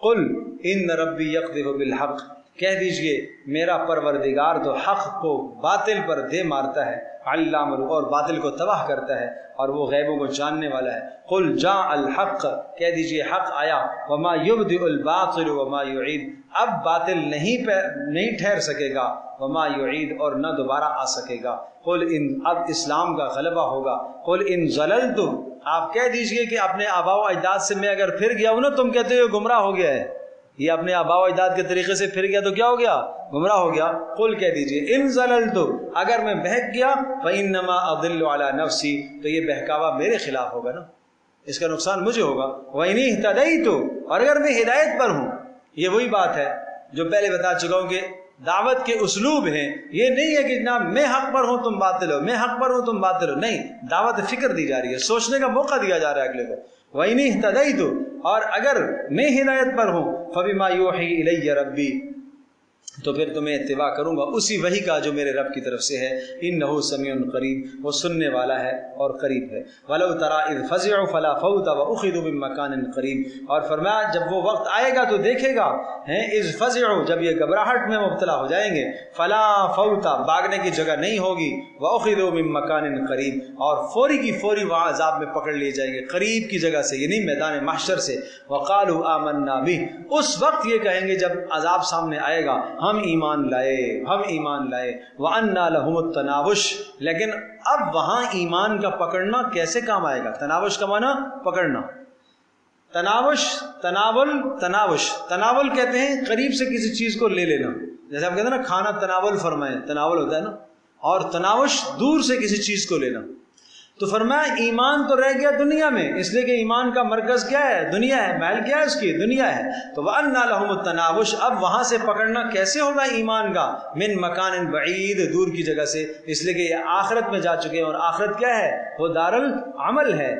قل ان ربی یقذف بالحق، کہہ دیجئے میرا پروردگار تو حق کو باطل پر دے مارتا ہے، علام الغیوب، اور باطل کو تباہ کرتا ہے، اور وہ غیبوں کو جاننے والا ہے۔ قل جاء الحق، کہہ دیجئے حق آیا، وما یبدئ الباطل وما یعید، اب باطل نہیں ٹھہر سکے گا، وما یعید، اور نہ دوبارہ آ سکے گا۔ قل ان، اب اسلام کا غلبہ ہوگا۔ قل ان ضللت، آپ کہہ دیجئے کہ اپنے آباء و اجداد سے میں اگر پھر گیا ہوں نا، تم کہتے ہو گمراہ ہو گیا ہے، یہ اپنے آباء و اجداد کے طریقے سے پھر گیا تو کیا ہو گیا؟ گمراہ ہو گیا۔ قل کہہ دیجئے ان ضللت، اگر میں بہک گیا، فانما اضل علی نفسی، تو یہ بہکاوا میرے خلاف ہوگا نا، اس کا نقصان مجھے ہوگا۔ وان اہتدیت، اور اگر میں ہدایت پر ہوں، یہ وہی بات ہے جو پہلے بتا چکا ہوں کہ دعوت کے اسلوب ہیں، یہ نہیں ہے کہ جناب میں حق پر ہوں تم باطل ہو، میں حق پر ہوں تم باطل ہو، نہیں، دعوت فکر دی جا رہی ہے، سوچنے کا موقع دیا جا رہا ہے اگلے کو۔ وَإِنِ اهْتَدَيْتُ، اور اگر میں ہدایت پر ہوں، فَبِمَا يُوحِي إِلَيَّ رَبِّي، تو پھر تمہیں اتباع کروں گا اسی وحی کا جو میرے رب کی طرف سے ہے۔ انہ سمیع قریب، وہ سننے والا ہے اور قریب ہے۔ ولو تری اذ فزعوا فلا فوت واخذوا من مکان قریب، اور فرمایا جب وہ وقت آئے گا تو دیکھے گا، اذ فزعوا، جب یہ گھبراہٹ میں مبتلا ہو جائیں گے، فلا فوت، بھاگنے کی جگہ نہیں ہوگی، واخذوا من مکان قریب، اور فوری کی فوری وہاں عذاب میں پکڑ لیے جائیں گے، قریب کی جگہ سے، یعنی میدان محشر سے۔ وقالوا آمنا به، اس وقت یہ کہیں گے جب عذاب سامنے آئے گا، ہم ایمان لائے، ہم ایمان لائے۔ وَأَنَّا لَهُمُ التَّنَاوُشُ، لیکن اب وہاں ایمان کا پکڑنا کیسے کام آئے گا؟ تناوش کا معنی پکڑنا، تناوش، تناول، تناوش، تناول کہتے ہیں قریب سے کسی چیز کو لے لینا، جیسے آپ کہتے ہیں نا کھانا تناول فرمائیں، تناول ہوتا ہے نا، اور تناوش دور سے کسی چیز کو لینا۔ تو فرمایا ایمان تو رہ گیا دنیا میں، اس لیے کہ ایمان کا مرکز کیا ہے؟ دنیا ہے، محل کیا ہے اس کی؟ دنیا ہے۔ تو وَأَنَّا لَهُمُ التَّنَاوُشُ، اب وہاں سے پکڑنا کیسے ہوگا ایمان کا؟ من مکان بعید، دور کی جگہ سے، اس لیے کہ یہ آخرت میں جا چکے ہیں، اور آخرت کیا ہے؟ وہ دار العمل ہے۔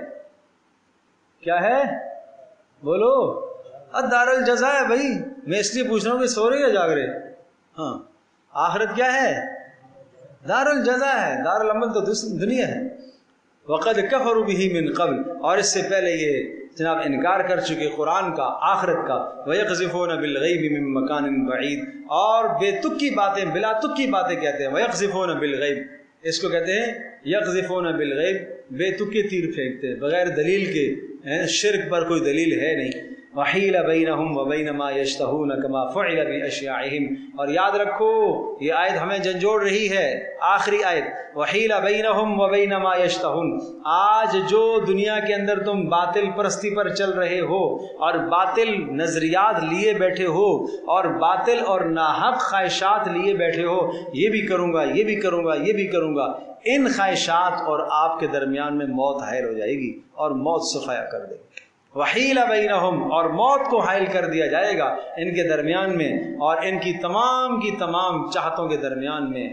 کیا ہے؟ بولو، دار الجزا ہے بھائی، میں اس لیے پوچھ رہا ہوں کہ سو رہے یا جاگ رہے؟ ہاں، آخرت کیا ہے؟ دار الجزا ہے، دار العمل تو دنیا ہے۔ وقد کفروا به من قبل، اور اس سے پہلے یہ جناب انکار کر چکے قرآن کا، آخرت کا۔ وَيَقْذِفُونَ بِالْغَيْبِ مِن مَّكَانٍ بَعِيدٍ، اور بے تک کی باتیں، بلا تک کی باتیں کہتے ہیں۔ وَيَقْذِفُونَ بِالْغَيْبِ، اس کو کہتے ہیں یقذفون بالغیب، بے تک کے تیر پھینکتے ہیں بغیر دلیل کے، شرک پر کوئی دلیل ہے نہیں۔ وحیل بینہم وبین ما یشتہون کما فعل باشیاعہم، اور یاد رکھو یہ آیت ہمیں جھنجھوڑ رہی ہے، آخری آیت، وحیل بینہم وبین ما یشتہون، آج جو دنیا کے اندر تم باطل پرستی پر چل رہے ہو اور باطل نظریات لیے بیٹھے ہو اور باطل اور ناحق خواہشات لیے بیٹھے ہو، یہ بھی کروں گا، یہ بھی کروں گا، یہ بھی کروں گا، ان خواہشات اور آپ کے درمیان میں موت حائل ہو جائے گی اور موت صفایا کر دے گی۔ وحیل بینہم، اور موت کو حائل کر دیا جائے گا ان کے درمیان میں اور ان کی تمام چاہتوں کے درمیان میں،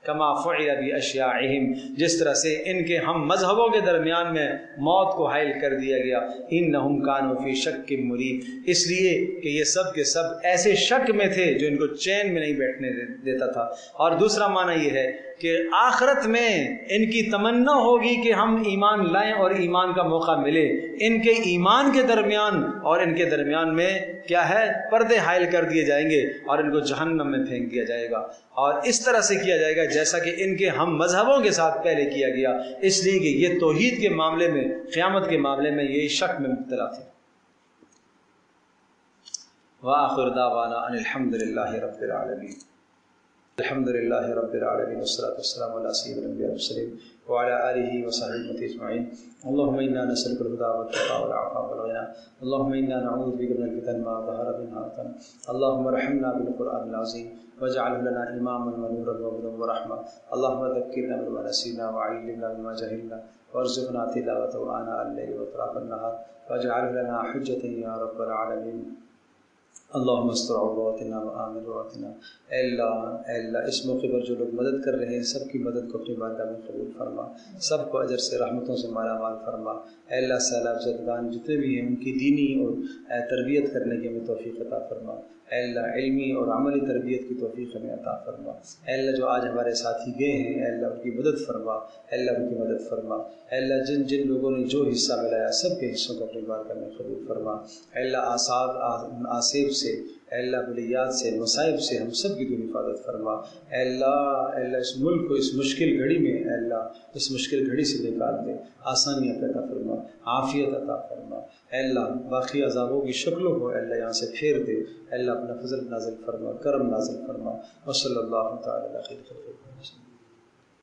کما فعل باشیاعہم، جس طرح سے ان کے ہم مذہبوں کے درمیان میں موت کو حائل کر دیا گیا۔ انہم کانوا فی شک مریب، اس لیے کہ یہ سب کے سب ایسے شک میں تھے جو ان کو چین میں نہیں بیٹھنے دیتا تھا۔ اور دوسرا معنی یہ ہے کہ آخرت میں ان کی تمنا ہوگی کہ ہم ایمان لائیں اور ایمان کا موقع ملے، ان کے ایمان کے درمیان اور ان کے درمیان میں کیا ہے؟ پردے حائل کر دیے جائیں گے اور ان کو جہنم میں پھینک دیا جائے گا، اور اس طرح سے کیا جائے گا جیسا کہ ان کے ہم مذہبوں کے ساتھ پہلے کیا گیا، اس لیے کہ یہ توحید کے معاملے میں، قیامت کے معاملے میں یہ شک میں مبتلا تھے۔ وآخر دعوانا ان الحمد للہ رب العالمین، الحمد للہ رب العالمین، والصلاة والسلام علی سید الانبیاء والمرسلین وعلى آلہ وصحبہ اجمعین۔ اللهم انا نسألك الهدى والتقى والعفاف والغنى، اللهم انا نعوذ بك من الفتن ما ظهر منها وبطن، اللهم ارحمنا بالقرآن العظيم واجعله لنا إماما ونورا وهدى ورحمة، اللهم ذكرنا بما نسينا وعلمنا بما جهلنا وارزقنا تلاوته آناء الليل وأطراف النهار واجعله لنا حجة يا رب العالمين اللہم استر عوراتنا وآمن رواتنا۔ اے اللہ اس موقع پر جو لوگ مدد کر رہے ہیں سب کی مدد کو اپنی بارگاہ میں قبول فرما، سب کو اجر سے رحمتوں سے مالا مال فرما۔ اے اللہ سیلاب زدگان جتنے بھی ہیں ان کی دینی اور تربیت کرنے کی ہمیں توفیق عطا فرما۔ اے اللہ علمی اور عملی تربیت کی توفیق ہمیں عطا فرما۔ اے اللہ جو آج ہمارے ساتھی گئے ہیں اے اللہ ان کی مدد فرما، اے اللہ ان کی مدد فرما۔ اے اللہ جن جن لوگوں نے جو حصہ ملایا سب کے حصوں کو اپنی بارگاہ میں قبول فرما۔ اے اللہ آصیب سے، اے اللہ بلیات سے، مصائب سے ہم سب کی دین حفاظت فرما۔ اے اللہ اس ملک کو اس مشکل گھڑی میں اے اللہ اس مشکل گھڑی سے نکال دے، آسانیاں عطا فرما، عافیت عطا فرما۔ اے اللہ باقی عذابوں کی شکلوں کو اے اللہ یہاں سے پھیر دے، اے اللہ اپنا فضل نازل فرما، کرم نازل فرما۔ وصلی اللہ تعالی علی خیر خلقہ۔